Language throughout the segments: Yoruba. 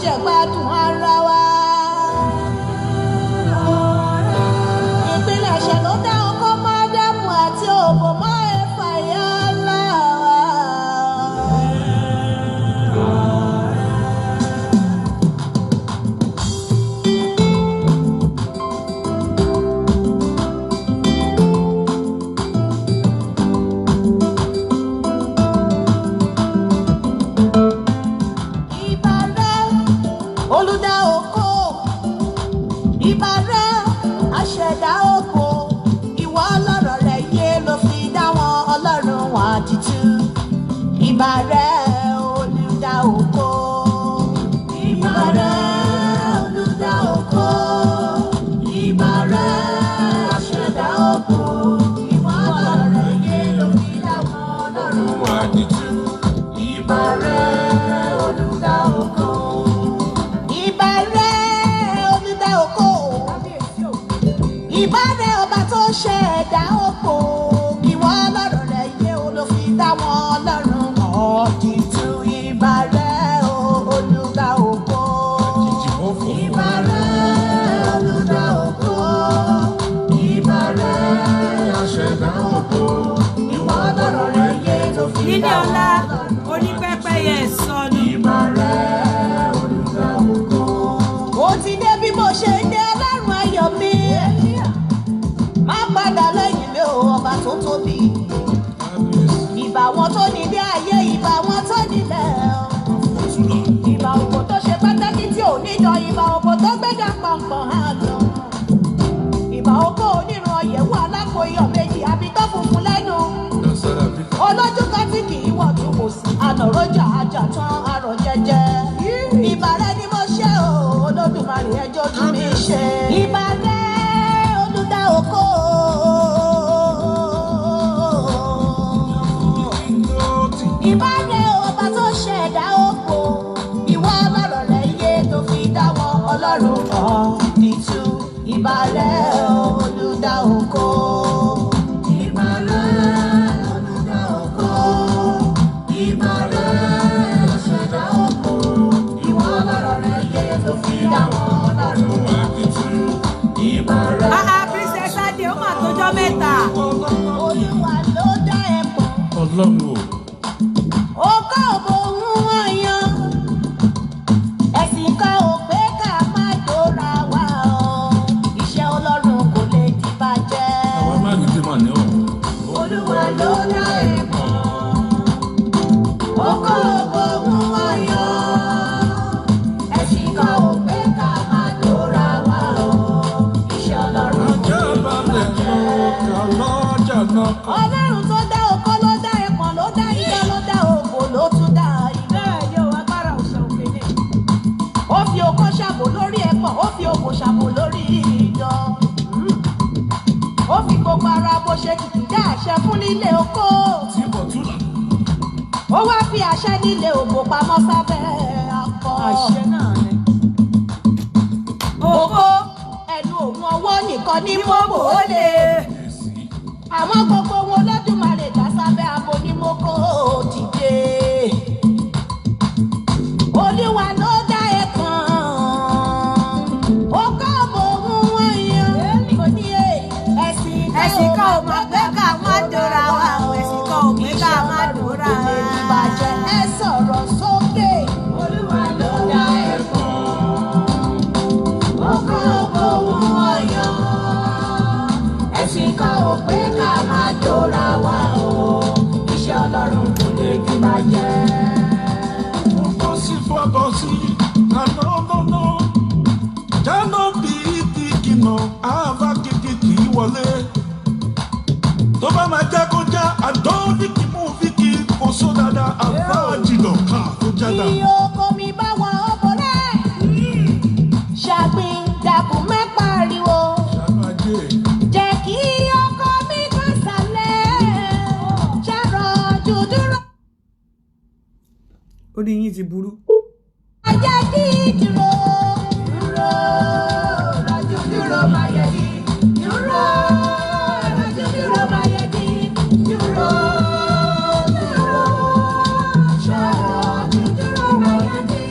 jẹ̀gbádùn ara wa. Ìpínlẹ̀ ẹ̀ṣẹ̀ ló dá ọkọ máa dámù àti òbò mọ́ ẹ̀fà ìyá ńlá wa. Olùdá oko, ìbà rẹ̀ aṣẹ̀dá oko, ìwọ ọlọ́rọ̀ rẹ̀ yé ló fi dá wọn ọlọ́run wọn àdìtú. Ìbà rẹ̀ olùdá oko, ìbà rẹ̀ olùdá oko, ìbà rẹ̀ aṣẹ̀dá oko, ìwọ ọlọ́rọ̀ rẹ̀ yé ló fi dá wọn ọlọ́run wọn àdìtú. Ìbà rẹ̀ olùdá oko. Ìbáre ọba tó ṣe ẹ̀dá oko, ìwọ ọlọ́run rẹ̀ yé o ló fi dá wọn ọlọ́run ọ̀dìtú. Ìbáre olùdá oko, ìbáre olùdá oko, ìbáre aṣẹ̀dá oko, ìwọ ọlọ́run rẹ̀ yé ló fi dá wọn ọlọ́run onípẹ́pẹ́yẹ sọnù. Ìbáre olùdá oko. Ó ti dé bí mo ṣe dé ọlọ́run ayọ̀ mi. Má padà lẹ́yìn mi ò ọba tó tóbi. Ìbà wọn tó nílé ayé, ìbà wọn tó nílẹ̀. Ìbà òkò tó ṣe pátákì tí ò níjọ, ìbà òkò tó gbéga pọ̀npọ̀n àgbọ̀n. Ìbà òkò onírun ọ̀yẹ̀wò alákòóyọ̀ méjì, àbí tó funfun lẹ́nu. Olójú kan tí kì í wọ̀ tún kò sí. Ànàrọ́jà ajá tán arọ̀ jẹjẹ. Ìbà rẹ ni mo ṣe o, Olódùmarè ẹjọ́ tún mi ṣe. Ìbà rẹ olùdá oko. Ìbà rẹ ọba tó ṣẹ̀dá oko, ìwọ ọlọ́rọ̀ rẹ̀ yé tó fi dá wọn ọlọ́run ọ̀dìtú. Ìbà rẹ olùdá oko. Ìbà rẹ olùdá oko. Ìbà rẹ ṣẹ̀dá oko, ìwọ ọlọ́rọ̀ rẹ̀ yé tó fi dá wọn ọlọ́run ọ̀dìtú. Ìbà rẹ. Princess Adé ó mà tójọ́ mẹ́ta. Olúwa ló dá ẹ̀pọ̀n. Ọlọ́run o. Ọkọ òbò ń wọ̀nyàn. Ẹ̀sìn kan ò pé ká má dóra wa o. Iṣẹ́ ọlọ́run kò lè di bàjẹ́. Àwọn máa ní tí mà ní ọ̀. Olúwa ló dá ẹ̀pọ̀n. Ọkọ òbò ń wọ̀nyàn. Ẹ̀sìn kan ò pé ká má dóra wa o. Iṣẹ́ ọlọ́run kò lè di bàjẹ́. Ọlọ́run tó dá oko ló dá ẹ̀pọ̀n ló dá idẹ ló dá òbò ló tún dá ilé. Yóò wá gbára òṣà òkèlè. Ó fi oko ṣàbò lórí ẹ̀pọ̀n, ó fi òbò ṣàbò lórí idán. Ó fi gbogbo ara bó ṣe kìkìdá àṣẹ fún nílé oko. Ó wá fi àṣẹ nílé òbò pamọ́ sábẹ́ akọ. Àṣẹ náà ni. Oko ẹnu òun ọwọ́ nìkan ní mọ́bò ó lè. Àwọn gbogbo wọn Olódùmarè dá sábẹ́ abo ní mọ́kò dìde. Olúwa ló dá ẹ̀pọ̀n. Ó kọ́ bò ń wọ̀nyàn. Kò ní ẹ̀sìn kan ò mọ̀ pé ká má dóra wa o. Ẹ̀sìn kan ò pé ká má dóra wa. Ìbàjẹ́ ẹ sọ̀rọ̀ sókè. Olúwa ló dá ẹ̀pọ̀n. Ó kọ́ bò ń wọ̀nyàn. Ẹ̀sìn kan ò pé ká má dóra wa o. Iṣẹ́ ọlọ́run kò lè di bàjẹ́. Tó bá máa já kó já, àdó fíkì mú fíkì kò só dáadáa, àbá jìnà ká kó jáda. Iye oko mi bá wọn ọbọ rẹ̀. Ṣàgbìn dàkú mẹ́ pariwo. Ṣàlàyé. Jẹ́ kí ọkọ mi kọ́ sálẹ̀. Ṣàrọ̀ jù dúró. Orí yín ti burú. Ajá kí dúró. Dúró. Rọ̀jò dúró máa yẹ kí. Dúró. Rọ̀jò dúró máa yẹ kí. Dúró. Dúró. Ṣàrọ̀ jù dúró máa yẹ kí.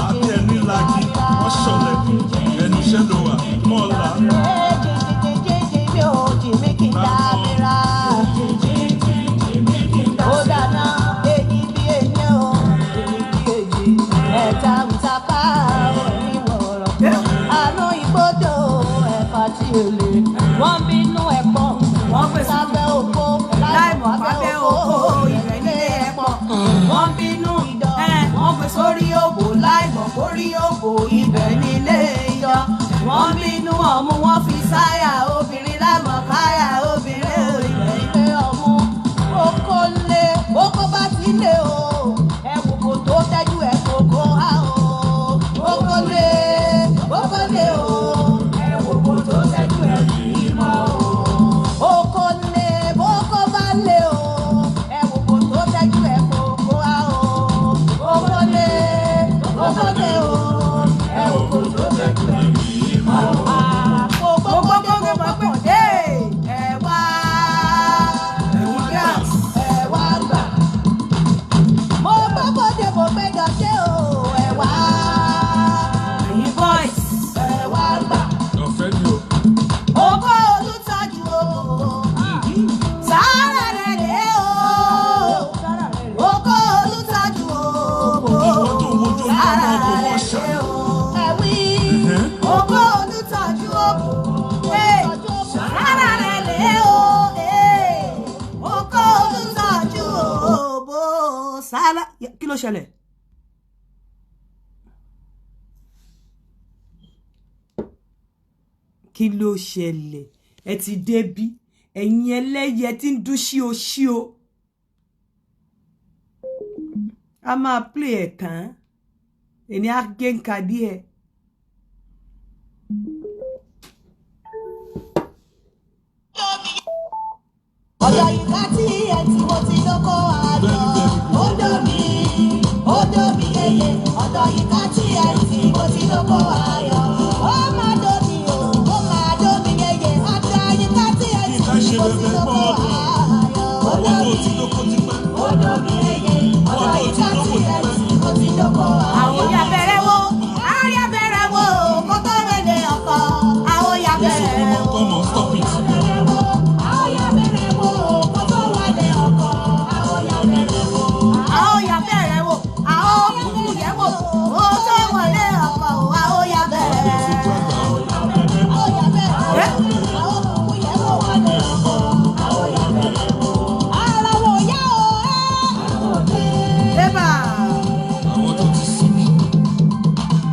àbí ẹni lagi wọ́n ṣọlẹ̀ ẹnu iṣẹ́ ló wà mọ́ọ̀lá. Wọ́n bínú ẹ̀pọ̀, wọ́n pè sábẹ́ òkó, láìmọ̀ abẹ́ òkó, ìrẹ̀ nílé ẹ̀pọ̀. Wọ́n bínú ìdọ̀, wọ́n pè sórí òbò, láìmọ̀ kórí òbò, ibẹ̀ nílé ìdọ̀. Wọ́n bínú ọmú, wọ́n fi sáyà obìnrin, láìmọ̀ káyà obìnrin, ibẹ̀ nílé ọmú. Oko lé, oko bá ti lé o, ẹ̀wù kò tó tẹ́jú ẹ̀ kókó á o. Oko lé o, ẹ̀wù kò tó tẹ́jú ẹ̀ kì í mọ́ o. Oko lé, boko bá lé o, ẹ̀wù kò tó tẹ́jú ẹ̀ kókó á o. Oko lé o, ẹ̀wù kò tó tẹ́jú ẹ̀ kì í mọ́ o. Gbogbo dé, ẹ wá gbà. Mo gbogbo dé, mo gbẹ́jọ ṣé o, ẹ wá. Ẹ̀yin boys, ẹ wá gbà. ọ̀fẹ́ ni o. Ògo olùtọ́jú o, sára rẹ̀ lé o. Ògo olùtọ́jú o, sára rẹ̀ lé o. Ẹ wí, ògo olùtọ́jú o, sára rẹ̀ lé o. Ògo olùtọ́jú o, sára. Kí ló ṣẹlẹ̀? Kí ló ṣẹlẹ̀? Ẹ ti débí, ẹ̀yin ẹlẹ́yẹ tí ń dún ṣío. A máa play ẹ̀ tán, ẹni á gé nǹkan díẹ̀. Ọ̀dọ̀ ìka tí ẹ tí mo ti lóko ayọ̀, ó dóbi yeye. Ọ̀dọ̀ ìka tí ẹ tí mo ti lóko ayọ̀, ó máa dóbi o, ó máa dóbi yeye. Ọ̀dọ̀ ìka tí ẹ tí mo ti lóko ayọ̀, ó dóbi yeye. Ọ̀dọ̀ ìka tí ẹ tí mo ti lóko ayọ̀. Àwọn ya bẹ̀rẹ̀ wo, kó tó rẹ̀lẹ̀ ọkọ̀. Àwọn ya bẹ̀rẹ̀ wo. Come on, stop it.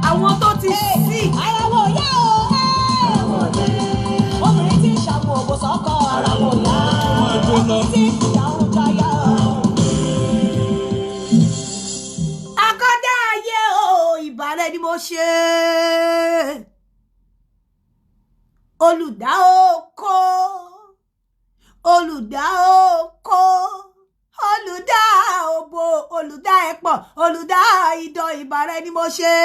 Àwọn tó ti sí. Ara wo yá o, obìnrin tí ń ṣàwọn òbò sọ́kọ ara wo yá. Tí ìyàwó jayá. Akọ́dá ayé o, ìbàrẹ̀ ni mo ṣe. Olùdá oko, olùdá òbò, olùdá ẹ̀pọ̀, olùdá idọ̀, ìbàrẹ̀ ni mo ṣe.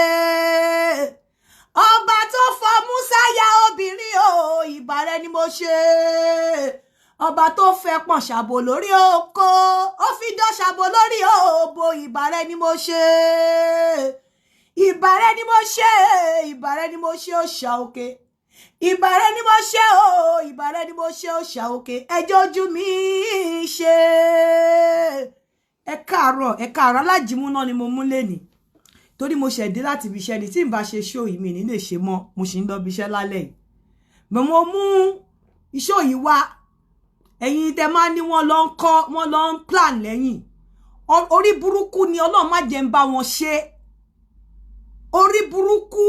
Ọba tó fọ Músá ya obìnrin o, ìbàrẹ̀ ni mo ṣe. Ọba tó fẹ́ pọ̀n ṣàbò lórí oko, ó fi dán ṣàbò lórí òbò, ìbàrẹ̀ ni mo ṣe. Ìbàrẹ̀ ni mo ṣe, ìbàrẹ̀ ni mo ṣe òòṣà òkè. Ìbàrẹ̀ ni mo ṣe o, ìbàrẹ̀ ni mo ṣe òòṣà òkè. Ẹjọ́ ojú mi ṣe. Ẹ káàárọ̀ alájìmú náà ni mo mú lẹ́ni. Torí mo ṣẹ̀dé láti ibi iṣẹ́ ni tí n bá ṣe show yìí mi ní lè ṣe mọ́, mo sì ń lọ ibi iṣẹ́ lálẹ́ yìí. Mo mú iṣẹ́ yìí wá. Ẹ̀yin tẹ́ máa ní wọ́n lọ ń kọ́, wọ́n lọ ń plan lẹ́yìn. Orí burúkú ni Ọlọ́run má jẹ́ ń bá wọn ṣe. Orí burúkú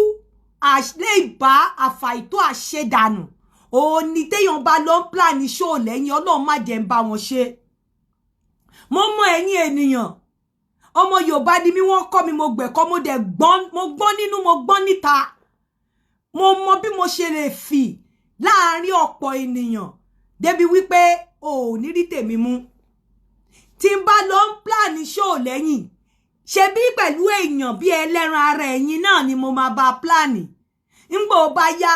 lè bá àfàìtó àṣedànù. Òní téèyàn bá lọ ń plan show lẹ́yìn, Ọlọ́run má jẹ́ ń bá wọn ṣe. Mo mọ ẹ̀yin ènìyàn. Ọmọ Yorùbá ni mí, wọ́n kọ́ mi, mo gbẹ̀kọ́, mo gbọ́n nínú, mo gbọ́n níta. Mo mọ bí mo ṣe lè fì láàárín ọ̀pọ̀ ènìyàn débi wípé o ò ní rí tèmi mú. Tí n bá lọ ń plan show lẹ́yìn, ṣe bí pẹ̀lú èèyàn bí ẹlẹ́ran ara ẹ̀yin náà ni mo máa bá plan. Ńgbà ó bá yá,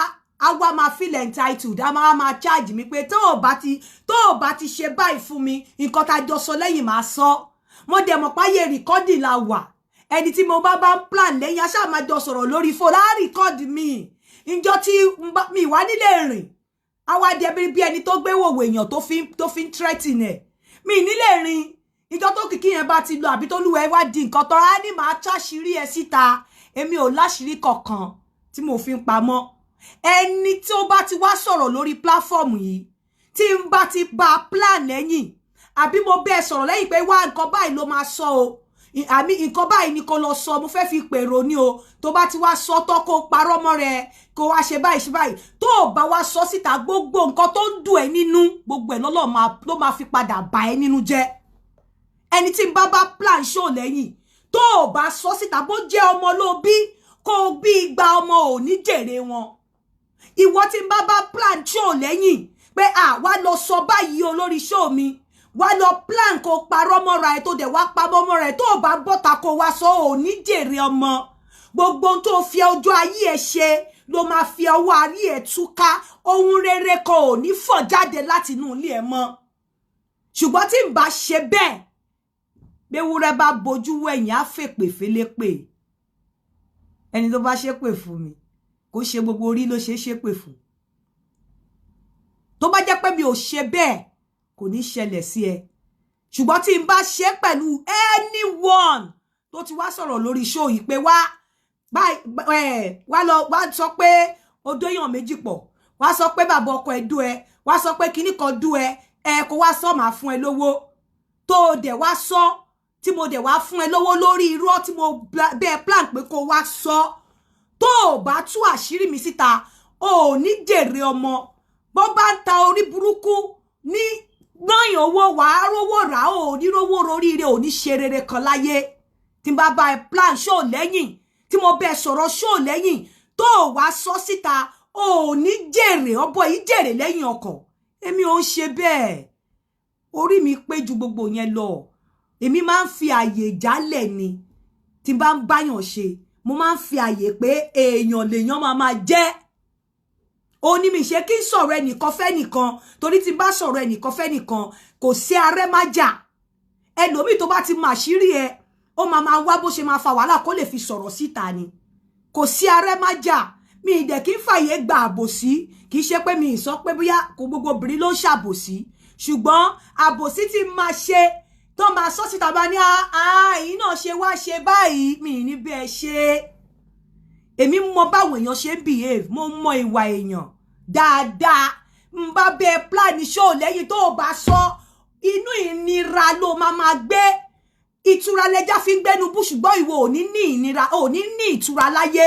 àwa máa feel entitled, a máa charge mi pé tó o bá ti ṣe báyìí fún mi, nǹkan tá jọ sọ lẹ́yìn máa sọ. mo dẹ̀ mọ̀ páyé recording la wà ẹni tí mo bá plan lẹ́yìn aṣá máa jọ sọ̀rọ̀ lórí phone á record mi ńjọ́ tí mi wá nílé rìn àwa dẹ̀ bí ẹni tó gbé wòwò èèyàn tó fi ń threaten ẹ̀ mi nílé rìn ìjọ tó kìkì yẹn bá ti lọ àbí tó lúwẹ̀ wá di nǹkan tó á ní màá táṣìírí ẹ síta èmi ò láṣìírí kankan tí mo fi ń pamọ́ ẹni tí ó bá ti wá sọ̀rọ̀ lórí platform yìí tí n bá ti bá plan lẹ́yìn àbí mo bẹ́ẹ̀ sọ̀rọ̀ lẹ́yìn pé wá nǹkan báyìí ló máa sọ o àmì nǹkan báyìí ni kò lọ sọ mo fẹ́ fi pèrò ní o tó bá ti wá sọ tó kó parọ́ mọ́ rẹ kó wá ṣe báyìí tó bá wá sọ síta gbogbo nǹkan tó ń dùn ẹ́ nínú gbogbo ẹ̀ ló máa fi padà bà ẹ́ nínú jẹ́ ẹni tí n bá plan show lẹ́yìn tó bá sọ síta bó jẹ́ ọmọ ló bí kó bí igba ọmọ ò ní jèrè wọn ìwọ tí n bá plan show lẹ́yìn pé wá lọ sọ báyìí olórí show mi wá lọ plan kó parọ́ mọ́ra ẹ̀ tó dẹ̀ wá pamọ́ mọ́ra ẹ̀ tó bá bọ́ta kó wá sọ ò ní jèrè ọmọ gbogbo tó fi ọjọ́ ayé ẹ̀ ṣe ló máa fi ọwọ́ ayé ẹ̀ túká ohun rere kan ò ní fọ̀ jáde láti inú ilé ẹ̀ mọ́ ṣùgbọ́n tí n bá ṣe bẹ́ẹ̀ béwúrẹ́ bá bojú wẹ̀yìn á fèpè félépè ẹni tó bá ṣépè fún mi kó ṣe gbogbo orí ló ṣépè fún tó bá jẹ́ pé mi ò ṣe bẹ́ẹ̀ kò ní ṣẹlẹ̀ sí ẹ ṣùgbọ́n tí n bá ṣe pẹ̀lú anyone tó ti wá sọ̀rọ̀ lórí show yìí pé wá sọ pé odó èèyàn méjì pọ̀ wá sọ pé bàbá ọkọ ẹ̀ dú ẹ wá sọ pé kinní kan dú ẹ kó wá sọ máa fún ẹ lówó tó dẹ̀ wá sọ tí mo dẹ̀ wá fún ẹ lówó lórí irọ́ tí mo bẹ́ẹ̀ plan pé kó wá sọ tó bá tú àṣírí mi síta ò ní jèrè ọmọ bó bá ń ta orí burúkú ní náà owó wàá rówó rà ó ní rówó roríire ò ní ṣe rere kan láyé tí n bá bá ẹ plan show lẹ́yìn tí mo bẹ sọ̀rọ̀ show lẹ́yìn tó wá sọ síta ò ní jèrè ọbọ yìí jèrè lẹ́yìn ọkọ̀ èmi ò ń ṣe bẹ́ẹ̀ orí mi pé ju gbogbo yẹn lọ èmi máa ń fi àyè jálẹ̀ ni tí n bá ń báyàn ṣe mo máa ń fi àyè pé èèyàn lèèyàn máa jẹ́ ó ní mi ṣe kí n sọ̀rọ̀ ẹnìkan fẹ́ nìkan torí tí n bá sọ̀rọ̀ ẹnìkan fẹ́ nìkan kò sí arẹ́ má jà ẹlòmíì tó bá ti mọ àṣírí ẹ ó máa wá bó ṣe máa fa wàhálà kó lè fi sọ̀rọ̀ síta ni kò sí arẹ́ má jà mi ìdẹ̀ kí n fàyè gba àbòsí kì í ṣe pé mi ì sọ pé bóyá kò gbogbo obìnrin ló ń ṣàbòsí ṣùgbọ́n àbòsí tí máa ṣe tó máa sọ síta bá ní èyí náà ṣe wá ṣe báyìí mi ní bẹ́ẹ̀ ṣe èmi mọ báwọn èèyàn ṣe ń behave mo mọ ìwà èèyàn dáadáa n bá bẹ́ẹ̀ plan show lẹ́yìn tó bá sọ inú ìnira ló máa gbé ìtura lẹja fi ń gbẹ́nu bú ṣùgbọ́n ìwọ ò ní ní ìnira ò ní ní ìtura láyé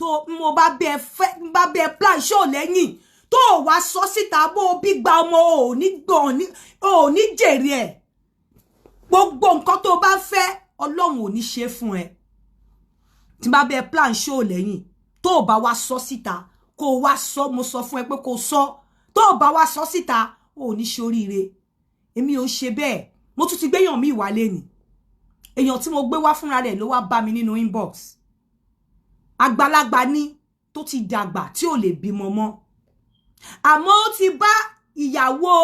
tó mo bá bẹ́ẹ̀ plan show lẹ́yìn tó wá sọ síta bó bí gba ọmọ ò ní jèrè ẹ̀ gbogbo nǹkan tó bá fẹ́ Ọlọ́run ò ní ṣe fún ẹ tí bá bẹ́ẹ̀ plan show lẹ́yìn tó bá wá sọ síta kó wá sọ mo sọ fún ẹ pé kó sọ tó bá wá sọ síta ò ní ṣoríire èmi ò ṣe bẹ́ẹ̀ mo tún ti gbéyàn mi ìwà lẹ́nìí èèyàn tí mo gbé wá fúnra rẹ̀ ló wá bá mi nínú inbox àgbàlagbà ni tó ti dàgbà tí ò lè bímọ mọ́ àmọ́ ó ti bá ìyàwó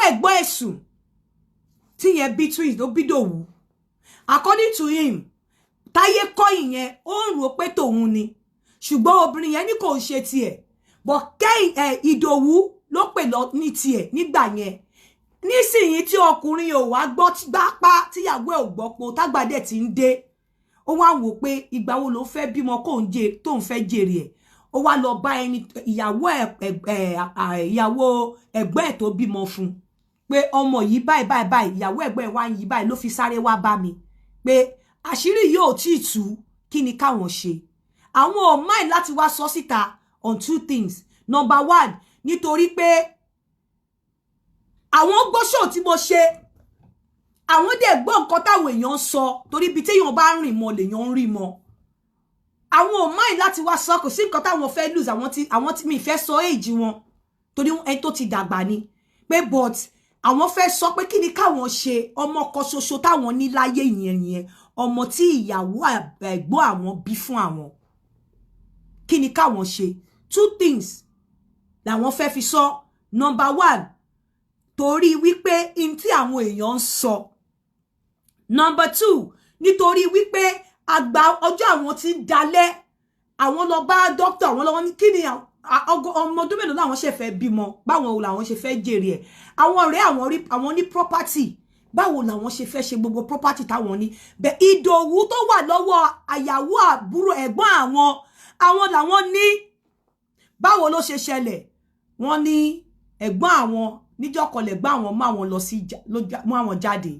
ẹ̀gbọ́n ẹ̀sùn tí yẹn bí twins ló bí dòwú according to him táyé kọ́ ìyẹn ó ń rò pé tòun ni ṣùgbọ́n obìnrin yẹn ní kò ń ṣe tiẹ̀ bọ̀ ìdòwú ló pè lọ ní tiẹ̀ nígbà yẹn nísìnyí tí ọkùnrin ò wá gbọ́ gbápá tíyàwó ẹ̀ ò gbọ́ po tágbàdẹ̀ ti ń dé ó wá wò pé ìgbà wo ló fẹ́ bímọ tó ń fẹ́ jèrè ẹ̀ ó wá lọ bá ẹni ìyàwó ẹ̀gbọ́n ẹ̀ tó bímọ fún pé ọmọ yìí báyìí ìyàwó ẹ̀gbọ́n ẹ̀ wá yìí báyìí ló fi sáré wá bá mi pé àṣírí yìí ò tí ì tú kí ni káwọn ṣe àwọn ò mind láti wá sọ síta on two things number one nítorí pé àwọn gbóṣò tí mo ṣe àwọn dẹ̀ gbọ́ nǹkan táwọn èèyàn sọ torí ibi téèyàn bá ń rìn mọ́ lèèyàn ń rí mọ́ àwọn ò mind láti wá sọ kò sí nǹkan táwọn fẹ́ lose àwọn tí mi fẹ́ sọ age wọn torí ẹni tó ti dàgbà ni pé but àwọn fẹ́ sọ pé kí ni káwọn ṣe ọmọ kan ṣoṣo táwọn ní láyé yẹn ọmọ tí ìyàwó ẹ̀gbọ́n àwọn bí fún àwọn kí ni káwọn ṣe two things làwọn fẹ́ fi sọ number one torí wípé in tí àwọn èèyàn ń sọ. Number 2, nítorí wípé àgbà ọjọ́ àwọn tí ń dalẹ̀, àwọn lọ bá doctor, àwọn lọ ní kíni ọmọ ọdún mélòó làwọn ṣe fẹ́ bímọ, báwọn làwọn ṣe fẹ́ jèrè ẹ̀. Àwọn ọ̀rẹ́ àwọn ní property, báwo làwọn ṣe fẹ́ ṣe gbogbo property táwọn ní. Bẹ̀ Ìdòwú tó wà lọ́wọ́ àyàwó àbúrò ẹ̀gbọ́n àwọn làwọn ní. Báwo ló ṣe ṣẹlẹ̀? Wọ́n ní ẹ̀gbọ́n àwọn níjọ́ kan lẹ̀gbọ́n àwọn má wọn lọ sí mú àwọn jáde.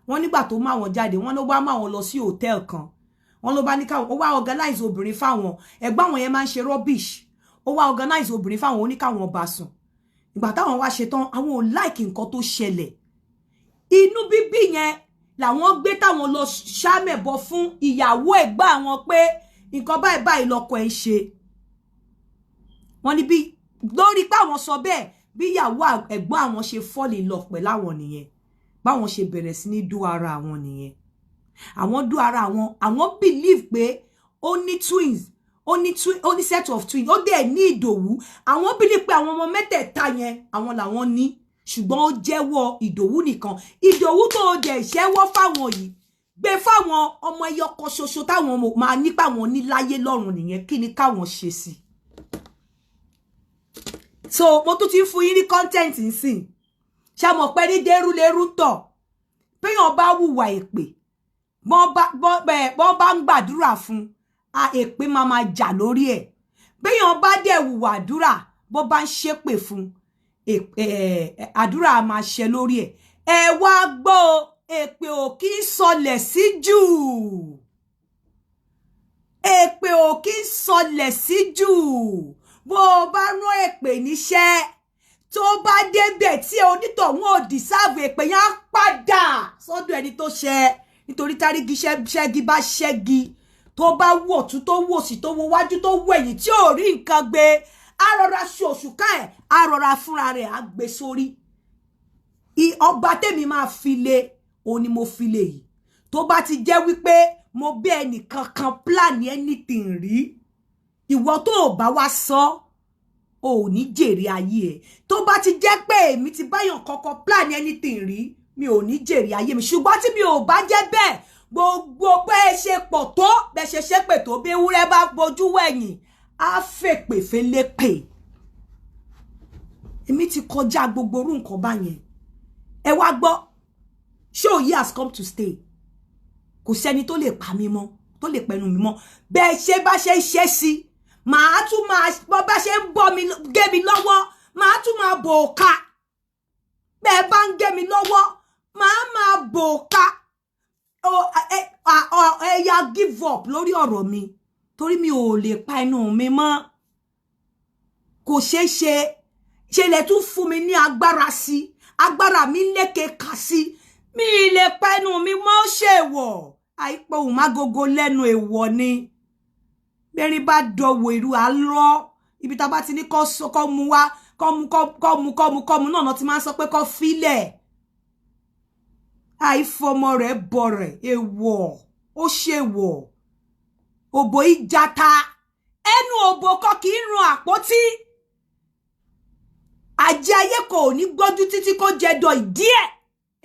Wọ́n nígbà tó má wọn jáde, wọ́n ló bá má wọn lọ sí hotel kan. Wọ́n ló bá ní káwọn ó wá organize obìnrin fáwọn. Ẹ̀gbọ́n àwọn yẹn máa ń ṣe rubbish. Ó wá organize obìnrin fáwọn, ó ní káwọn bá sùn. Ìgbà táwọn wá ṣe tán, àwọn ò like nǹkan tó ṣẹlẹ̀. Inú bíbí yẹn làwọn gbé táwọn lọ ṣàmẹ̀bọ fún ìyàwó ẹ̀gbọ́n àwọn pé nǹkan báyìí lọkọ ẹ̀ ṣe. Wọ́n ní bí lórí pé àwọn sọ bẹ́ẹ̀, bí ìyàwó ẹ̀gbọ́n àwọn ṣe fall in love pẹ̀lú àwọn nìyẹn. Báwọn ṣe bẹ̀rẹ̀ sí ní dú ara àwọn nìyẹn. Àwọn dú ara àwọn believe pé ó ní twins, ó ní set of twins, ó dẹ̀ ní Ìdòwú. Àwọn believe pé àwọn ọmọ mẹ́tẹ̀ẹ̀ta yẹn àwọn làwọn ní, ṣùgbọ́n ó jẹ́wọ́ Ìdòwú nìkan. Ìdòwú tó dẹ̀ ṣẹ́wọ́ fáwọn yìí, gbé fáwọn ọmọ ẹyọ kan ṣoṣo táwọn máa nípa wọn ní láyé lọ́run nìyẹn. Kí ni káwọn ṣe sí? So mo tún ti ń fún yín ní content nsìn. Ṣá mọ̀ pé ní dérúlérú tọ̀. Péyàn bá hùwà èpè, bọ́n bá ń gbàdúrà fún, èpè máa jà lórí ẹ̀. Péyàn bá dẹ̀ hùwà àdúrà, bó bá ń ṣépè fún, àdúrà máa ṣẹ lórí ẹ̀. Ẹ wá gbọ́, èpè ò kí ń sọlẹ̀ sí jù. Èpè ò kí ń sọlẹ̀ sí jù. Bó bá rán èpè níṣẹ́, tó bá débẹ̀ tí onítọ̀hún ò deserve èpè yẹn á padà sọ́dọ̀ ẹni tó ṣẹ. Nítorí tárígi ṣẹ́gi bá ṣẹ́gi, tó bá wò tún tó wò sí tó wo wájú tó wò ẹ̀yìn tí ò rí nǹkan gbé, á rọra ṣòṣùká ẹ̀, á rọra fúnra rẹ̀ á gbé sórí. Ọba tèmi máa fi lé, òun ni mo fi lé yìí. Tó bá ti jẹ́ wípé mo bí ẹnìkan kan plan anything rí, ìwọ tó ò bá wá sọ, ò ní jèrè ayé ẹ̀. Tó bá ti jẹ́ pé èmi ti báyàn kankan plan anything rí, mi ò ní jèrè ayé mi. Ṣùgbọ́n tí mi ò bá jẹ́ bẹ́ẹ̀, gbogbo pé ṣe pọ̀ tó, bẹ́ ṣe ṣépè tó, bí ewúrẹ́ bá bojú wẹ̀yìn, á fèpè félépè. Èmi ti kọjá gbogbo orú nǹkan báyẹn. Ẹ wá gbọ́, show ye has come to stay. Kò sẹ́ni tó lè pa mí mọ́, tó lè pẹnu mi mọ́. Bẹ́ẹ̀ ṣe bá ṣe ṣe sí, màá tún máa bọ́ bá ṣe ń bọ́ mi gé mi lọ́wọ́, màá tún máa bò ká. Bẹ́ẹ̀ bá ń gé mi lọ́wọ́, màá máa bò ká. Ẹ̀yà give up lórí ọ̀rọ̀ mi, torí mi ò lè pa inú mi mọ́. Kò ṣeé ṣe lè tún fún mi ní agbára sí, agbára mi lékè kà sí. Mi lè pa inú mi mọ́, ṣèwọ̀. Àìpọ̀ òun má gogo lẹ́nu èèwọ̀ ni. Bẹ́rin bá dọ̀wọ̀ ìrú àlọ́, ibi tá bá ti ní kọ́ mu wá, kọ́ mu náà ti máa ń sọ pé kọ́ fílẹ̀. Àìfọmọ rẹ̀ bọ̀ rẹ̀, èèwọ̀, ó ṣèwọ̀. Òbò ìjàta, ẹnu òbò kọ́ kì í run àpótí. Àjẹ́ ayé kò ní gbójú títí kó jẹdọ̀ ìdí ẹ̀.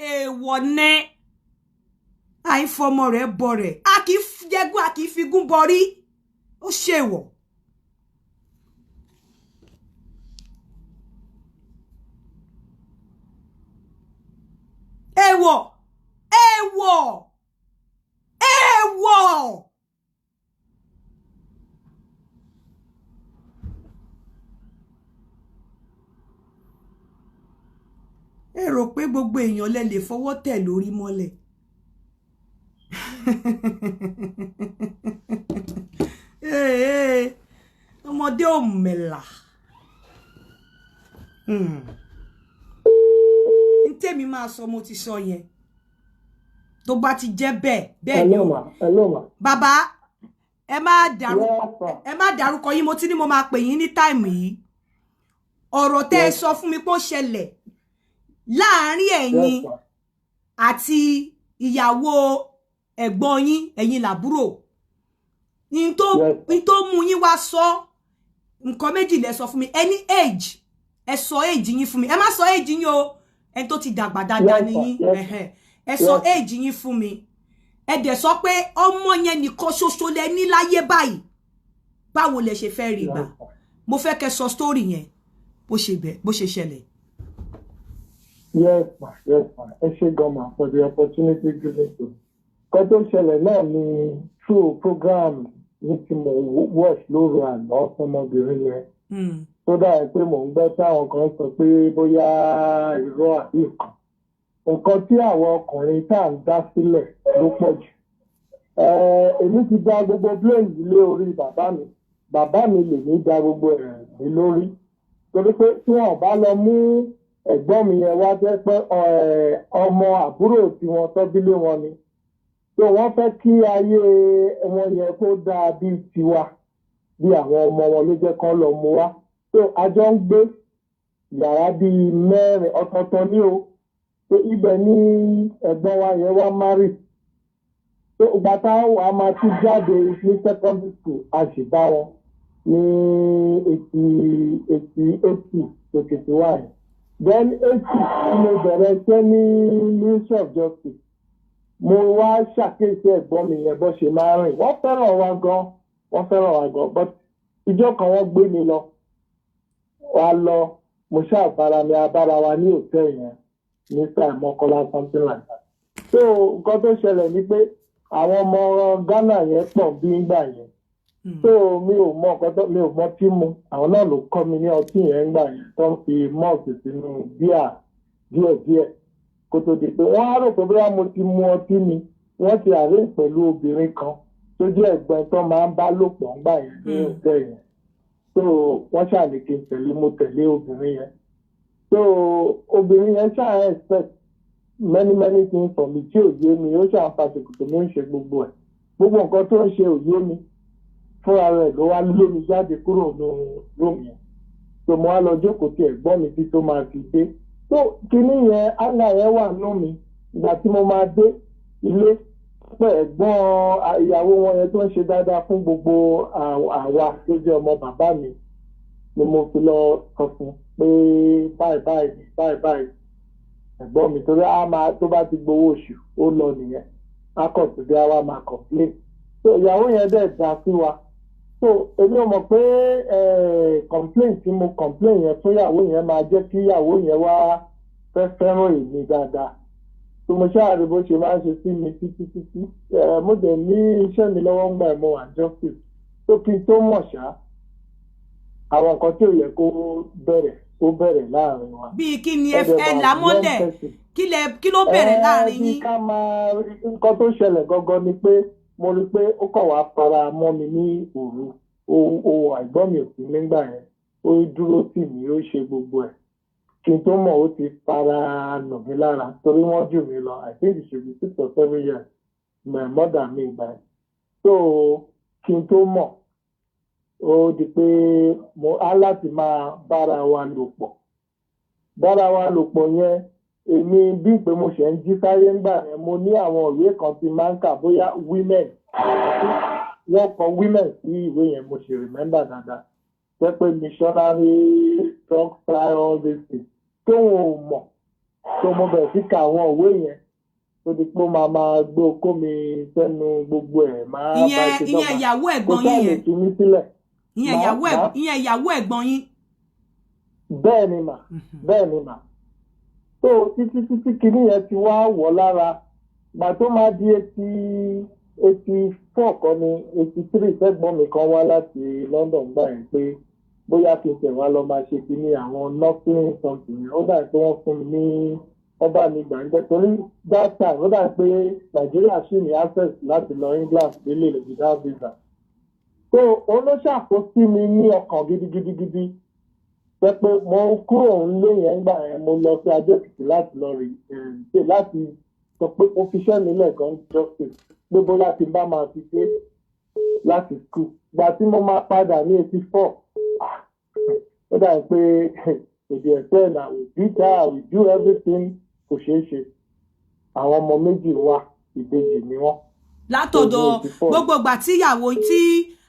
Èèwọ̀ ni. Àìfọmọ rẹ̀ bọ̀ rẹ̀, a kì í jẹgún, a kì í figún bọrí. Ó ṣèwọ̀. Èèwọ̀, èèwọ̀, èèwọ̀. Ẹ rò pé gbogbo èèyàn lẹ lè fọwọ́ tẹ̀ lórí mọ́lẹ̀. Ọmọdé ò mẹ̀là. Ntèmi máa sọ mo ti sọ yẹn. Tó bá ti jẹ́ bẹ́ẹ̀ ni o. Bàbá, ẹ má dárúkọ yín, mo ti ní mo máa pè yín ní time yìí. Ọ̀rọ̀ tẹ́ ẹ sọ fún mi pé ó ṣẹlẹ̀ láàárín ẹ̀yin àti ìyàwó ẹ̀gbọ́n yín, ẹ̀yin làbúrò. Ní tó mú yín wá sọ nǹkan méjì lẹ sọ fún mi. Any age, ẹ sọ age yín fún mi. Ẹ má sọ age yín o. ẹni tó ti dàgbà dáadáa ni yín ẹ sọ age yín fún mi ẹ dẹ̀ sọ pé ọmọ yẹn nìkan ṣoṣo lẹ ní láyé báyìí báwo lẹ ṣe fẹ́ rí gbà mo fẹ́ kẹ́ sọ story yẹn bó ṣe ṣẹlẹ̀. Yes, ma. Ẹ ṣé gan ma for the opportunity given to me. Kọ́ tó ṣẹlẹ̀ náà ni through program ní tí mo watch lóru àná ọmọbìnrin yẹn. Tó dáa pé mò ń gbọ́ táwọn kan sọ pé bóyá irọ́ àbí nǹkan. Nǹkan tí àwọn ọkùnrin tá à ń dá sílẹ̀ ló pọ̀ jù. Èmi ti dá gbogbo blame yìí lé orí bàbá mi. Bàbá mi lè ní dá gbogbo ẹ̀ lé lórí. Torí pé tí wọ́n bá lọ mú ẹ̀gbọ́n mi yẹn wá jẹ́ pé ọmọ àbúrò tí wọ́n tọ́bílé wọn ni. So wọ́n fẹ́ kí ayé wọn yẹn kó dáa bíi tiwa bí àwọn ọmọ wọn ló jẹ́ kán lọ mú wá. So a jọ ń gbé yàrá bíi 4 ọ̀tọ̀ọ̀tọ̀ ní o. So ibẹ̀ ní ẹ̀gbọ́n wa yẹn wá marry. So ìgbà táwọn a máa tún jáde ní secondary school a sì bá wọn ní 80 to 81. Then 80 mo bẹ̀rẹ̀ iṣẹ́ ní Ministry of Justice. Mo wá ṣàkíyèsí ẹ̀gbọ́n mi yẹn bó ṣe máa rìn. Wọ́n fẹ́ràn wa gan, but ìjọ́ kan wọ́n gbé mi lọ. Wá lọ, mo ṣàbára mi abára wa ní hòtẹ́ẹ̀lì yẹn ní sáà Mọ́kọ́lá something like that. So nǹkan tó ṣẹlẹ̀ ni pé àwọn ọmọ Ghana yẹn pọ̀ bí ńgbà yẹn. So mi ò mọ tí mu. Àwọn náà ló kọ́ mi ní ọtí yẹn ńgbà yẹn tó ń fi mọ́ọ̀sì sínú bíà díẹ̀díẹ̀. Kó tó di pé wọ́n á rò pé bóyá mo ti mu ọtí ni wọ́n ti àárẹ̀ pẹ̀lú obìnrin kan tó jẹ́ ẹ̀gbọ́n tó máa ń bá lò pọ̀ ńgbà yẹn ní hòtẹ́ẹ̀lì yẹn. So wọ́n ṣàlè kí n tẹ̀lé mo tẹ̀lé obìnrin yẹn. So obìnrin yẹn ṣáà expect many things from me tí ò yé mi ó ṣáà fàṣekù tó ní ń ṣe gbogbo ẹ̀. Gbogbo nǹkan tó ń ṣe ò yé mi fúnra rẹ̀ ló wá lé mi jáde kúrò nínú room yẹn. So mo wá lọ jókòó tí ẹ̀gbọ́n mi tí tó máa fi dé. So kinní yẹn àná yẹn wà nù mí ìgbà tí mo máa dé ilé pé ẹ̀gbọ́n ìyàwó wọn yẹn tó ń ṣe dáadáa fún gbogbo àwa tó jẹ́ ọmọ bàbá mi ni mo fi lọ sọ fún pé báyìí ẹ̀gbọ́n mi torí tó bá ti gbowó oṣù ó lọ nìyẹn akọ̀tùdé àwa máa complain. So ìyàwó yẹn dẹ̀ dá sí wa. So èmi ò mọ̀ pé complain tí mo complain yẹn fún ìyàwó yẹn máa jẹ́ kí ìyàwó yẹn wá fẹ́ràn èmi dáadáa. So mo ṣáàrí bó ṣe máa ń ṣe sí mi títí. Mo dẹ̀ ní iṣẹ́ mi lọ́wọ́ ń gbà mo wà justice. So kí n tó mọ̀ ṣá àwọn nǹkan tí ò yẹ kó bẹ̀rẹ̀ láàrin wa. Bíi kí ni ẹ lámọ́lẹ̀ kí ló bẹ̀rẹ̀ láàrin yín. Ká máa nǹkan tó ṣẹlẹ̀ gangan ni pé mo rí pé ó kàn wá fara mọ́ mi ní òru ohun àìgbọ́n mi ò sí nígbà yẹn ó dúró tì mí ó ṣe gbogbo ẹ̀ kí n tó mọ̀ ó ti fara nà mí lára torí wọ́n jù mí lọ I think it should be 6 or 7 years my mother mi ìgbà yẹn. So kí n tó mọ̀ ó di pé mo á láti máa bára wa lò pọ̀ yẹn èmi bí pé mo ṣe ń jí sáyé ńgbà yẹn mo ní àwọn ìwé kan tí máa ń kà bóyá women wọ́n kọ women sí ìwé yẹn mo ṣe remember dáadáa jẹ́ pé missionary drug trial all these things tó wọn ò mọ̀ tó mo bẹ̀rẹ̀ sí ka àwọn ìwé yẹn tó di pé ó máa gbé okó mi sẹ́nu gbogbo ẹ̀ máa bá ṣe dọ́gba ìyẹn ìyàwó ẹ̀gbọ́n yín yẹn kò sáà lè fi mí sílẹ̀. ìyẹn ìyàwó ẹ̀gbọ́n yín. bẹ́ẹ̀ ni mà so títí kinní yẹn ti wá wọ̀ lára gbà tó máa di 84 kan ní 83 sẹ́gbọ́n mi kan wá láti London gbà yẹn pé bóyá kí n tẹ̀ wá lọ máa ṣe kinní àwọn nursing something ó dà pé wọ́n fún mi ní ọba mi gbà ń jẹ́ torí that time ó dà pé Nàìjíríà ṣì ní access láti lọ England délé without visa so òun ló ṣàkóso mi ní ọkàn gidigidi pé mo kúrò nílé yẹn gbà yẹn mo lọ sí Adó-Èkìtì láti lọ rí ṣe láti sọ pé ó fi iṣẹ́ mi lẹ́ẹ̀kan justice pé bóyá tí bá máa fi dé láti school gbà tí mo máa padà ní 84 ó dà pé èdè ẹ̀fẹ́ na we beat her we do everything kò ṣeé ṣe àwọn ọmọ méjì wá ìbejì ni wọ́n. látọ̀dọ̀ gbogbo ìgbà tí ìyàwó tí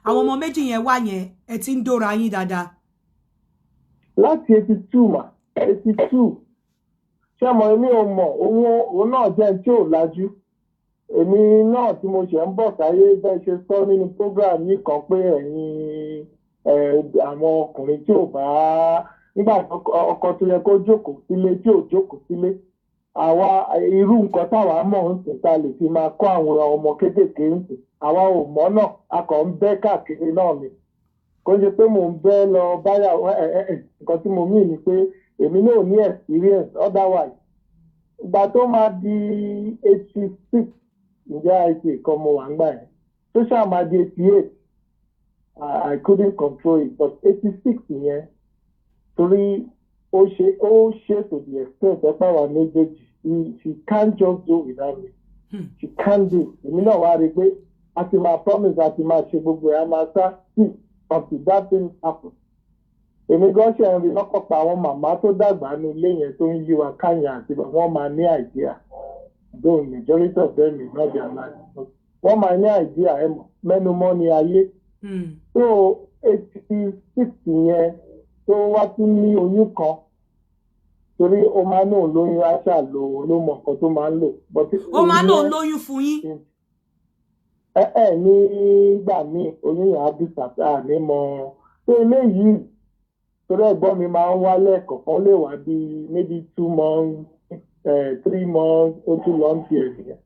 àwọn ọmọ méjì yẹn wá yẹn ẹ ti ń dóra yín dáadáa. láti 82 mà 82 ṣé mo èmi ò mọ̀ òun náà jẹ́ tí ò lajú èmi náà tí mo ṣe ń bọ̀ sáyé bẹ́ẹ̀ ṣe sọ nínú program yìí kan pé ẹ̀yin àwọn ọkùnrin tí ò bá nígbà ọkọ tó yẹ kó jókòó sílé tí ò jókòó sílé àwa irú nǹkan táwa mọ̀ ń sìn ta lè fi máa kọ́ àwọn ọmọ kéékèèké ń sìn àwa ò mọ̀ náà a kàn ń bẹ́ káàkiri náà ni kò ṣe pé mò ń bẹ́ lọ báyà nǹkan tí mo mí ni pé èmi náà ní experience otherwise ìgbà tó máa di 86 ǹjẹ́ àìsí kan mo wà ń gbà yẹn tó ṣáà máa di 88 I couldn't control it but 86 yẹn torí ó ṣe to the extent ẹ pàwọn méjèèjì she can't just do without me she can't do èmi náà wá rí i pé a ti máa promise a ti máa ṣe gbogbo ẹ̀ a máa sá sí until that thing happen èmi gan ṣe ń rí lọ́kọ̀ pa àwọn màmá tó dàgbà ní ilé yẹn tó ń yí wa káyàn àti wọ́n máa ní idea though majority of them is not their life wọ́n máa ní idea ẹ̀ mẹ́nu mọ́ ní ayé so 86 yẹn tó wá tún ní oyún kan torí ó máa náà lóyún aṣá ló mọ nǹkan tó máa ń lò. ó máa náà lóyún fún yín. nígbà míì oyún yẹn á bí sàtà ní mọ pé eléyìí torí ẹ̀gbọ́n mi máa ń wá lẹ́ẹ̀kọ̀ọ̀kan lè wá bí maybe 2 months 3 months ó tún lọ ń tiẹ̀ nìyẹn.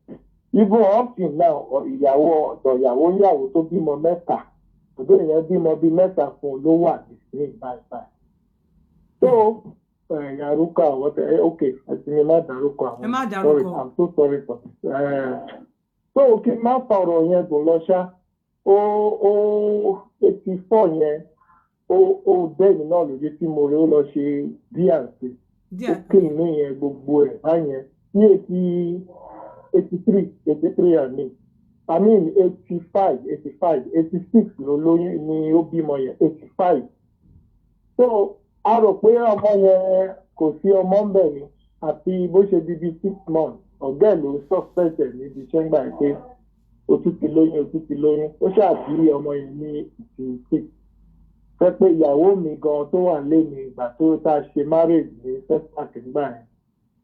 even up till now ìyàwó tó bímọ mẹ́ta òdó ìyẹn bímọ bíi mẹ́ta fún un ló wà ní báyìí. so Yaruka okay àti mi má dárúkọ àwọn sorry I'm so sorry for this. so kí n má fa ọ̀rọ̀ yẹn gùn lọ ṣá ó 84 yẹn ó bẹ́ẹ̀ni náà lójú tí mo rí ó lọ ṣe D&C ó kì í ní yẹn gbogbo ẹ̀ báyẹn ní 83 àmì I mean 85 86 ló lóyún ni ó bímọ yẹn 85 so a rò pé ọmọ yẹn kò sí ọmọ ń bẹ̀ ni àti bó ṣe di bí 6 months ọ̀gá ẹ̀ ló suspect ẹ̀ níbi iṣẹ́ ń gbà pé ó tún ti lóyún ó ṣàbí ọmọ yẹn ní 86 fẹ́ pé ìyàwó mi gan tó wà lẹ́nu ìgbà tó tá a ṣe marriage ní first park nígbà yẹn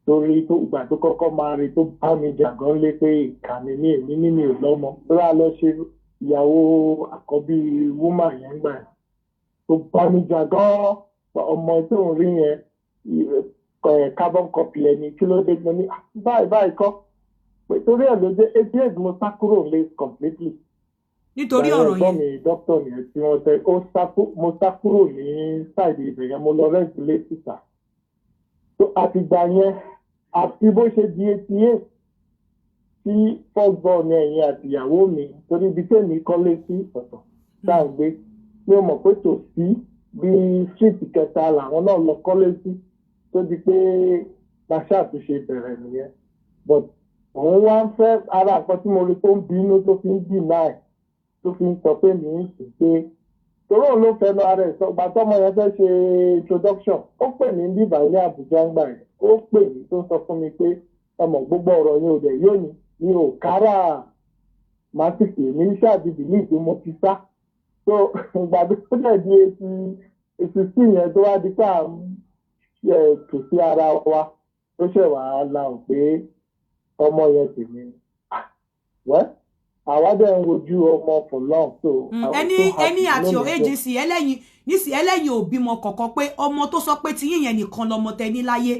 torí tó ìgbà tó kọ́kọ́ máa rí tó bá mi jà gan lé pé ìkànnì ní èmi nínú ìlọ́mọ tó rà lọ ṣe ìyàwó àkọ́bí woman yẹn gbà yẹn tó bá mi jà gan ọmọ tó ń rí yẹn carbon copy ẹni kí ló dé gbọ́n ní báyìí kọ́ pé torí ẹ̀ ló dé 88 mo sá kúrò lé completely. nítorí ọ̀rọ̀ yẹn mi dókítà yẹn tí wọ́n tẹ mo sá kúrò ní ṣáìdì ibẹ̀ yẹn mo lọ rẹ́ǹtì lé sísà tó àtìgbà yẹn àti bó ṣe di 88 tí first born ẹ̀yìn àtìyàwó mi torí ibi tèmi kọ́lé sí ọ̀tọ̀ tá à ń gbé mi ò mọ̀ pé tòsí bí street kẹta làwọn náà lọ kọ́lé sí tó di pé láṣà àtúnṣe bẹ̀rẹ̀ nìyẹn but òun wá ń fẹ́ ara nǹkan tí mo rí tó ń bínú tó fi ń deny tó fi ń sọ pé mi ń sìn pé torí òun ló fẹnu ara ẹ̀ sọ gbà tọ́mọ yẹn fẹ́ ṣe introduction ó pè mí bíbá ní Àbújá ńgbà yẹn ó pè mí tó sọ fún mi pé ọmọ gbogbo ọ̀rọ̀ yẹn ò dẹ̀ yóò ní mi ò kára máa sì pè mí ṣáàbìbì ní ìpín mo ti sá so ìgbà tó dẹ̀ di èsì sí yẹn tó wá di pé à ń tò sí ara wa tó ṣẹ̀ wá la ò pé ọmọ yẹn tèmi wẹ́ àwa dẹ̀ ń wojú ọmọ for long so. ẹni àti your agency ẹlẹ́yìn ò bímọ kọ̀ọ̀kan pé ọmọ tó sọ pé ti yíyan nìkan lọmọ tẹ ní láyé.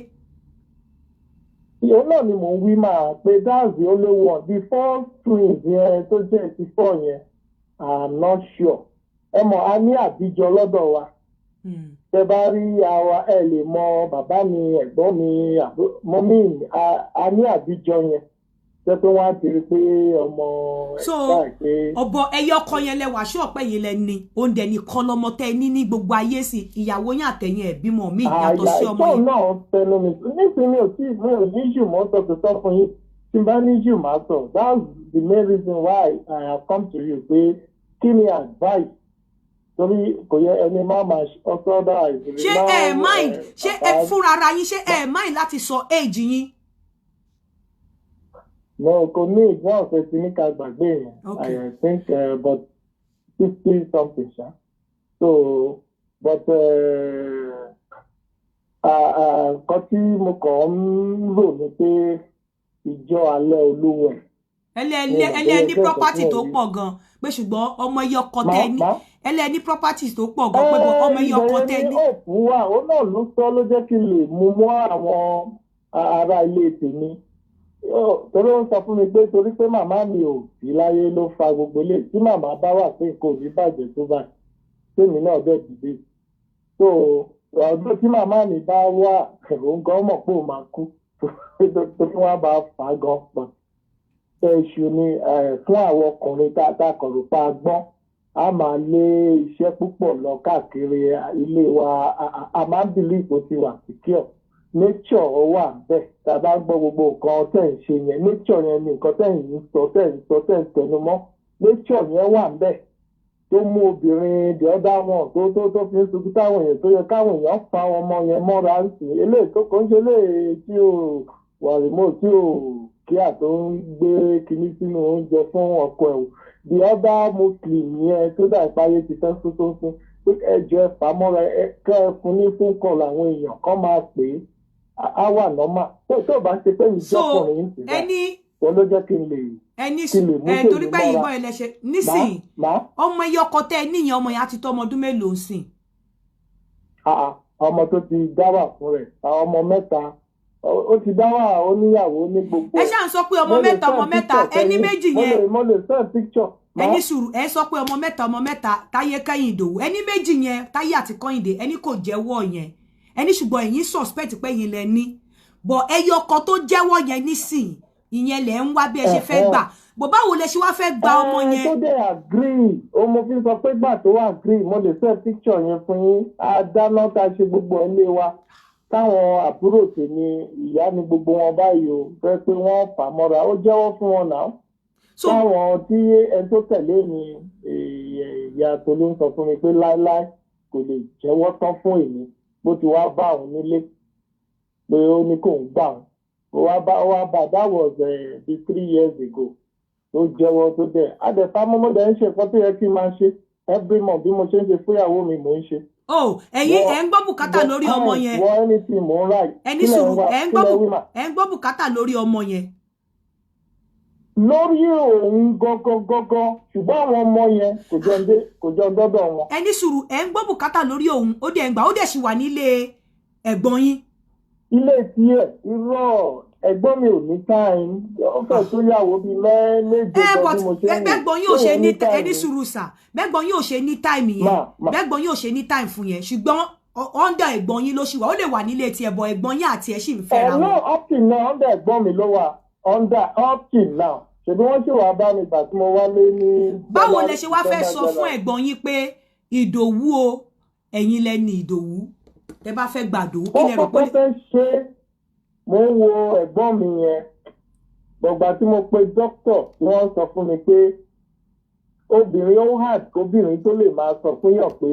ìyẹn náà ni mò ń wí máa pé that's the only one the 4 twins yẹn tó jẹ́ 84 yẹn I'm not sure ẹ mọ̀ a ní àbíjọ lọ́dọ̀ wa tẹ bá rí àwa ẹ lè mọ bàbá mi ẹ̀gbọ́n mi mọ́mí a ní àbíjọ yẹn tẹ pé wọ́n á ti rí pé ọmọ ẹ̀ka ìpè. ọ̀bọ ẹyọ kan yẹn lẹwà ṣé ọ̀pẹ yìí lẹ ní oúnjẹ nìkan lọmọ tẹ ní gbogbo ayé sí ìyàwó yín àtẹ̀yìn ẹ̀ bímọ mi yàtọ̀ sí ọmọ yẹn. àyà ìtọ́ náà fẹnu mi nísìnyí mi ò ní jù mọ́ sọ tó fún yín tí n bá ní jù máa sọ that's the main reason why I have come to you pé kí ni advice torí kò yẹ ẹni máa ọsọ ọdọ àìsàn. ṣé ẹ mind ṣé ẹ fúnra ara yín ṣé ẹ mind láti sọ age yín. no kò ní ìgbọ́n ọ̀sẹ̀ tí ní ká gbàgbé yẹn I think but 50 something ṣá so but nǹkan tí mo kàn ń rò ni pé ìjọ alẹ́ olúwẹ̀. ẹlẹ́ni property tó pọ̀ gan pé ṣùgbọ́n ọmọ iye ọkọ tẹ ní ẹlẹ́ni property tó pọ̀ gan pé ọmọ iye ọkọ tẹ ní. òkú wa ó náà ló sọ ló jẹ́ kí n lè mú mọ́ àwọn ará ilé tèmi torí ó ń sọ fún mi pé torí pé màmá mi ò sí láyé ló fa gbogbo ilé tí màmá bá wà pé nǹkan ò ní bàjẹ́ tó báyìí tèmi náà dẹ̀ dìde so ọdún tí màmá mi bá wà òun gan mọ̀ pé òun máa kú torí wọ́n bá fà á gan pọ̀ èṣù ni fún àwọn ọkùnrin tá a kọ̀rọ̀ pa gbọ́n a máa lé iṣẹ́ púpọ̀ lọ káàkiri ilé wa a máa ń bìlí ipò ti wà secure nature ó wà bẹ́ẹ̀ tá a bá gbọ́ gbogbo nǹkan tẹ̀ ń ṣe yẹn nature yẹn ni nǹkan tẹ̀ ń sọ tẹ̀ ń tẹnu mọ́ nature yẹn wà bẹ́ẹ̀ tó mú obìnrin the other one tó fi ń sunkún táwọn èèyàn tó yẹ káwọn èèyàn fa ọmọ yẹn mọ́ra ń sìn eléyìí tó kàn ń ṣe eléyìí tí ò wà remote tí ò kíá tó ń gbé kinní sínú oúnjẹ fún ọkọ ẹ̀ the other muslim yẹn tó dà ìpáyé ti fẹ́ sún pé ẹjọ́ ẹ fà á mọ́ra kẹ́ ẹ fún ní fún kọ́ làwọn èèyàn kan máa pè é á wà nọ́mà tó bá ṣe pé ìjọkùnrin ń tì bá wọn ló jẹ́ kí n lè mú torí pé ìbọn ẹlẹ́ṣẹ̀ nísìnyí ọmọ iye ọkọ tẹ níyàn ọmọ yẹn á ti tó ọmọ ọdún mélòó sìn. ọmọ tó ti dá wà fún rẹ̀ àwọn ọmọ mẹ́ta ó ti dá wà oníyàwó ní gbogbo. ẹ ṣáà ń sọ pé ọmọ mẹ́ta ẹni méjì yẹn mo lè send picture. ẹni sùúrù ẹ sọ pé ọmọ mẹ́ta táyé kẹ́yìn ìdòwú ẹni méjì yẹn táyé àti kọ́yìndé ẹni kò jẹ́wọ́ yẹn ẹni ṣùgbọ́n ẹ̀yin suspect pé yín lẹ ní bọ̀ ẹyọ ọkọ tó jẹ́wọ́ yẹn nísìn ìyẹn lẹ ń wá bí ẹ ṣe fẹ́ gbà bó báwo lẹ ṣe wá fẹ́ gba ọmọ yẹn. tó dé agree mo fi sọ pé gbà tó agree mo lè send picture yẹn fún yín àdáná tá a ṣe gbogbo ẹ lé wa táwọn àbúrò tèmi ìyá ni gbogbo wọn báyìí o fẹ́ pé wọ́n fà mọ́ra ó jẹ́wọ́ fún wọn náà táwọn tí ẹni tó tẹ̀lé mi ìyá tó ló ń sọ fún mi pé láéláé kò lè jẹ́wọ́ tán fún èmi bó ti wá bá òun nílé pé ó ní kò ń gbà ó wá bá that was be 3 years ago tó jẹ́wọ́ tó dẹ̀ adẹ̀fà mọ́mọ́dé ń ṣe nǹkan tó yẹ kí n máa ṣe every month bí mo ṣe ń ṣe fúyàwó mi mò ń ṣe. ẹ̀yin ẹ̀ ń gbọ́ bùkátà lórí ọmọ yẹn ẹni sùúrù ẹ̀ ń gbọ́ bùkátà lórí ọmọ yẹn. lórí òun gọgọgọgọ ṣùgbọ́n àwọn ọmọ yẹn kò jọ dọ́dọ̀ wọn. ẹni sùúrù ẹ̀ ń gbọ́ bùkátà lórí òun ó dẹ̀ ń gbà ó dẹ̀ sì wà nílé ẹ̀gbọ́n yín. ilé tiẹ̀ irọ́ ẹ̀gbọ́n mi ò ní time ó fẹ́ tó yàwó bíi méje kan bí mo ṣe ń rìn. bẹ́gbọ́n yóò ṣe ní ẹni sùúrù sà bẹ́gbọ́n yóò ṣe ní time yẹn bẹ́gbọ́n yóò ṣe ní time fún yẹn ṣùgbọ́n under ẹ̀gbọ́n yín ló ṣì wà ó lè wà nílé tiẹ̀ bọ̀ ẹ̀gbọ́n yín àti ẹ̀ ṣì ń fẹ́ra wọn. no up till now under ẹ̀gbọ́n mi ló wà up till now ṣèbí wọ́n ṣì wà bá mi gbà tí mo wá lé ní. báwo lẹ ṣe wá fẹ́ sọ fún ẹ̀gbọ́n yín pé ìdòwú o ẹ̀yin lẹni ìdòwú tẹ bá fẹ́ gbàdòwú kí lẹ rò pé. ó kọ́kọ́ fẹ́ mo ń wo ẹ̀gbọ́n mi yẹn gbọ̀gbà tí mo pe dókítà tí wọ́n sọ fún mi pé obìnrin ó hard kóbìnrin tó lè máa sọ fún yàn pé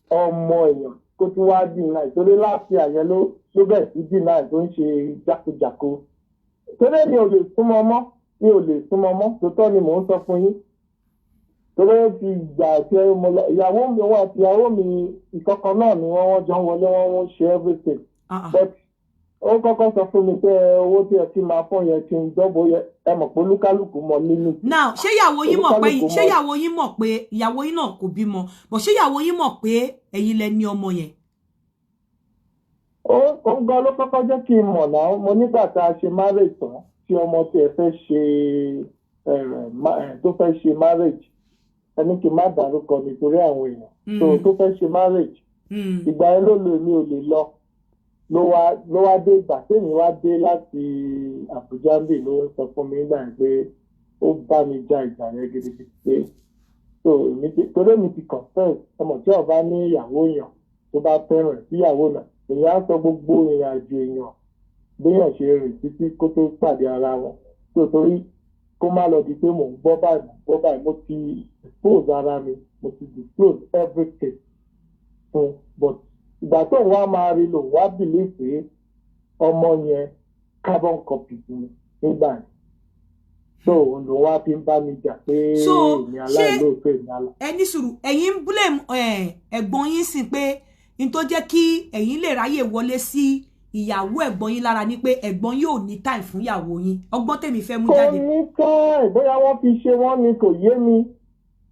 ọmọ èèyàn kó tún wá dìnnà ìtorí láti àyẹn ló bẹ̀ sí dìnnà tó ń ṣe jákujàku torí mi ò lè súnmọ́ mọ́ tòótọ́ ni mò ń sọ fún yín torí ó ti gbà tí mo lọ ìyàwó mi wọn àti ìyàwó mi ìkọ̀kan náà ni wọ́n jọ ń wọlé wọ́n ṣe everything but ó kọ́kọ́ sọ fún mi pé owó tí ẹ ti máa fún yẹn kí n dọ́bọ̀ ẹ mọ̀ pé olúkálùkù mọ nínú. now ṣé ìyàwó yín mọ̀ pé ìyàwó yín náà kò bímọ bọ̀ ṣé ìyàwó yín mọ̀ pé ẹ̀yin lẹ ní ọmọ yẹn. ó ń gan ló kọ́kọ́ jẹ́ kí n mọ̀ náà mo nígbà tá a ṣe marriage tán tí ọmọ tí ẹ fẹ́ ṣe tó fẹ́ ṣe marriage ẹni kí n má dárúkọ nítorí àwọn èèyàn tó fẹ́ ṣe marriage ìgbà yẹn ló lè mi ò lè lọ ló wá dé ìgbà tèmi wá dé láti Àbújá ń bì ló ń sọ fún mi nígbà yẹn pé ó bá mi já ìjà yẹn gidigidi pé torí mi ti confess ọmọ tí ọba ní ìyàwó èèyàn tó bá fẹ́ràn ẹ̀ síyàwó náà èèyàn á sọ gbogbo ìrìn àjò èèyàn béèyàn ṣe rìn títí kó tó pàdé ara wọn tó torí kó má lọ di pé mò ń gbọ́ báyìí mo ti expose ara mi mo ti disclose everything fún but ìgbà tó ń wá máa rí lò wá bìlí pé ọmọ yẹn carbon copy ni nígbà yẹn so ló wá fi ń bá mi jà pé èmi aláìlóòótọ́ èmi alá. ẹni sùúrù ẹ̀yin blame ẹ̀gbọ́n yín sí pé in tó jẹ́ kí ẹ̀yin lè ráyè wọlé sí ìyàwó ẹ̀gbọ́n yín lára ni pé ẹ̀gbọ́n yóò ní time fún ìyàwó yín ọgbọ́n tèmi fẹ́ mú jáde. kò ní time bóyá wọ́n fi ṣe wọ́n ni kò yé mi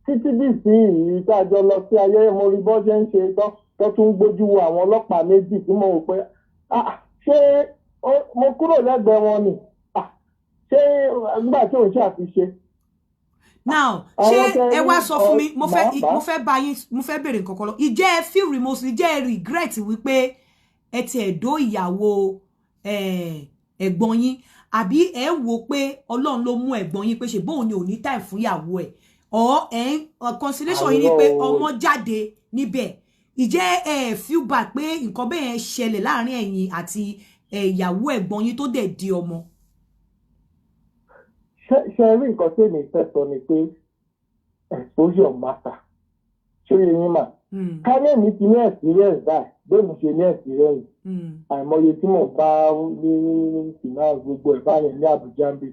títí dì sí ìyí tá a jọ lọ sí ayẹyẹ mo rí bọ́jẹ́ ń ṣe tó tún gbójú wo àwọn ọlọ́pàá méjì tí mo rò pé ṣé mo kúrò lẹ́gbẹ̀ẹ́ wọn ni ṣé nígbà tí òun ṣàfiṣe. Now ṣé ẹ wá sọ fún mi mo fẹ́ bá yín mo fẹ́ béèrè nǹkan kan lọ ìjẹ́ ẹ feel remorse ìjẹ́ ẹ regret wípé ẹ ti ẹ̀dọ́ ìyàwó ẹ̀gbọ́n yín àbí ẹ wò pé Ọlọ́run ló mú ẹ̀gbọ́n yín pé ṣe bóun ni ò ní time fún ìyàwó ẹ̀ or consolation yín ni pé ọmọ jáde níbẹ̀ ìjẹ́ ẹ feel bad pé nǹkan bẹ́ẹ̀ yẹn ṣẹlẹ̀ láàrin ẹ̀yin àti ìyàwó ẹ̀gbọ́n yín tó dẹ̀ di ọmọ. ṣe rí nǹkan tí èmi fẹ́ sọ ni pé exposure matter ṣé yín mà káyọ̀ mi ti ní experience báyìí bẹ́ẹ̀ mo ṣe ní experience àìmọye tí mo bá ní finance gbogbo ẹ̀ báyẹn ní Àbújá ń bì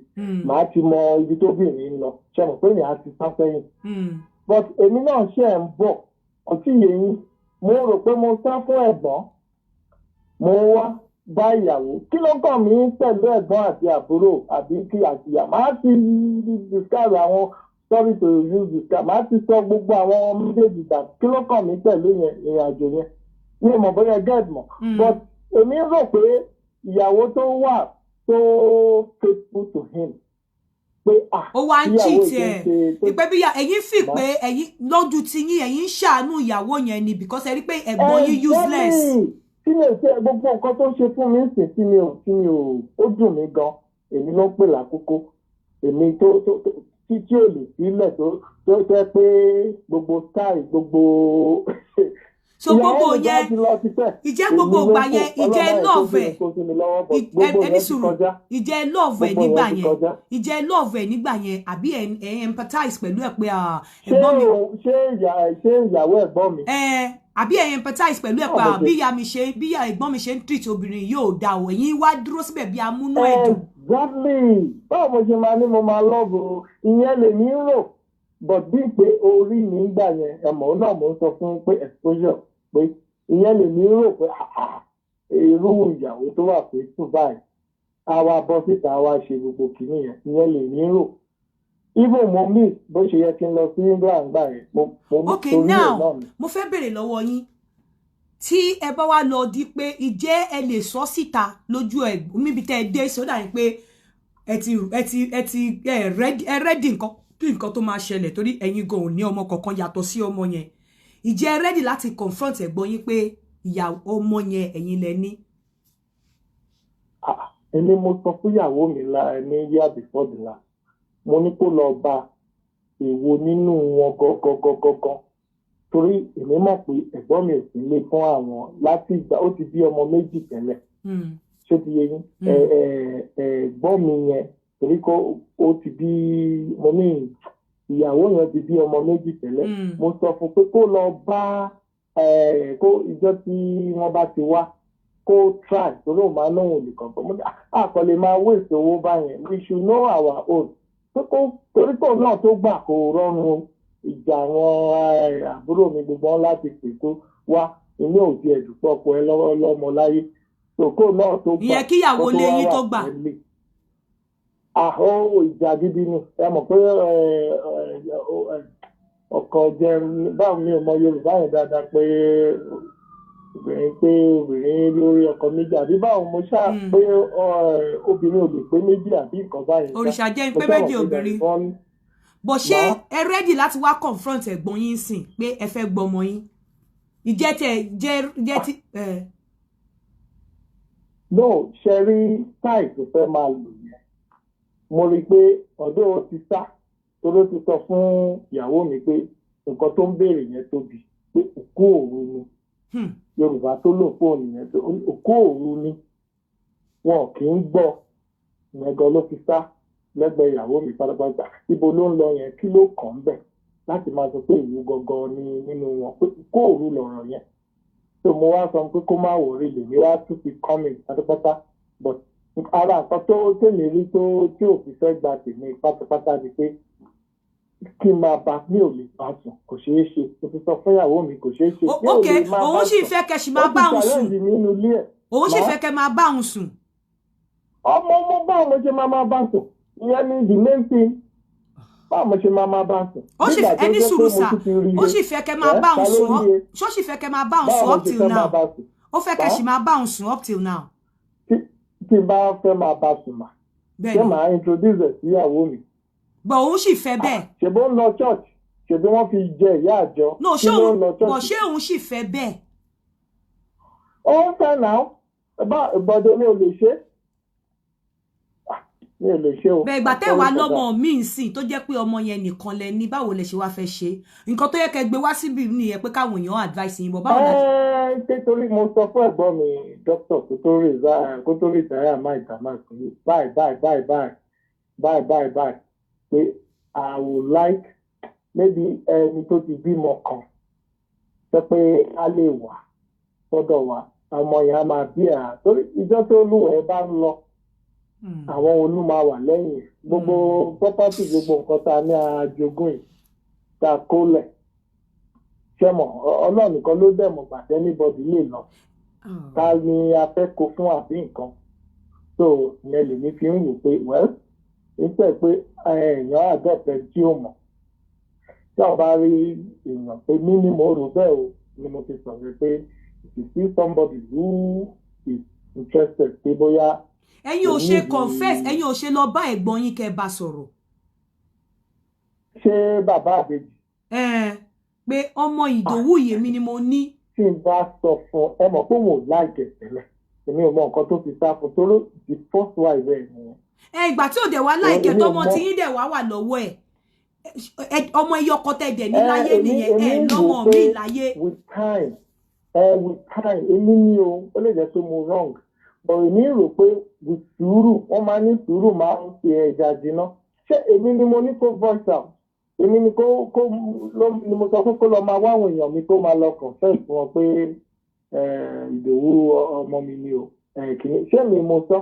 màá ti mọ ibi tó bìnrin ń lọ ṣe mọ̀ pé ìyá ti sá sẹ́yìn but èmi náà ṣe ń bọ̀ ọtí yẹn mo rò pé mo sá fún ẹ̀gbọ́n mo wá bá ìyàwó kí ló kàn mí pẹ̀lú ẹ̀gbọ́n àti àbúrò àbí kí àtìyà máa ti discuss àwọn sorry to use discuss máa ti sọ gbogbo àwọn méjèèjì dà kí ló kàn mí pẹ̀lú ìrìn àjò yẹn ní ìmọ̀ bóyá get mọ̀ but èmi rò pé ìyàwó tó wà tó faithful to him pé ó wá ń cheat ẹ pé bí ẹ̀yin fi pé ẹ̀yin lójú ti yín ẹ̀yin ṣàánú ìyàwó yẹn ni because ẹ rí pé ẹ̀gbọ́n yín useless. tí mi ò ṣe gbogbo nǹkan tó ṣe fún mi ń sìn tí mi ò ó dùn mí gan èmi ló ń pè lákòókò èmi tó tí ò lè sílẹ̀ tó jẹ́ pé gbogbo style gbogbo. so gbogbo yẹn ìjẹ́ gbogbo ìgbà yẹn ìjẹ́ love ẹni sùúrù ìjẹ́ love ẹ̀ nígbà yẹn ìjẹ́ love ẹ̀ nígbà yẹn àbí ẹ̀ empathize pẹ̀lú ẹ̀ pé ẹ̀gbọ́n mi. ṣé ìyàwó ẹ̀gbọ́n mi. àbí ẹ̀ empathize pẹ̀lú ẹ̀ pé bí ìyá ẹ̀gbọ́n mi ṣe ń treat obìnrin yóò dá o ẹ̀yin wá dúró síbẹ̀ bí amúnú ẹ̀dùn. exactly báwo mo ṣe máa ní mo máa lọ́ọ̀bù ìyẹn lèmi ń rò but bí pé orí mi ń gbà yẹn ẹ̀mọ́ náà mo ń sọ fún pé exposure pé ìyẹn lèmi ń rò pé irú ìyàwó tó wà pé tù báyìí a wá bọ́ síta a wá ṣe gbogbo kìíní yẹn ìyẹn lèmi ń rò even mo miss bó ṣe yẹ kí n lọ sí England gbà yẹn mo okay now mo fẹ́ béèrè lọ́wọ́ yín tí ẹ bá wá lọ di pé ìjẹ́ ẹ lè sọ síta lójú ẹ níbi tẹ́ ẹ dé sódà yín pé ẹ rẹ́dì nǹkan tó máa ṣẹlẹ̀ torí ẹ̀yin gan ò ní ọmọ kankan yàtọ̀ sí ọmọ yẹn ìjẹ́ ẹ rẹ́dì láti confront ẹ̀gbọ́n yín pé ìyá ọmọ yẹn ẹ̀yin lẹ ní. èmi mo sọ fún ìyàwó mi ní year before the last mo ní kó lọ bá èwo nínú wọn gọgọgọgọgọ torí èmi mọ̀ pé ẹ̀gbọ́n mi ò sí lé fún àwọn láti ìgbà ó ti bí ọmọ méjì tẹ́lẹ̀ ṣé ti yé yín ẹ̀gbọ́n mi yẹn torí kó ó ti bí mo ní ìyàwó yẹn ti bí ọmọ méjì tẹ́lẹ̀ mo sọ fún pé kó lọ bá kó ìjọ tí wọ́n bá ti wá kó try torí òun máa náwó nìkan tó mo ní àkọlé máa waste owó báyẹn we should know our own torí kò náà tó gbà kó rọrùn ìjà àwọn àbúrò mi gbogbo wọn láti pè tó wá inú òbí ẹ̀dùpọ̀ ọkọ ẹ lọ́mọ láyé tòkó náà tó gbà ìyẹn kíyàwó lé yín tó gbà. ìjà gidi ni ẹ mọ̀ pé ọkọ jẹ báwo ni ọmọ Yorùbá yẹn dáadáa pé obìnrin lórí ọkọ méjì àbí báwo mo ṣáà pé obìnrin ò lè pé méjì àbí nǹkan báyìí. òrìṣà jẹ́ pé méjì obìnrin bó ṣe ẹ rẹ́dì láti wá confront ẹ̀gbọ́n yín sìn pé ẹ fẹ́ gbọmọ yín ìjẹ́ tí. no ṣe rí táì tó fẹ́ máa lò yẹn mo rí i pé ọ̀dọ́ ó ti sá torí ó ti sọ fún ìyàwó mi pé nǹkan tó ń béèrè yẹn tóbi pé òkú òru ni Yorùbá tó lò fóònù yẹn tó òkú òru ni wọn kì í gbọ́ ìyẹn gan ló fi sá lẹ́gbẹ̀ẹ́ ìyàwó mi pátápátá ibo ló ń lọ yẹn kí ló kàn ń bẹ̀ láti máa sọ pé ìlú gangan ni nínú wọn pé kó òru lọ̀rọ̀ yẹn tó mo wá sọ pé kó má wòrí lèmi wá tún fi comment pátápátá but ara nǹkan tó tèmi rí tó tí ò fi fẹ́ gba tèmi pátápátá ni pé kí n máa bá mi ò lè bá sùn kò ṣeé ṣe mo ti sọ fún ìyàwó mi kò ṣeé ṣe. ok òun sì fẹ́ kẹ́ sì máa bá òun sùn òun sì fẹ́ kẹ́ máa bá òun sùn. ọmọ báwo mo ṣe máa bá sùn ìyẹn ni the main thing báwo mo ṣe máa bá sùn. ó sì fẹ́ ẹni sùúrù sá ó sì fẹ́ kẹ́ máa bá òun sùn ó sì fẹ́ kẹ́ máa bá òun sùn up till now ó fẹ́ kẹ́ sì máa bá òun sùn up till now. tí bá fẹ́ máa bá sùn mà ṣé màá introduce ẹ̀ sí ìyàwó mi. bọ̀ òun sì fẹ́ bẹ́ẹ̀. ṣèbó ń lọ church ṣèbí wọ́n fi jẹ ìyá àjọ. no ṣé òun sì fẹ́ bẹ́ẹ̀. ó ń fẹ́ náà ìbọ̀dọ̀ mi ò lè ṣe mi ò lè ṣe o. bẹ́ẹ̀ ìgbà tẹ́ wàá lọ́mọ mi ń sìn tó jẹ́ pé ọmọ yẹn nìkan lẹ ní báwo lẹ ṣe wá fẹ́ ṣe nǹkan tó yẹ kẹ́ gbé wá síbi nìyẹn pé káwọn èèyàn advice yín bọ̀ báwo lẹ ṣe. nítorí mo sọ fún ẹ̀gbọ́n mi dókítà kó tó rí ìtàrà máa ìtàmà sí báyìí pé I would like maybe ẹni tó ti bímọ kan sọ pé a lè wà sọ́dọ̀ wa ọmọ yẹn á máa bí ẹ̀ torí ìjọ tó lúwẹ̀ẹ́ bá ń lọ àwọn olú máa wà lẹ́yìn gbogbo pọ́pátì gbogbo nǹkan tá a ní àjogún yìí tá a kó lẹ̀ ṣẹ́mọ̀ ọlọ́run nìkan ló dẹ̀ mọ̀ gbàtẹ́ níbọ̀dì lè lọ ká ní afẹ́kọ̀ọ́ fún àbí nǹkan so ìyẹn lèmi fi ń wò pé well nípẹ́ pé èèyàn àgọ́fẹ́ tí ó mọ̀ tí wọ́n bá rí èèyàn pé mí ni mo rò bẹ́ẹ̀ o ni mo ti sọ̀rọ̀ pé if you see somebody who is interested pé bóyá. ẹ̀yin ò ṣe confess ẹ̀yin ò ṣe lọ bá ẹ̀gbọ́n yín kẹ́ bá sọ̀rọ̀. ṣé bàbá àbèjì. pé ọmọ Ìdòwú yèmí ni mo ní. tí n bá sọ fún ẹ mọ̀ pé òun ò láìkẹ̀ tẹ́lẹ̀ èmi ò mọ nǹkan tó fi sá fún torí the first wife ẹ̀ nìyẹn. ìgbà tí ò dẹ̀ wá láìkẹ̀ tọmọ tí yín dẹ̀ wà lọ́wọ́ ẹ̀ ọmọ iye ọkọ tẹ̀ dẹ̀ ní láyé nìyẹn lọ́mọ mi láyé. with time èmi ní o ó lè jẹ́ pé mo wrong but èmi rò pé with sùúrù wọ́n máa ní sùúrù máa ń ṣe ẹja jiná ṣé èmi ni mo ní kó voice out èmi ni ni mo sọ fún kó lọ máa wá àwọn èèyàn mi kó máa lọ confess fún wọn pé Ìdòwú ọmọ mi ni o kìíní ṣé mi mo sọ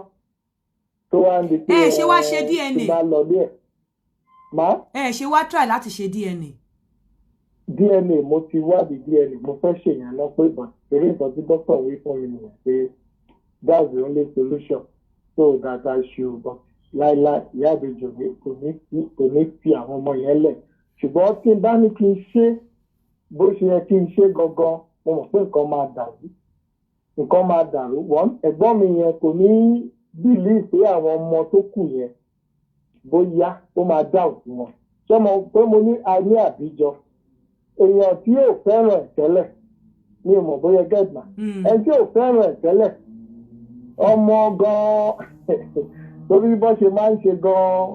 tó wá ń di pé ṣé wá ṣe DNA tí bá lọ lé ẹ̀ má. ṣé wá try láti ṣe DNA. DNA mo ti wádìí DNA mo fẹ́ ṣèyàn náà pé bọ̀ torí nǹkan tí dókítà wí fún mi nìyẹn pé that's the only solution so that I should but láíláí ìyá àbèjò mi kò ní fi àwọn ọmọ yẹn lẹ̀ ṣùgbọ́n tí n bá ní kí n ṣe bó ṣe yẹ kí n ṣe gangan mo mọ̀ pé nǹkan máa dàrú wọ́n ẹ̀gbọ́n mi yẹn kò ní bílíì pé àwọn ọmọ tó kù yẹn bóyá ó máa dá òkú wọn ṣé mo pé mo ní ayé àbíjọ èèyàn tí yóò fẹ́ràn ẹ̀ tẹ́lẹ̀ mi ò mọ̀ bóyá gẹ́gbà ẹni tí yóò fẹ́ràn ẹ̀ tẹ́lẹ̀ ọmọ gan-an torí bó ṣe máa ń ṣe gan-an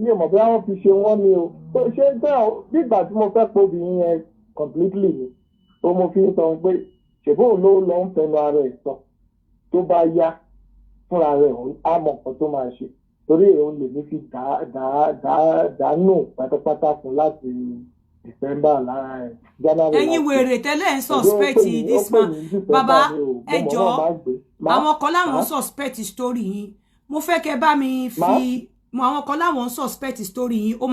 mi ò mọ̀ bóyá wọ́n fi ṣe wọ́n ni o tó ṣe bẹ́ẹ̀ nígbà tí mo fẹ́ pọ̀ obìnrin yẹn completely ni tó mo fi ń sọ pé ṣèbó ló lọ ń fẹnu ara ẹ̀ sọ tó bá yá fúnra rẹ̀ á mọ̀ nǹkan tó máa ṣe torí òun lè ní fi dàánù pátápátá fún láti December lára January. ẹ̀yin wèrè tẹ́lẹ̀ ń suspect this man bàbá ẹ jọ̀ọ́ àwọn kan láwọn suspect story yín mo fẹ́ kẹ́ bá mi fi àwọn kan láwọn suspect story yín ó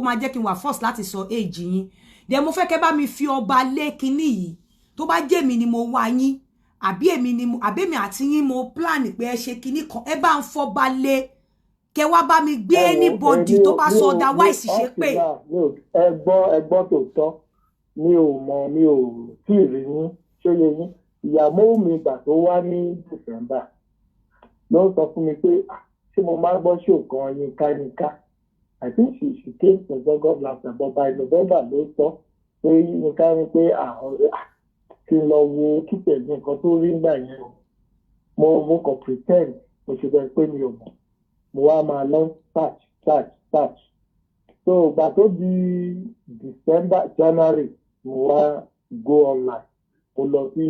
máa jẹ́ kí n wà force láti sọ age yín dẹ̀ mo fẹ́ kẹ́ bá mi fi ọba lé kinní yìí tó bá jẹ́ mi ni mo wá yín àbí èmi àti yín mo plan pé ẹ ṣe kinní kan ẹ bá ń fọba lé kẹ́ wá bá mi gbé anybody tó bá sọ otherwise ṣe pé. ẹgbọ́n tó tọ́ mi ò tí ì rí yín ṣé yẹ yín ìyàwó mi ìgbà tó wá ní December ló ń sọ fún mi pé ṣé mo máa gbọ́ ṣòkan yínká I think she came to August last year but by November ló sọ pé yínká ní pé kí n lọ wo kíkẹ́ ní nǹkan tó rí nígbà yẹn mo kàn pretend mo ṣe bẹ́ẹ̀ pé mi ò mọ̀ mo wá máa lọ search so ìgbà tó di December January mo wá go online mo lọ sí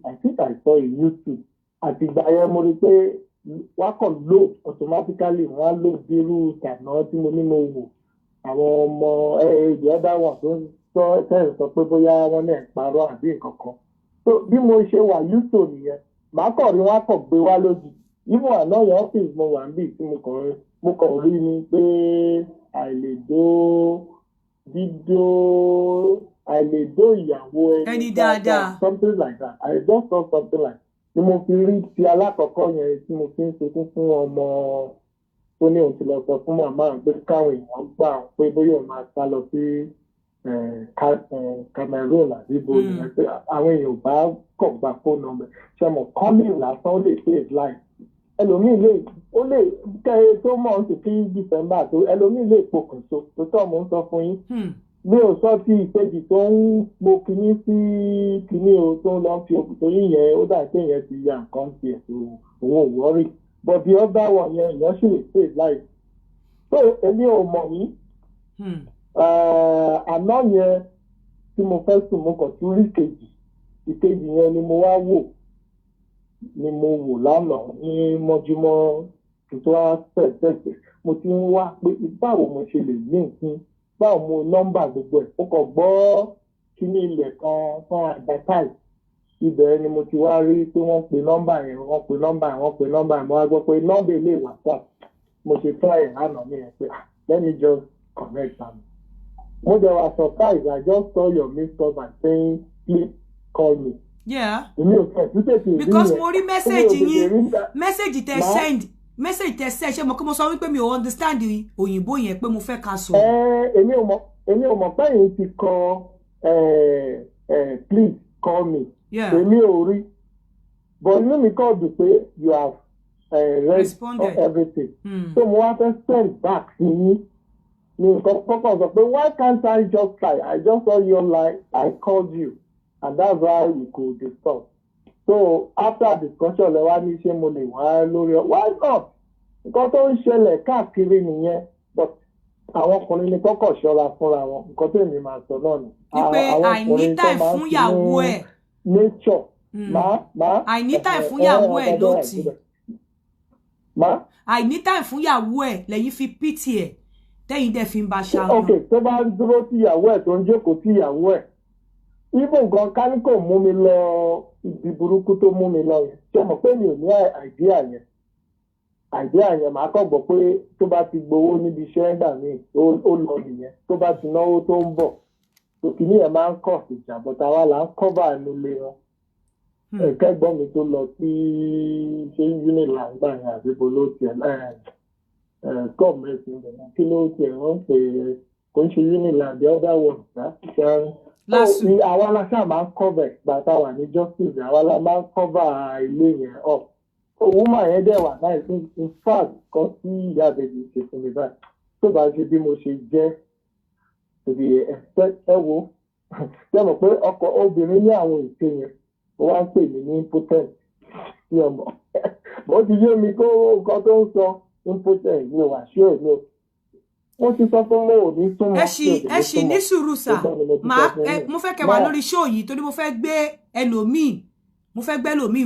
I think I saw in YouTube àti ìgbà yẹn mo rí pé wá kàn load automatically wọ́n á load irú ìtànà tí mo ní mo wò àwọn ọmọ the other one tó sọ pé bóyá wọ́n náà parọ́ àbí nǹkan kan so bí mo ṣe wà YouTube nìyẹn màá kàn rí wọ́n á kàn gbé wá lójú even àná yẹn ọ́fíìsì mo wà níbí tí mo kàn rí ni pé àìlèdó àìlèdó ìyàwó ẹni dáadáa. something like that. I just saw something like ni mo fi rí ti alákọ̀ọ́kọ́ yẹn tí mo fi ń sunkún fún ọmọ tó ní òun ti lọ sọ fún màmá pé káwọn èèyàn gbà pé bóyá òun máa sá lọ sí Cameroon àbí ibo nìyẹn pé àwọn èèyàn bá kọ̀ gba phone number ṣe mọ̀ calling lásán ó lè save life ẹlòmíì ó lè kẹ́ tó mọ̀ sí kí December tó ẹlòmíì lè pokùnso tó tọ́ mo ń sọ fún yín mi ò sọ ti ìkejì tó ń po kinní sí kinní o tó ń lọ fi okùn tó yín yẹn ó dà pé yẹn ti ya nǹkan ti ẹ̀ tó òun ò wọ́rì but the other one yẹn èèyàn sì lè save life so èmi ò mọ̀ yín àná yẹn tí mo fẹ́ sùn mo kàn tún rí ìkejì yẹn ni mo wá wò lánàá ní mọ́júmọ́ tó wá tẹ̀sẹ̀ mo ti ń wá pé báwo mo ṣe lè ní nǹkan báwo mo nọ́mbà gbogbo ẹ̀ ó kàn gbọ́ kíní ilẹ̀ kan fún advertise ibẹ̀ ni mo ti wá rí pé wọ́n pe nọ́mbà yẹn mo wá gbọ́ pé nọ́mbà ilé WhatsApp mo ṣe try ẹ̀ lánàá ní ẹ̀ pé let me just connect am. Mo dey was surprised. I just saw your missed call by saying, please call me. Yeah. Because mo rí message tẹ send ṣé mo kí mo sọ wípé mi ò understand òyìnbó yẹn pé mo fẹ́ ká sọ. Èmi ò mọ̀ pé yín ti kọ please call me. Èmi ò rí. But inú mi kọ́ dùn pé you have responded everything. So mo wá fẹ́ send back sí yín. Why can't I just try? I just saw your line, I called you, and that's why we could discuss. So after discussion, why not? Nǹkan tó ń ṣẹlẹ̀ káàkiri nìyẹn, but àwọn ọkùnrin ní kọ́kọ́ ṣọ́ra fúnra wọn. Nǹkan tó èmi máa sọ náà ni. Wípé àìní time fún ìyàwó ẹ̀. Nature. Àìní time fún ìyàwó ẹ̀ ló ti. Àìní time fún ìyàwó ẹ̀ lẹ́yìn fi pity ẹ̀. Tẹ́yìn dẹ̀ fi ń bá ṣáájú. Ok, tó bá ń dúró tí ìyàwó ẹ̀ tó ń jókòó tí ìyàwó ẹ̀. Even gan káníkò mú mi lọ ibi burúkú tó mú mi lọ yẹn. Ṣé mo pé mi ò ní àìdíà yẹn? Àìdíà yẹn màá kọ́ gbọ́ pé tó bá ti gbowó níbi iṣẹ́ ńgbà míì ó lọ nìyẹn. Tó bá ti náwó tó ń bọ̀. Òkìní yẹn máa ń kọ̀ sí ìjà bọ̀tà wa là ń kọ́bà nílé wọn. Ẹ̀kẹ́gbọ́n mi tó lọ sí ṣé Unilag gbà yẹn àbí bolo tiẹ̀ gọ́ọ̀mẹ̀ntì kí ló ti wọ́n pè é kò ń ṣe Unilag the other one ṣáà àwa la ṣáà máa ń cover gbàtà wà ní justice àwa la máa ń cover ilé yẹn up òun mà yẹn dẹ̀ wà náà in fact kan tí ìyá àbẹ̀bí ṣe fún mi báyìí tó bá ṣe bí mo ṣe jẹ́ òbí ẹ wo ṣé mọ̀ pé ọkọ obìnrin ní àwọn ète yẹn ó wá ń pè mí ní impotent sí ọmọ bó ti yé mi kó nǹkan tó ń sọ impotent mi ò wá ṣé èmi ò wọ́n ti sọ fún mo ò ní súnmọ́. ẹ ṣì ní sùúrù sà mo fẹ́ kẹ́ wà lórí show yìí torí mo fẹ́ gbé ẹlòmíì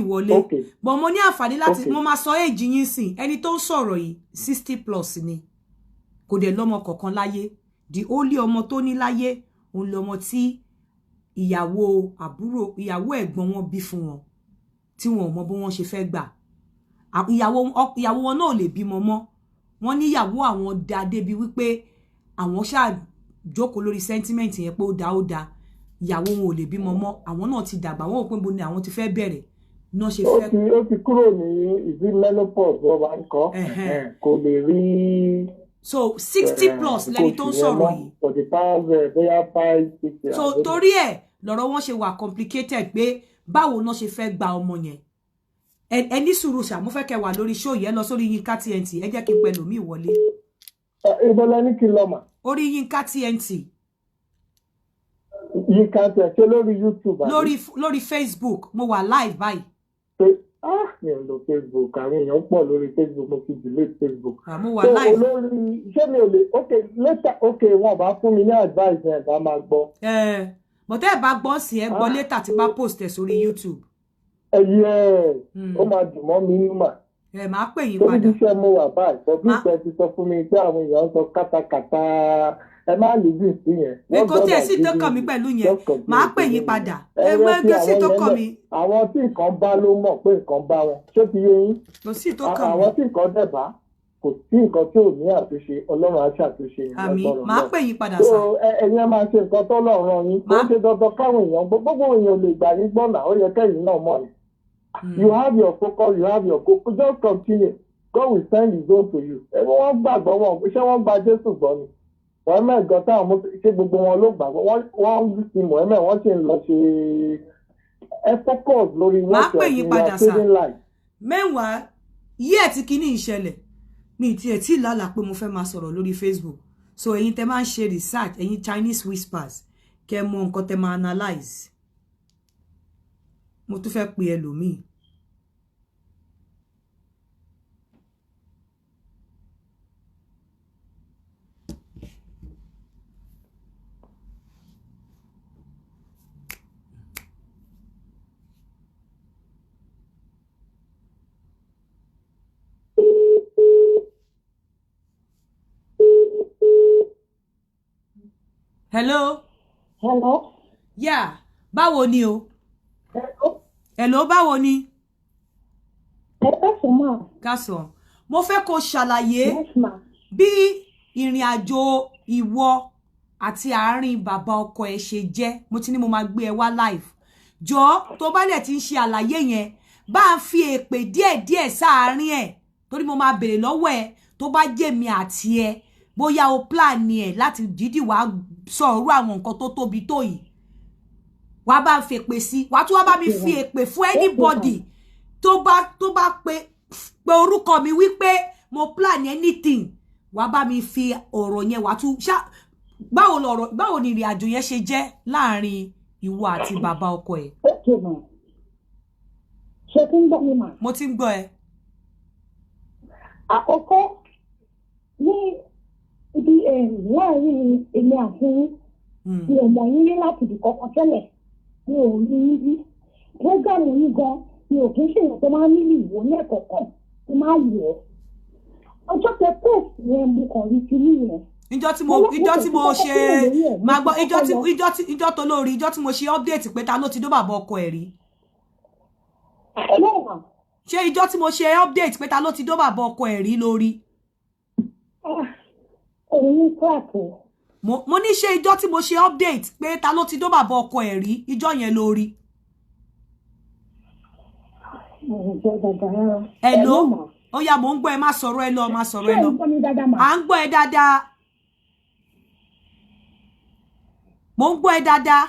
wọlé bọ̀ mo ní àǹfààní láti mo máa sọ èjì yín sìn ẹni tó ń sọ̀rọ̀ yìí 60+ ni kò dẹ̀ lọ́mọ kọ̀ọ̀kan láyé the only ọmọ tó ní láyé òun lọmọ tí ìyàwó ẹ̀gbọ́n wọn bí fún wọn tí wọn ò mọ bí wọ́n ṣe fẹ́ gbà ìyàwó wọn náà lè bímọ mọ́ wọ́n níyàwó àwọn dá débi wípé àwọn ṣáà jókòó lórí sentiment yẹn pé ó dá ìyàwó wọn ò lè bímọ mọ́ àwọn náà ti dàgbà wọn ò pé bo ni àwọn ti fẹ́ bẹ̀rẹ̀ náà ṣe fẹ́. ó ti kúrò ní ìdí menopause wọn bá ń kọ kò lè rí. so 60+ lẹni tó ń sọ̀rọ̀ yìí. for the past bóyá 5-6 years. so torí ẹ̀ lọ́rọ̀ wọn ṣe wà complicated pé báwo náà ṣe fẹ́ gba ọmọ yẹn ẹni sùúrù ṣá mo fẹ́ kẹ́ wà lórí show yẹn lọ sórí Yinka TNT ẹ jẹ́ kí n pẹ̀lú mi wọlé. ìbọ̀lẹ̀ ní kí n lọ mà. orí Yinka TNT. Yinka TNT ṣe lórí YouTube. lórí Facebook mo wà live báyìí. mi ò lo Facebook àwọn èèyàn pọ̀ lórí Facebook mo fi delete Facebook. mo wà live. olórí ṣé mi ò lè later wọn bá fún mi ní advice ẹ̀ bá máa gbọ́. bọ̀tẹ́ ẹ̀ bá gbọ́ sí ẹ gbọ́ later tí bá post ẹ̀ sórí YouTube. Ó máa dùn mọ́ mi nínú mà. Máa pè yín padà. Torí iṣẹ́ mo wà báyìí, ọdún ìṣẹ́ ti sọ fún mi pé àwọn èèyàn sọ kátàkátà ẹ má lè bí sí yẹn. Èkó tí ẹ sì tó kàn mí pẹ̀lú yẹn, máa pè yín padà. Ẹgbẹ́ sì tó kàn mí. Àwọn tí nǹkan bá ló mọ̀ pé nǹkan bá wọn. Ṣé ti yé yín? Kò sí tó kàn mí. Àwọn tí nǹkan dẹ̀ bá kò sí nǹkan tí ò ní àtúnṣe Ọlọ́run á ṣàtúnṣe yẹn àmín lọ́gbọ̀rọ̀ máa náà. pè yín padà so sá. ẹ̀yin á máa ṣe nǹkan tó lọ́rùn yín kò ṣe dandan káwọn èèyàn gbogbo èèyàn lè gbà yín gbọ́nà ó yẹ kẹ́yìn náà mọ̀ ni. You have your focus, you have your goal, just continue. God will send his own to you. Ẹ̀wọ́n wọ́n gbàgbọ́ wọn ṣé wọ́n gba Jésù gbọ́ ni. Mohammed gan táwọn ṣé gbogbo wọn ló gbàgbọ́ wọ́n ti Mohammed wọ́n sì ń lọ ṣe ẹ focus lórí what you are saving life. Meanwhile yí ẹ̀ tí kíní ìṣẹ̀lẹ̀ mi ti ẹ̀ tí lálàá pé mo fẹ́ máa sọ̀rọ̀ lórí Facebook so ẹ̀yin tẹ́ máa ń ṣe research ẹ̀yin Chinese whispers kẹ́ mọ nǹkan tẹ́ máa analyze mo tún fẹ́ pe ẹlòmíì. Hello. Hello. Yeah. Báwo ni o? Hello. Hello, báwo ni? Káàsán ma. Káàsán. Mo fẹ́ kó ṣàlàyé Yes ma. bí ìrìn àjò ìwọ àti àárín bàbá ọkọ ẹ ṣe jẹ́. Mo ti ní mo máa gbé ẹ wá live. Jọ̀ọ́ tó bá dẹ̀ ti ń ṣe àlàyé yẹn, bá ń fi èpè díẹ̀díẹ̀ sáàárín ẹ̀. Torí mo máa béèrè lọ́wọ́ ẹ tó bá jẹ́ mi àti ẹ. Bóyá o plan ni ẹ láti dídì wá sọ̀rọ̀ àwọn nǹkan tó tóbi tó yìí. Wá bá ń fi èpè sí, wá tún wá bá mi fi èpè fún anybody tó bá pe orúkọ mi wípé mo plan anything. Wá bá mi fi ọ̀rọ̀ yẹn wá tún báwo ni ìrìn àjò yẹn ṣe jẹ́ láàrin ìwọ àti bàbá ọkọ ẹ. Okay ma. Ṣé kí n gbọ́ mi ma? Mo ti ń gbọ́ ẹ. Àkọ́kọ́ ní ibi láàrin èmi àti mi ò mọ̀ yín rí láti ibì kankan tẹ́lẹ̀ mi ò rí yín rí prógámù yín gan mi ò kí ń ṣèyàn tó máa ń nílò ìwò ní ẹ̀kọ̀ọ̀kan tó máa ń wọ̀ ọ́ ọjọ́ tẹ post yẹn mo kàn rí kíní yẹn. Ìjọ́ tí mo ṣe máa gbọ́ ìjọ́ tó lórí ìjọ́ tí mo ṣe update pé ta ló ti dó bàbá ọkọ ẹ̀ rí. Ṣé ìjọ́ tí mo ṣe update pé ta ló ti dó bàbá ọkọ ẹ̀ rí lórí. Òun clap o. Mo ní ṣe ìjọ́ tí mo ṣe update pé ta ló ti dó bàbá ọkọ ẹ̀ rí ìjọ́ yẹn lórí. Hello. Ó yá mo ń gbọ́ ẹ má sọ̀rọ̀ ẹ lọ má sọ̀rọ̀ ẹ lọ. À ń gbọ́ ẹ dáadáa. Mo ń gbọ́ ẹ dáadáa.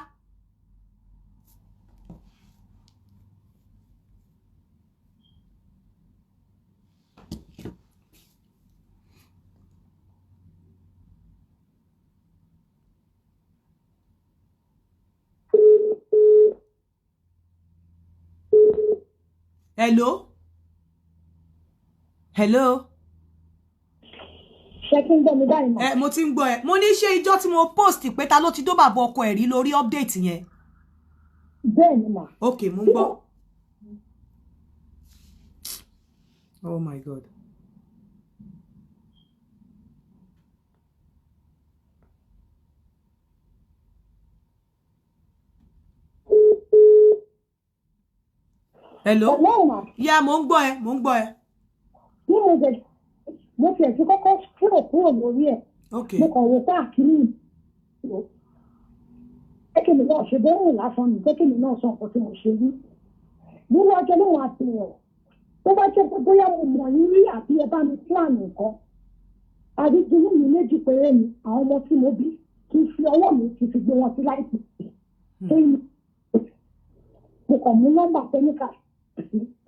Hello? Hello? Ṣé kí n gbọ́ mi báyìí mọ̀? Mo ti ń gbọ́ ẹ. Mo ní ṣe ìjọ́ tí mo post pé ta ló ti dó bàbá ọkọ ẹ̀ rí lórí update yẹn. Bẹ́ẹ̀ ni mà. Okay, mo ń gbọ́. Oh my God. Hello? Hello ma. Yeah, mo ń gbọ́ ẹ, mo ń gbọ́ ẹ. Bí mo ti ẹ̀sìn kọ́kọ́ kúrò lórí ẹ̀. Okay. Mo kàn wò káàkiri kékeré náà ṣe bẹ́ẹ̀ lásán ní kékeré náà sọ nǹkan tí mo ṣe rí. Nínú ọjọ́ náà wà sí ẹ̀. Tó bá jẹ́ pé bóyá mo mọ̀ yín rí àbí ẹ bá mi plan nǹkan. Àdídúró mi méjì péré ni àwọn ọmọ tí mo bí kí n fi ọwọ́ mi ti fi gbé wọn sí láìpẹ́. Mo kàn mú nọ́mbà pẹ́níkà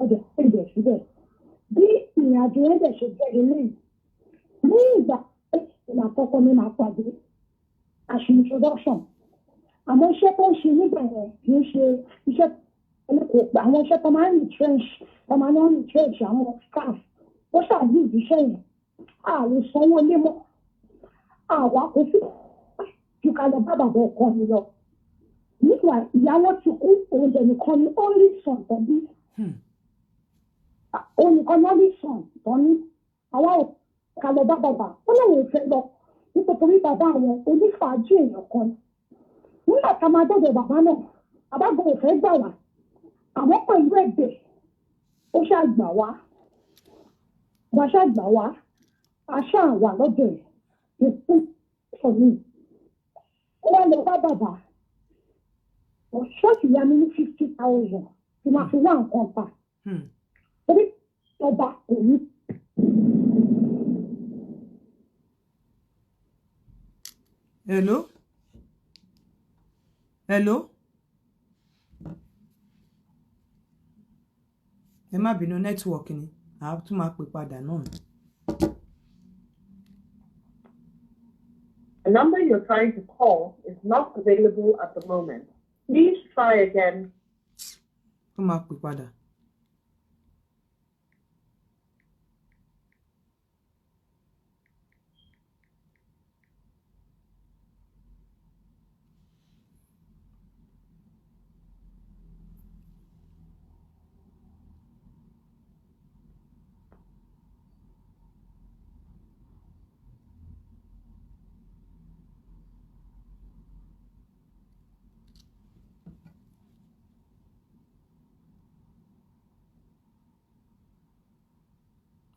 ọjọ́ ìbẹ̀ síbẹ̀. Bí ìrìn àjò yẹn dẹ̀ ṣe jẹ́ eléyìí. Ní ìgbà ìgbà àkọ́kọ́ mi máa pàdé àṣì introduction. Àmọ́ iṣẹ́ tó ń ṣe nígbà yẹn kì í ṣe iṣẹ́ ẹlẹ́kọ̀ọ́ àwọn iṣẹ́ tó máa ń retrench tó máa ń retrench àwọn staff ó ṣàbí ìdíṣẹ́ yẹn ààrẹ sanwó lé mọ́ àwa kò sí ju ká lọ bá bàbá ọkọ mi lọ. Nígbà ìyàwó ti kú òun jẹ̀ nìkan ní only son tàbí òun nìkan ní only son tán ní àwa ò ká lọ bá bàbá ó lóun ò fẹ́ lọ nítorí bàbá àwọn onífàájì èèyàn kan ni. Nígbà tá a máa dọ́dọ̀ bàbá náà bàbá gan ò fẹ́ gbà wá àmọ́ pẹ̀lú ẹ̀bẹ̀ ó ṣàgbà wá bá ṣàgbà wá àṣà wà lọ́dọ̀ ẹ̀ ìpín for me ó wá lọ bá bàbá ṣọ́ọ̀ṣì ya mi ní 50,000 tí máa fi wá nǹkan pa torí ọba òní. Hello? Hello? Ẹ má bínú network ni a tún máa pè padà náà. The number you're trying to call is not available at the moment. Please try again. Ó máa pè padà.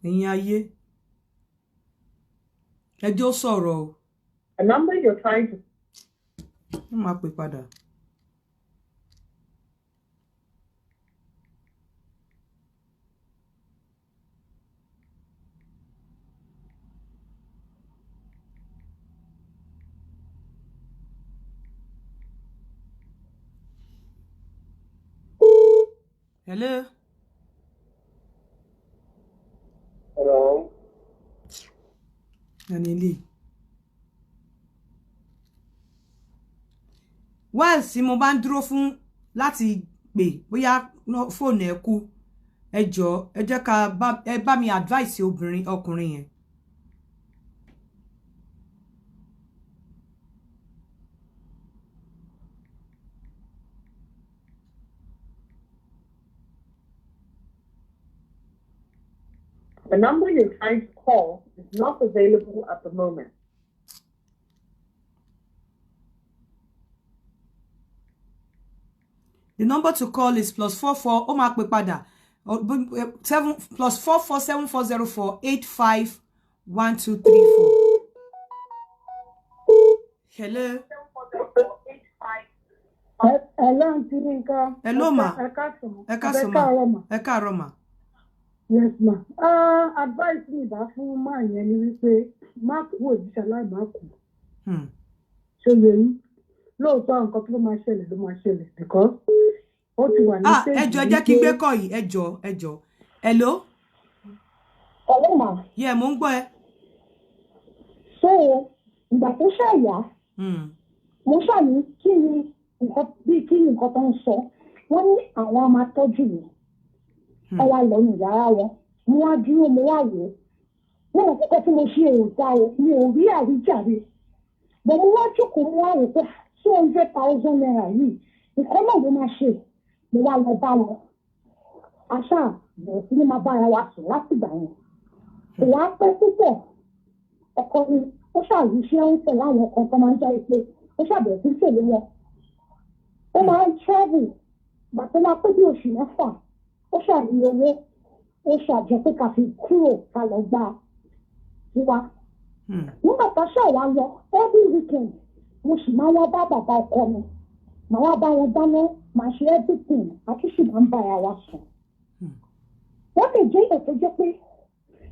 Ẹ̀yin ayé ẹjọ́ sọ̀rọ̀ o. The number you're trying to. Ó máa pè padà. Hello? Hello. Anili. Whilst mo bá ń dúró fún láti pè bóyá fóònù ẹ kú ẹ jọ̀ọ́ ẹ jẹ́ ká bá mi advice ọkùnrin yẹn. The number you're trying to call is not available at the moment. The number to call is +44 ó máa pè padà 7 +44 7404 851234. Hello. Hello, Auntie Rinka. Hello, ma. Ẹ káàárọ̀ ma. Yes, ma. Advice mi bá fún máa yẹn ni wípé má kú òjíṣẹ́ aláìmáàkú. Ṣé yẹn lóòótọ́ nǹkan tó máa ṣẹlẹ̀ ló máa ṣẹlẹ̀ because ó ti wà ní stage. Ẹ jọ̀ọ́ ẹ jẹ́ kí n gbé kọ́ yìí ẹ jọ̀ọ́. Hello? Hello, ma. Yeah, mo ń gbọ́ ẹ. So, ìgbà tó ṣàyà, mo ṣàní kí ni nǹkan tó ń sọ. Wọ́n ní àwọn máa tọ́jú mi. Ẹ wá lọ ní yàrá wọn. Mo wá dúró, mo wá wò ó. Wọ́n mọ̀ kókó tí mo ṣe èrò dá o, mi ò rí àríjàre. Bọ̀ mo wá jókòó, mo wá wò pé 200,000 naira yìí, nǹkan náà ló máa ṣe. Mo wá lọ bá wọn. Àṣà bẹ̀rẹ̀ sí ní máa bára wa sùn láti ìgbà yẹn. Kò wá pẹ́ púpọ̀. Ọkọ mi, ó ṣàríṣẹ́ ń tẹ̀lé àwọn kan tó máa ń jẹ́ pé ó ṣàbẹ̀rẹ̀ sí tẹ̀lé wọn. Ó máa ń travel. Bàtọ́ máa pé bí oṣù mẹ́fà. Ó ṣàrí owó. Ó ṣàjẹ́ pé ká fi kúrò ká lọ gbà wá. Nígbà tá a ṣe wá lọ every weekend mo sì máa wá bá bàbá ọkọ mi. Màá wá bá wọn dáná, màá ṣe everything àti sì máa ń bá ara wa sùn. Wọ́n lè jẹ́ ètò jẹ́ pé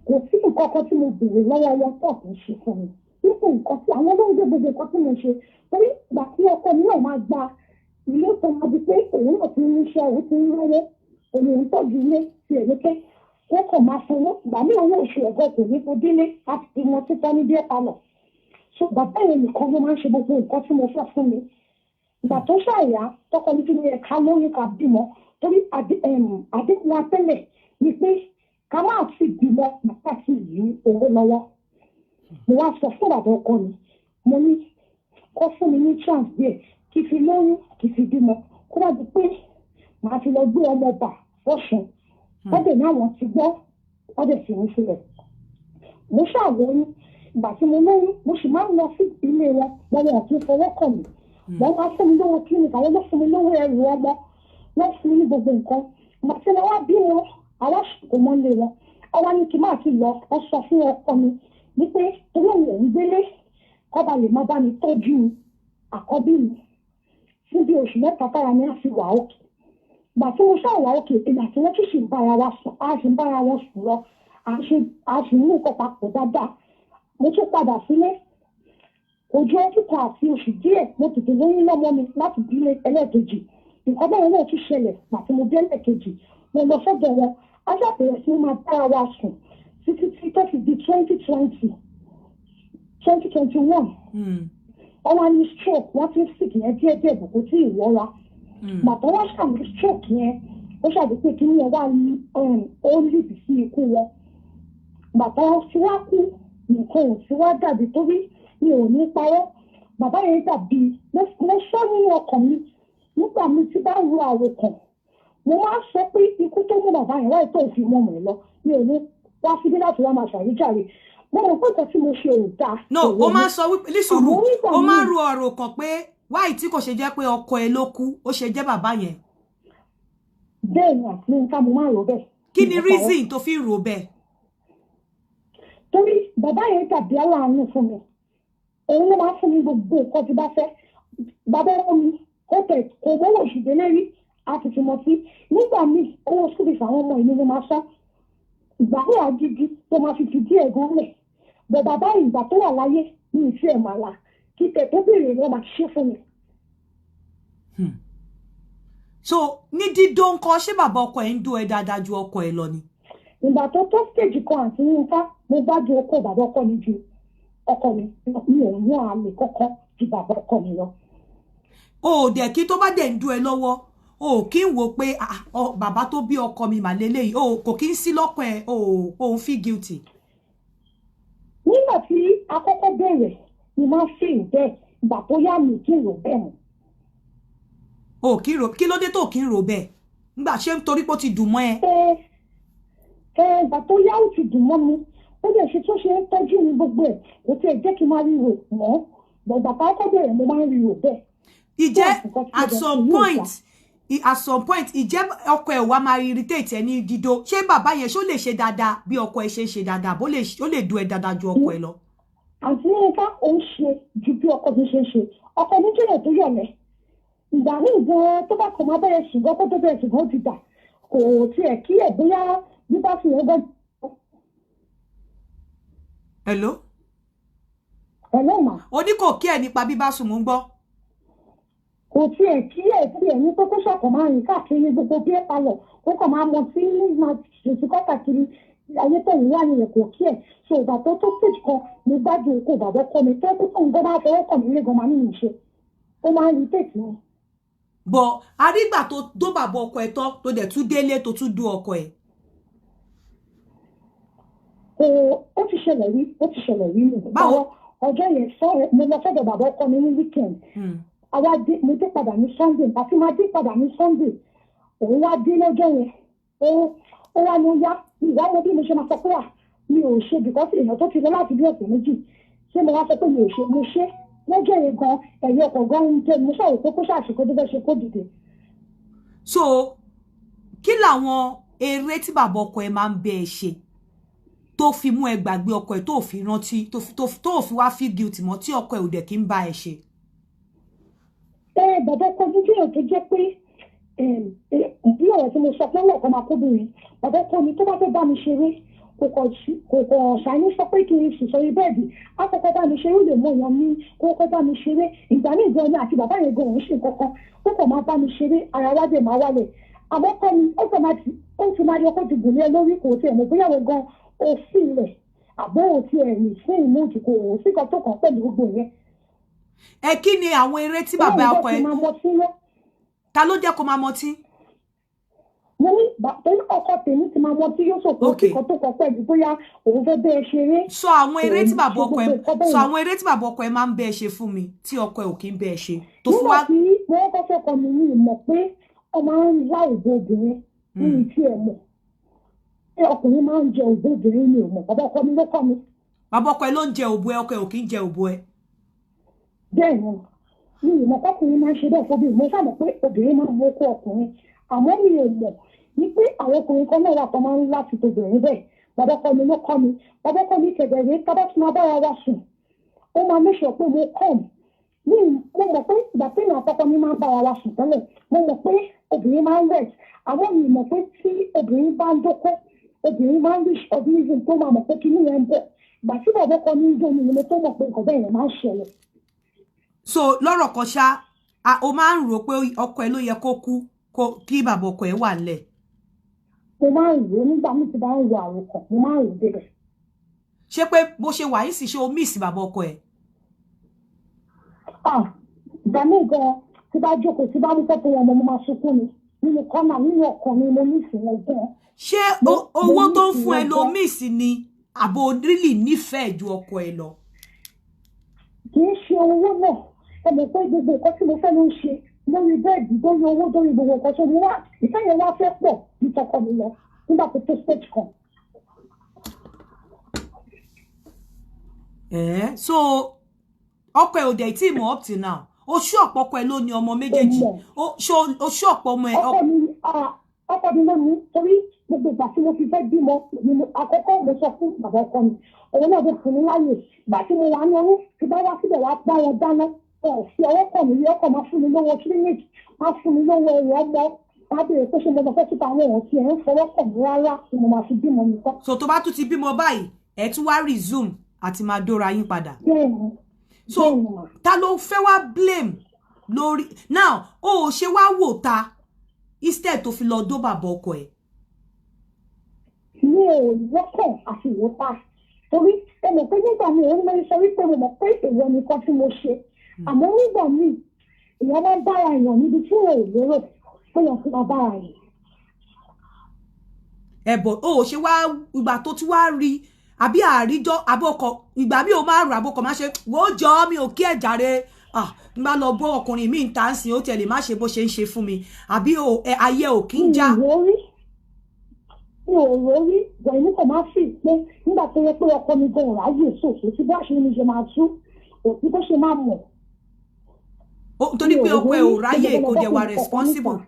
kò sí nǹkan kan tí mo béèrè lọ́wọ́ wọn tó kì í ṣe fún mi. Nípa nǹkan tí àwọn olóńgbò gbogbo nǹkan tí mo ṣe torí ìgbà tí ọkọ mi náà máa gba ilé tó máa di pé òun náà ti ń ríṣẹ́ òun ti ń rówó òun ń tọ́jú ilé ti èlékè wọ́n kàn máa fún wọn ìgbà ní owó oṣù ẹ̀gọ́ kò ní kó délé láti fi wọn títọ́ ní bí ẹ̀ka lọ. So bàbá yẹn nìkan ló máa ń ṣe gbogbo nǹkan tí mo fẹ́ fún mi. Ìgbà tó ṣàyà tọkọ mi kí ni ẹ̀ka lóyún ká bímọ torí àdínkù wa tẹ́lẹ̀ ni pé ká máa fi bímọ bàbá sí yìí owó lọ́wọ́. Mo wá sọ fún bàbá ọkọ mi mo ní kó fún mi ní chance díẹ̀ kí fi lóyún kí fi bímọ kó wá di pé màá fi lọ gbé ọmọ bà fọ́sùn. Wọ́n dẹ̀ ní àwọn ti gbọ́ wọ́n dẹ̀ fi mí sílẹ̀. Mo ṣàwòrán ìgbà tí mo lóyún mo sì máa ń lọ sí ilé wọn wọn kì í fọwọ́ kàn mí. Wọ́n máa fún mi lówó kílíníkì àwọn ló fún mi lówó ẹrù ọmọ wọ́n fún mi ní gbogbo nǹkan. Ìgbà tí wọ́n wá bí wọn àwọn ṣùkò mọ́ lé wọn. Ọwọ́ ní kí máa ti lọ ọ sọ fún ọkọ mi ní pé torí òun gbélé kọ́ba lè má bá mi tọ́jú àkọ́bí mi fún bí oṣù mẹ́ta tára ní àfi wà òkè. Ìgbà tí mo ṣáà wà òkè èmi àti wọ́n tún ṣì ń bára wa sùn á ṣì ń bára wọn sùn lọ a ṣì ń mú nǹkan papọ̀ dáadáa. Mo tún padà sílé ojú ọdún kan àti oṣù díẹ̀ mo tètè lóyún lọ́mọ mi láti bílé ẹlẹ́ẹ̀kejì. Nǹkan bẹ́ẹ̀ náà tún ṣẹlẹ̀ àti mo bí ẹlẹ́ẹ̀kejì mo lọ sọ́dọ̀ wọn á ṣàpẹẹrẹ sí máa bára wa sùn títí tí tó fi di 2021. Wọ́n wá ní stroke wọ́n ti ń sick yẹn díẹ̀díẹ̀ bò kó tí ì wọ́ra. Bàtà wọ́n ṣàmì stroke yẹn ó ṣàdé pé kí wọ́n wá ní ó lìbì sí ikú wọn. Bàtà wọn ti wá kú nǹkan ò ti wá dàbí torí mi ò ní parọ́. Bàbá yẹn dàbí mo sọ nínú ọkàn mi nígbà mi ti bá ru àròkàn. Mo máa sọ pé ikú tó mú bàbá yẹn wáyé tó fi mọ́ mi lọ mi ò ní wá síbí láti wá máa ṣàríjàre. Mo mọ̀ pé nǹkan tí mo ṣe ò dáa. No, ó máa sọ wípé lísùrù ó máa ru ọ̀rọ̀ kan pé wáì tí kò ṣe jẹ́ pé ọkọ ẹ ló kú ó ṣe jẹ́ bàbá yẹn. Bẹ́ẹ̀ ni àti nǹkan mo máa rò bẹ́ẹ̀. Kí ni reason tó fi rò bẹ́ẹ̀? Torí bàbá yẹn tàbí aláàánú fún mi. Òun ló máa fún mi gbogbo nǹkan tí bá fẹ́. Bàbá mi kò mọ́wọ́ oṣù délé rí àti fi mọ́ sí. Nígbà míì owó skúlì fún àwọn ọmọ ìlú ló máa sọ. Ìgbà wo àgídí tó máa fi díẹ̀ gan lẹ̀. Bọ̀ bàbá ìgbà tó wà láyé ní ìfẹ́ ẹ̀ máa la. Kíkẹ́ tó béèrè ló máa ṣe fún mi. So ní dídó ńkọ́ ṣé bàbá ọkọ ẹ̀ ń dó ẹ dáadáa ju ọkọ ẹ lọ ni? Ìgbà tó stage kan àti yínká mo bá ju ọkọ bàbá ọkọ mi ju ọkọ mi mi ò mú àmì kọ́kọ́ ju bàbá ọkọ mi lọ. O dẹ̀ kí tó bá dẹ̀ ń dó ẹ lọ́wọ́ o kí ń wò pé bàbá tó bí ọkọ mi mà lélẹ́yìí o kò kí ń sí lọ́kàn ẹ o ń feel guilty. Nígbà tí akọ́kọ́ bẹ̀rẹ̀ ni máa fi bẹ́ẹ̀ ìgbà tó yá mi kí n rò bẹ́ẹ̀ mọ́. O kí ló dé tó kí ń rò bẹ́ẹ̀ nígbà ṣé nítorí pé ó ti dùn mọ́ ẹ. Ìgbà tó yá ó ti dùn mọ́ mi ó dẹ̀ ṣe tó ṣe ń tọ́jú mi gbogbo ẹ̀ kò tiẹ̀ jẹ́ kí n máa rí rò mọ́ bàbá akọ́kọ́ bẹ̀rẹ̀ mo máa ń rí rò bẹ́ẹ̀. Ìjẹ́ at some point ìjẹ́ ọkọ ẹ̀ wá máa irritate ẹ ní dídó ṣé bàbá yẹn ṣó lè ṣe dáadáa bí ọkọ ẹ̀ ṣe ń ṣe dáadáa ó lè dùn ẹ dáadáa ju ọkọ ẹ̀ lọ. Àǹtí Yínká ó ń ṣe ju bí ọkọ mi ṣe ń ṣe ọkọ mi jẹ́ tó yọ̀lẹ̀ ìgbà ní ìgbọ́n tó bá kọ̀ máa bẹ̀rẹ̀ ṣùgbọ́n kó tó bẹ̀rẹ̀ ṣùgbọ́n ti dà kò tiẹ̀ kí ẹ̀ bóyá bí bá fi yẹn gbọ́. Hello ma. Ó ní kò kí ẹ nípa bí bá sùn mú gbọ́. Kò tiẹ̀ kí ẹ̀ ní pé kó ṣàkó máa rìn káàkiri gbogbo bí ẹ̀ palọ̀ kó kàn máa mọ sí máa ṣèṣì kọ́ káàkiri ayé tẹ̀yìn wà nìyẹn kò kí ẹ̀ so ìgbà tó stage kan mo gbádùn okò bàbá ọkọ mi tó kó tóun gbọ́ máa fọwọ́ kàn mí lé gan máa nínú ìṣe ó máa ń rí tètè mi. Bọ̀ arígbà tó dó bàbá ọkọ ẹ̀ tán tó dẹ̀ tún délé tó tún dó ọkọ ẹ̀. Ó ti ṣẹlẹ̀ rí mi. Báwo ọjọ́ yẹn mo lọ sọ́dọ̀ bàbá ọkọ mi ní weekend. Mo dé padà ní Sunday àti máa dé padà ní Sunday. Òun wá dé lọ́jọ́ yẹn. Ó wá ní ó yá ìwà wọn bí mo ṣe máa sọ pé mi ò ṣe because èèyàn tó ti lọ láti bí ọ̀sẹ̀ méjì. Ṣé mo wá sọ pé mi ò ṣe mo ṣe lọ́jọ́ yẹn gan ẹ̀yìn ọkọ̀ gan ń jẹ́ mo ṣàwò pé kó ṣàṣekó tó fẹ́ ṣe kó dìde. So kí làwọn eré tí bàbá ọkọ ẹ máa ń bẹ ẹ ṣe tó fi mú ẹ gbàgbé ọkọ ẹ tó fi rántí tó fi wá feel guilty mọ́ tí ọkọ ẹ ò dẹ̀ kí ń bá ẹ ṣe. Bàbá ọkọ mi jẹ́ òkè jẹ́ pé bí ọ̀rọ̀ tí mo sọ pé ọlọ́ọ̀kan máa kóbìnrin bàbá ọkọ mi tó bá fẹ́ bá mi ṣeré kò kọ̀ ṣàní sọ pé kí n sì sọ bẹ́ẹ̀dì àkọ́kọ́ bá mi ṣeré ó lè mọ èèyàn mi kókó bá mi ṣeré ìgbà ní ìjọ ní àti bàbá yẹn gan òun ṣe kankan ó kàn máa bá mi ṣeré ara wa dẹ̀ máa wálẹ̀ àmọ́ kọ́ mi ó ti máa rí ọkọ̀ ti gùn lé lórí kò tiẹ̀ mọ̀ bóyá wọn gan òfin rẹ̀ àbọ̀ òtí ẹ̀yìn fún ìmúùtù kò sí kan tó kàn pẹ̀lú gbogbo yẹn. Ẹ kí ni àwọn eré tí bàbá ọkọ ẹ ta ló jẹ́ kó máa mọtí? Mo ní ọkọ tèmi ti máa mọtí yóò sọ pé òkè kan tó kàn pẹ̀lú bóyá òun fẹ́ bẹ́ẹ̀ ṣeré. Sọ àwọn eré tí bàbá ọkọ ẹ máa ń bẹ́ẹ̀ ṣe fún mi tí ọkọ ẹ ò kí ń bẹ́ẹ̀ ṣe. Nígbà tí wọ́n kọ́ fẹ́ kọ́ mi ní ìmọ̀ pé ọmọ ń lá òbó obìnrin ní ìtí ẹ̀ mọ̀. Ọkùnrin máa ń jẹ òbó obìnrin ní ìmọ̀ bàbá ọkọ mi ló kọ́ mi. Bàbá ọkọ ẹ ló ń jẹ òbó ẹ ọkọ ẹ ò kí ń jẹ òbó ẹ. Bẹ́ẹ̀ ni mi ìmọ̀ ọkùnrin máa ń ṣe bẹ́ẹ̀ fóbi mo sábà pé obìnrin máa ń mú okó ọkùnrin àmọ́ mi ò mọ̀ ní pé àwọn ọkùnrin kan náà wà tó máa ń láti tobìnrin bẹ́ẹ̀ bàbá ọkọ mi ló kọ́ mi bàbá ọkọ mi kẹ̀dẹ̀rẹ́ tábà tí máa bára wa sùn ó máa mẹ́sọ̀ pé mo kọ́ mi mo mọ̀ pé ìgbà tí ìrìn àkọ́kọ́ mi máa ń bára wa sùn tẹ́lẹ̀ mo mọ̀ pé obìnrin máa ń rẹ̀ àmọ́ mi mọ̀ pé tí obìnrin bá ń dókó obìnrin máa ń rí organism tó máa mọ̀ pé kí nìyẹn ń bọ̀ ìgbà tí bàbá ọkọ mi ń dó mi ni tó mọ̀ pé nǹkan bẹ́ẹ̀ yẹn máa ń ṣẹlẹ̀. So lọ́rọ̀ kan ṣá o máa ń rò pé ọkọ ẹ ló yẹ kó kú kí bàbá ọkọ ẹ wà nílẹ̀. Mo máa ń rò nígbà mi ti bá ń wo àròkàn mo máa ń rò débẹ̀. Ṣé pé bó ṣe wà yìí sì ṣe o miss bàbá ọkọ ẹ? Ìgbà míì gan tí bá jókòó tí bá mú fẹ́ pé wọn mo máa sunkún mi nínú kọ́nà nínú ọkàn mi mo miss wọn gan. Ṣé owó tó ń fún ẹ ló miss ni àbò really nífẹ̀ẹ́ ju ọkọ ẹ lọ? Kì í ṣe owó náà ẹ mọ̀ pé gbogbo nǹkan tí mo fẹ́ ló ń ṣe lórí bẹ́ẹ̀dì lórí owó lórí gbogbo nǹkan tó ní wá ìfẹ́ yẹn wá fẹ́ pọ̀ ní tọkọ mi lọ nígbà tó tó stage kan. So ọkọ ẹ ò dẹ̀ tí mọ̀ up till now o ṣú ọ̀pọ̀ ọkọ ẹ ló ní ọmọ méjèèjì o ṣú ọ̀pọ̀ ọmọ ẹ. Ọkọ mi ló ní torí gbogbo ìgbà tí mo fi fẹ́ bímọ àkọ́kọ́ mo sọ fún bàbá ọkọ mi òun náà dé fún mi láàyè ìgbà tí mo wà ní ọwọ́ tí bá wá síbẹ̀ wá bá wọn dáná fi ọwọ́ kàn mí ọkọ̀ máa fún mi lówó kílíníkì máa fún mi lówó ẹ̀rọ ọmọ máa bèrè pé ṣe mo lọ fẹ́ kíta àwọn èèyàn tí ẹ̀ ń fọwọ́ kàn mí rárá ni mo máa fi bímọ mi kọ́. So tó bá tún ti bímọ báyìí ẹ tún wá resume àti máa dóra yín padà. Bẹ́ẹ̀ni. So ta ló fẹ́ wá blame lórí now o ò ṣe wá wò ta instead tó fi lọ dó bàbá ọkọ ẹ̀. Mi ò wọ́kàn àti ìwọ́ta torí ẹ mọ̀ pé nígbà mi ò ń mẹ́rin sọ wípé mo mọ̀ pé èèwọ̀ nìkan tí mo ṣe àmọ́ nígbà míì èèyàn máa ń bára èèyàn níbi tí wọn ò lérò pé èèyàn fi máa bára èèyàn. Ẹ̀bọ̀ o ò ṣe wá ìgbà tó ti wá rí àbí àríjọ àbọ̀kọ ìgbà mi ò máa rò àbọ̀kọ máa ṣe wò ó jọ mi ò kí ẹ̀ jàre nígbà lọ bó ọkùnrin mi ń ta ń sìn ó tẹ̀lé má ṣe bó ṣe ń ṣe fún mi àbí ayé ò kí ń já. Mi ò rórí ìgbà inú kan máa fi pé nígbà tó yẹ pé ọkọ mi gan ráyè sòfò tí bá ṣe ni ṣe máa tú òtí bó ṣe máa mọ̀. Torí pé ọkọ ẹ ò ráyè kò dẹ̀ wà responsible.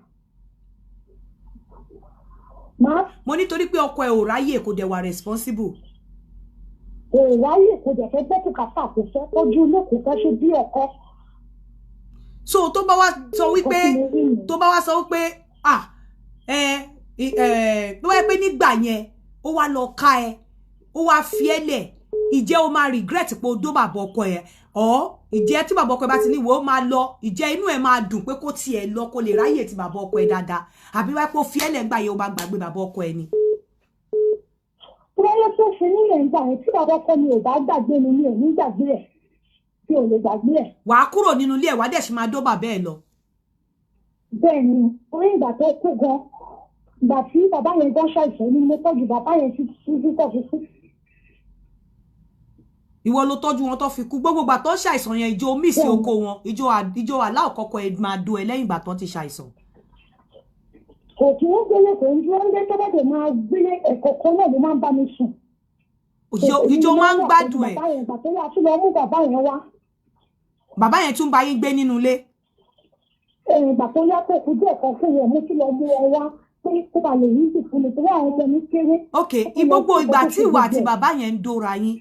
Mo ní torí pé ọkọ ẹ ò ráyè kò dẹ̀ wà responsible. Ò ráyè kò dẹ̀ fẹ́ gbọ́ kùkàtà kò fẹ́ tọ́jú ilé kò fẹ́ ṣe bí ọkọ. So tó bá wá sọ wípé tó bá wá sọ wípé tó wá pé nígbà yẹn ó wá lọ ká ẹ ó wá fi ẹ́ lẹ̀ ìjẹ́ ó máa regret pé ó dó bàbá ọkọ ẹ ìjẹ́ tí bàbá ọkọ ẹ bá ti níwò ó máa lọ ìjẹ́ inú ẹ máa dùn pé kó tiẹ̀ lọ kó lè ráyè ti bàbá ọkọ ẹ dáadáa àbí wá pé ó fi ẹ́ lẹ̀ ńgbà yẹn ó máa gbàgbé bàbá ọkọ ẹ ni. Wọ́n tó ṣe nílẹ̀ ń gbà yẹn tí bàbá ọkọ mi ò bá gbàgbé mi ní èmi gbàgbé ẹ̀ tí ò lè gbàgbé ẹ̀. Wà á kúrò nínú ilé ẹ̀ wá dẹ̀ ṣe máa dó bàbá ẹ lọ. Bẹ́ẹ̀ ni orí ìgbà tó kú gan ìgbà tí bàbá yẹn gan ṣàìsàn ni mo tọ́jú bàbá yẹn títí tó fi kú. Ìwọ ló tọ́jú wọn tó fi kú gbogbo ìgbà tó ṣàìsàn yẹn ìjọ míì sí oko wọn ìjọ aláòkọ́kọ́ ẹ máa do ẹ lẹ́yìn ìgbà tó ti ṣàìsàn. Kò kí wọ́n gbélé kò ń dúró ń gbé tó bá dé máa gbélé ẹ̀kọ́ kan náà ló máa ń bá mi sùn. Ìjọ máa ń gbádùn ẹ̀. Bàbá yẹn gbà tó yà tún lọ mú bàbá yẹn wá. Bàbá yẹn tún bá yín gbé nínú ilé. Ìgbà tó yá kó kú díẹ̀ kan fún wọn mo tún lọ mú wọn wá pé kó ba lè yí ìfún mi torí àwọn ọmọ mi kéré. Ok gbogbo ìgbà tí ìwà àti bàbá yẹn ń dóra yín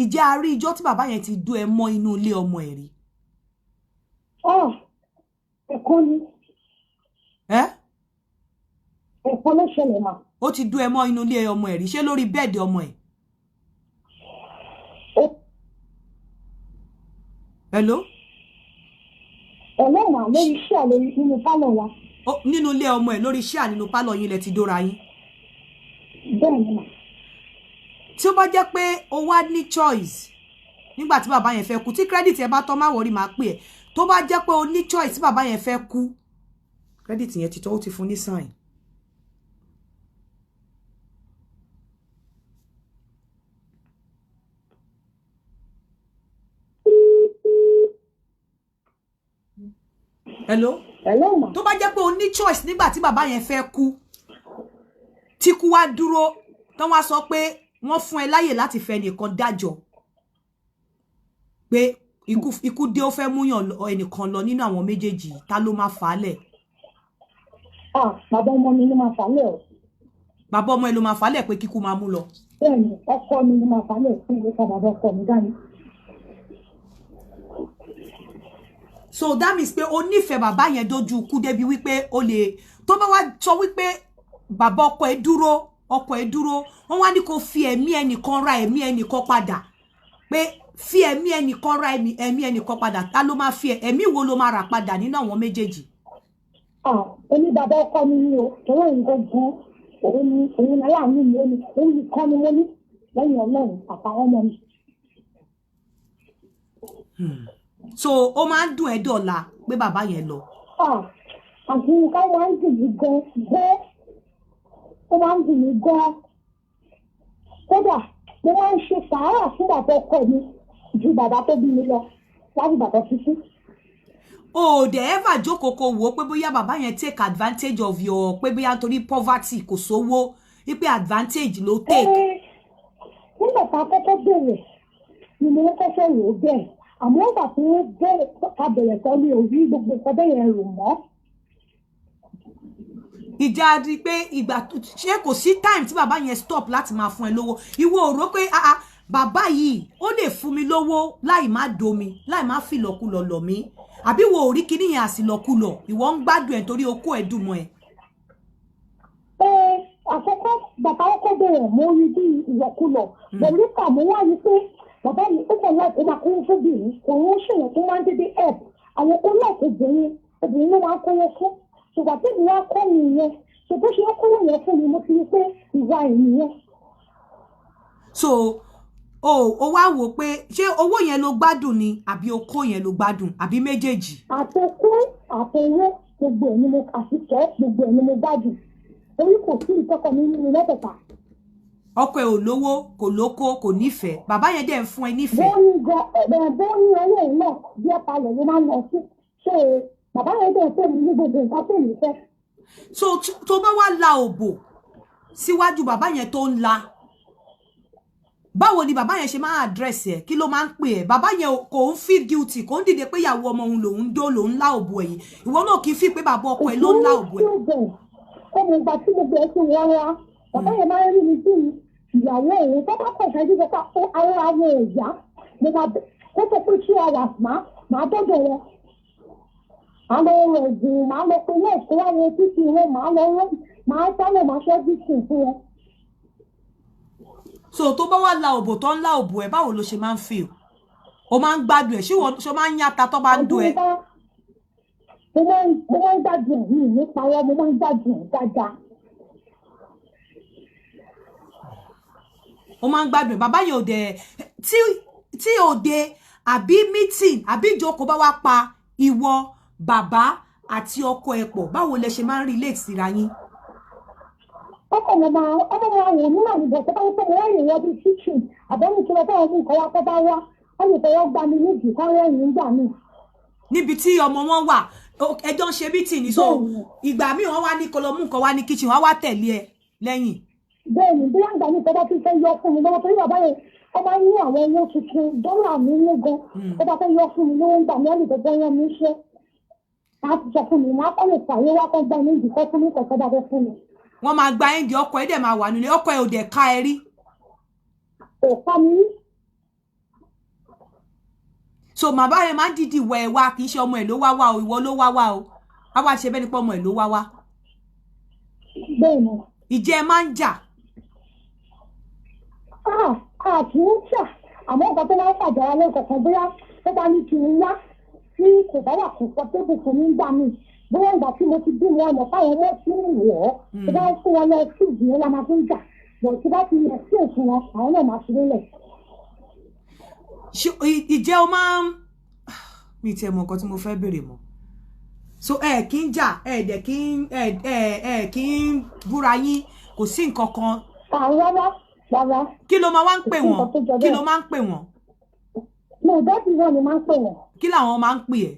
ìjẹ́ a rí ìjọ́ tí bàbá yẹn ti dó ẹ mọ́ inú ilé ọmọ ẹ̀ rí. Ẹ̀kọ́ ni. Ẹ̀kọ́ ló ṣẹlẹ̀ mà. Ó ti dó ẹ mọ́ inú ilé ọmọ ẹ̀ rí ṣé lórí bẹ́ẹ̀dì ọmọ ẹ̀. Hello. Mà lórí iṣẹ́ àlórí nínú pálọ̀ wa. Nínú ilé ọmọ ẹ̀ lórí iṣẹ́ nínú pálọ̀ yín lẹ ti dóra yín. Bẹ́ẹ̀ ni mà. Tí ó bá jẹ́ pé o wá ní choice nígbà tí bàbá yẹn fẹ́ kú tí credit ẹ bá tọ́ má wọrí máa pè ẹ́ tó bá jẹ́ pé o ní choice tí bàbá yẹn fẹ́ kú credit yẹn ti tọ́ ó ti fún ní sign. Hello. Hello ma. Tó bá jẹ́ pé o ní choice nígbà tí bàbá yẹn fẹ́ kú tí kú wá dúró tán wá sọ pé wọ́n fún ẹ láyè láti fẹ́ nìkan dájọ́ pé ikú dé ó fẹ́ múyàn ẹnìkan lọ nínú àwọn méjèèjì ta ló máa fà á lẹ̀. Bàbá ọmọ mi ló máa fà á lẹ̀ o. bàbá ọmọ ẹ ló máa fàálẹ̀ pé kíkú máa mú lọ. Bẹ́ẹ̀ni, ọkọ mi ni máa fàálẹ̀ fún ìwé kan bàbá ọkọ mi dání. So that means pé o nífẹ̀ẹ́ bàbá yẹn dojú ikú débi wípé o lè tó bá wá sọ wípé bàbá ọkọ ẹ dúró wọ́n wá ní kó fi ẹ̀mí ẹnìkan ra ẹ̀mí ẹnìkan padà pé fi ẹ̀mí ẹnìkan ra ẹ̀mí ẹnìkan padà ta ló máa fi ẹ̀mí wo ló máa rà padà nínú àwọn méjèèjì. Èmi bàbá ọkọ mi ni o tọ́wọ́ nǹkan gan òun aláàánú mi òun nìkan ni mo ní lẹ́yìn Ọlọ́run àtàwọn ọmọ mi. So ó máa ń dùn ẹ́ dọ̀la pé bàbá yẹn lọ. Àti nǹkan máa ń dùn mí gan bẹ́ẹ̀ ó máa ń dùn mí gan kódà mo máa ń ṣe sàárà fún bàbá ọkọ mi ju bàbá tó bí mi lọ láti bàbá títí. O dẹ̀ ever jókòó kó wò ó pé bóyá bàbá yẹn take advantage of your pé bóyá nítorí poverty kò sówó wípé advantage ló take. Nígbà tá a kọ́kọ́ bẹ̀rẹ̀ ni mo kọ́kọ́ rò ó bẹ́ẹ̀ àmọ́ ìgbà tí wọ́n bẹ̀rẹ̀ ká bẹ̀rẹ̀ tán mi ò rí gbogbo nǹkan bẹ́ẹ̀ yẹn rò mọ́. Ìjà di pé ìgbà ṣé kò sí time tí bàbá yẹn stop láti máa fún ẹ lówó ìwọ ò rò pé bàbá yìí ó lè fún mi lówó láì má domi láì má fi lọ́kùlọ̀ lọ̀ mí àbí wo ò rí kíní yẹn àsìlọ́kùlọ̀ ìwọ ń gbádùn ẹ̀ torí okó ẹ̀ dùn mọ́ ẹ. Àkọ́kọ́ bàbá ọkọ bẹ̀rẹ̀ mo rí bí ìwọ̀kulọ̀ pẹ̀lú kà mo wá ní pé bàbá mi ó kàn láti máa kówó fóbìnrin kò ń ṣèyàn tó máa ń dédé help àwọn olóòkè obìnrin ló máa ń kówó fún ṣùgbọ́n tí ìwà kọ́ mi yẹn ṣe bó ṣe ń kówó yẹn fún mi mo fi rí pé ìwà ènìyàn. So o wá wò pé ṣé owó yẹn ló gbádùn ni àbí okó yẹn ló gbádùn àbí méjèèjì. àtòkó àtòwó gbogbo ẹ̀ ni mo àfikẹ́ gbogbo ẹ̀ ni mo gbádùn orí kò sí ìtọ́kọ mi nínú mẹ́tẹ̀ẹ̀ta. Ọkọ ẹ ò lówó kò lóko kò nífẹ̀ẹ́ bàbá yẹn dẹ̀ ń fún ẹ nífẹ̀ẹ́. bóyí owó ẹ̀ náà bí ẹ palẹ̀ ló máa ń lọ sí ṣé bàbá yẹn dẹ̀ pé mi ní gbogbo nǹkan tó mi fẹ́. So tó bá wá la òbò síwájú bàbá yẹn tó ń la báwo ni bàbá yẹn ṣe máa address ẹ kí ló máa ń pè ẹ bàbá yẹn kò ń feel guilty kò ń dìde pé ìyàwó ọmọ òun lòun la òbò ẹ̀yìn ìwọ náà kì í fi pé bàbá ọkọ ẹ ló ń la òbò ẹ. ọmọ ìgbà tí gbogbo ẹ ti wọ́n wá bàbá yẹn máa ń rí mi bí ìyàwó òun tó bá kọ̀ ṣáájú pé àwọn àwọn ẹ̀yà mo máa kó tó pé 2 hours máa dọ́dọ̀ wọn. màá lọ rọ ẹ̀gbìn màá lọ pé náà kó wá wọn títí wọn màá sáré màá ṣe everything fún wọn. So tó bá wá la òbò tó ń la òbò ẹ báwo ló ṣe máa ń feel o máa ń gbádùn ẹ ṣé máa ń yàtà tó bá ń dùn ẹ. mo máa ń gbádùn ẹ̀ yìí nípa wọn mo máa ń gbádùn ẹ̀ dáadáa. o máa ń gbádùn ẹ bàbá yẹn ò dẹ̀ tí òde àbí meeting àbí ìjókòó bá wá pa ìwọ bàbá àti ọkọ ẹ pọ̀ báwo lẹ ṣe máa ń relate síra yín. ọkọ mo máa wò nínú àwùjọ tó bá ń pẹ́ mo wá ìrìn ọdún kitchen àbẹ́mi tí wọ́n fẹ́ràn mú nǹkan wá tó bá wá wọ́n lè fọwọ́ gbá mi nídìí kọ́ rẹ́rìn nígbà míì. níbi tí ọmọ wọn wà ẹjọ́ ń ṣe meeting ní so ìgbà míì wọ́n wá ní kó lọ mú nǹkan wá ní kitchen wọ́n wá tẹ̀lé ẹ lẹ́yìn. Bẹ́ẹ̀ni bí àgbà mi tọ́ba fi fẹ́ yọ fún mi lọ́wọ́ torí bàbá yẹn ọ máa ń ní àwọn owó tuntun dọ́là mi ní gan tọ́ba fẹ́ yọ fún mi lówó ń gbà mí ẹnì gbogbo yẹn mi ṣe máa ti sọ fún mi máa kọ́ lè fàyè wá kọ́ gbà mí ìdíkọ́ fún mi kọ̀ọ̀kan bá fẹ́ fún mi. Wọ́n máa gba ẹ́ńdì ọkọ ẹ̀ dẹ̀ máa wà nílé ọkọ ẹ̀ ò dẹ̀ ká ẹ rí. Kò ká mi rí. So bàbá yẹn máa ń dìdì wọ ẹ wá kì í ṣe ọmọ ẹ̀ ló wá wá o ìwọ ló wá wá o á wá ṣe bẹ́ẹ̀ ni pé ọmọ ẹ̀ ló wá wá. Bẹ́ẹ̀ni. Ìjẹ́ máa ń jà. Àti ń jà àmọ́ nǹkan tó máa ń fàjà wa lẹ́kọ̀ọ̀kan bóyá tó bá ní kí n wá tí kò bá wà fún pọ́tébù fún mi gbà mí bóyá ìgbà tí mo ti bí wọn ọ̀nà táwọn ọmọ tí ń wọ̀ ọ́ tó bá ń fún wọn lọ sí ìdílé la máa fi ń jà bọ̀ tí bá ti yẹ sí òfin wọn àwọn náà máa fi lélẹ̀. Ìjẹ́ o máa ń mi tiẹ̀ mọ̀ nǹkan tí mo fẹ́ béèrè mọ́ so kí ń jà dẹ̀ kí ń búra yín kò sí nǹkan kan. Rárá. Kí ló máa wá ń pè wọ́n? Kí ló máa ń pè wọ́n? Mo ìdọ́tí náà ni máa ń pè wọ́n. Kí làwọn máa ń pè ẹ́?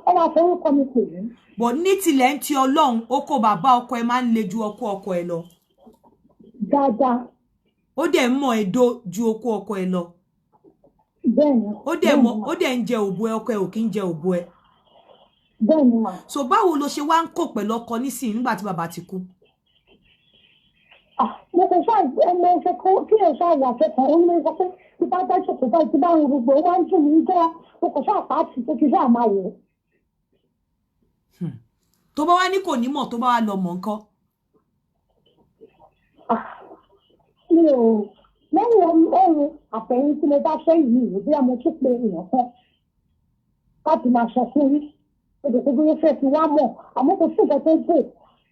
Ẹ máa fẹ́ orúkọ mi pè mí. Bọ̀ ní tilẹ̀ ń ti Ọlọ́run ó kó bàbá ọkọ ẹ máa ń le ju ọkọ ẹ lọ. Dáadáa. Ó dẹ̀ ń mọ̀ ẹ̀dọ́ ju ọkọ ẹ lọ. Bẹ́ẹ̀ni. Ó dẹ̀ ń jẹ òbò ẹ ọkọ ẹ ò kí ń jẹ òbò ẹ. Bẹ́ẹ̀ni mà. So báwo lo ṣe wá ń kó pẹ̀lú ọkọ nísìnyí nígbà tí bàbá ti kú? mo kò ṣáà ọmọ ẹ̀fẹ̀ kan kí ẹ̀ ṣáà wà fẹ́fẹ́ ó ní sọ pé tí bá dájú kò bá ti bá ń gbogbo ó wá ń tún mí jẹ́ mo kò ṣáà pàtì tó kí ṣáà máa wò ó. tó bá wá ní kò ní mọ̀ tó bá wá lọ mọ̀ nǹkan. mi ò lẹ́yìn ọ̀run àtẹ̀yìn tí mo bá fẹ́ yìí bí a mo tún pe èèyàn kan láti máa sọ fún yín èdè tó gbé fẹ́ fi wá mọ̀ àmọ́ kò sí nǹkan tó dé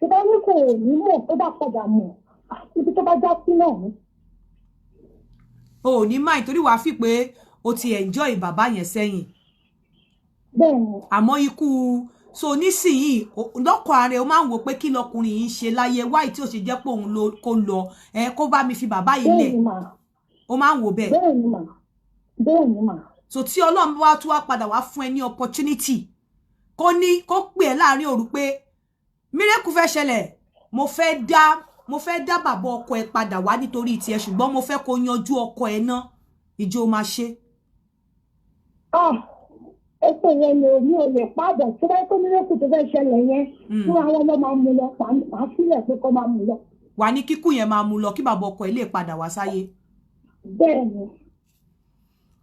tó bá ní kò ní mọ̀ tó bá padà mọ̀ ibi tó bá já sí náà ni. o ò ní máì torí wàá fi pé o ti enjoy bàbá yẹn sẹ́yìn. bẹ́ẹ̀ni. àmọ́ ikú so nísìnyìí lọ́kọ̀ ààrẹ o máa ń wò pé kí lọkùnrin yìí ṣe láyé wáì tí ó ṣe jẹ́ pé òun kó lọ kó bá mi fi bàbá yìí lẹ̀ o máa ń wò bẹ́ẹ̀. bẹ́ẹ̀ni mà. so tí Ọlọ́run wá tún wá padà wá fún ẹ ní opportunity kó pè ẹ́ láàrin òru pé miracle fẹ́ ṣẹlẹ̀ mo fẹ́ dá bàbá ọkọ ẹ padà wá nítorí tiẹ̀ ṣùgbọ́n mo fẹ́ kó yanjú ọkọ ẹ náà ìjọ máa ṣe. Ètò yẹn ni ò lè padà tí wọ́n tó miracle tó fẹ́ ṣẹlẹ̀ yẹn fún àwọn ọmọ máa mú lọ pàá sílẹ̀ pé kó máa mú lọ. wà ní kíkú yẹn máa mú lọ kí bàbá ọkọ ẹ lè padà wá sáyé. Bẹ́ẹ̀ni.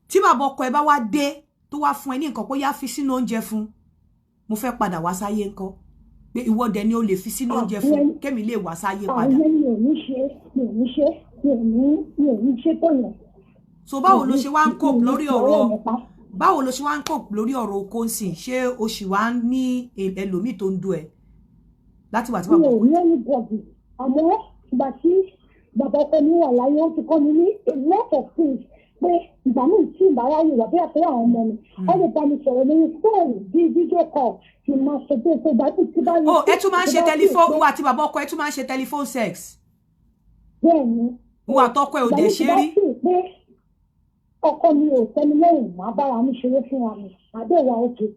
tí bàbá ọkọ ẹ bá wá dé tó wá fún ẹ ní nǹkan pé yá fi sínú oúnjẹ fún mo fẹ́ padà wá sáyé ńkọ́ pé ìwọ dẹ̀ ni o lè fi sínú oúnjẹ fún kémi lè wá sáyé padà. àwọn mi ò ní ṣe tó yẹn. so báwo ló ṣe wá ń cope lórí ọ̀rọ̀ oko nsìn ṣé o sì wá ní ẹlòmíì tó ń dún ẹ láti wà tí bàbá ọkọ. mi ò ní ẹni bọ̀dì àmọ́ ìgbà tí bàbá ọkọ mi wà láyé ó ti kọ́ mi ní a lot of things pé ìgbà míì tí ìbára yìí wà bí àtúrò àwọn ọmọ mi wọ́n lè bá mi sọ̀rọ̀ lórí fóònù bíi fídíò kọ̀ kí n máa sọ pé ìgbà tí bá rí. ẹ tún máa ń ṣe tẹlifóònù wà tí bàbá ọkọ ẹ tún máa ń ṣe tẹlifóònù sex. bẹ́ẹ̀ni. wà tọkọ ẹ ò dé ṣe rí. ọkọ mi ò tẹ́mi lẹ́yìn máa bára mi ṣeré fún wa mi àbẹ́ ìwà òkè.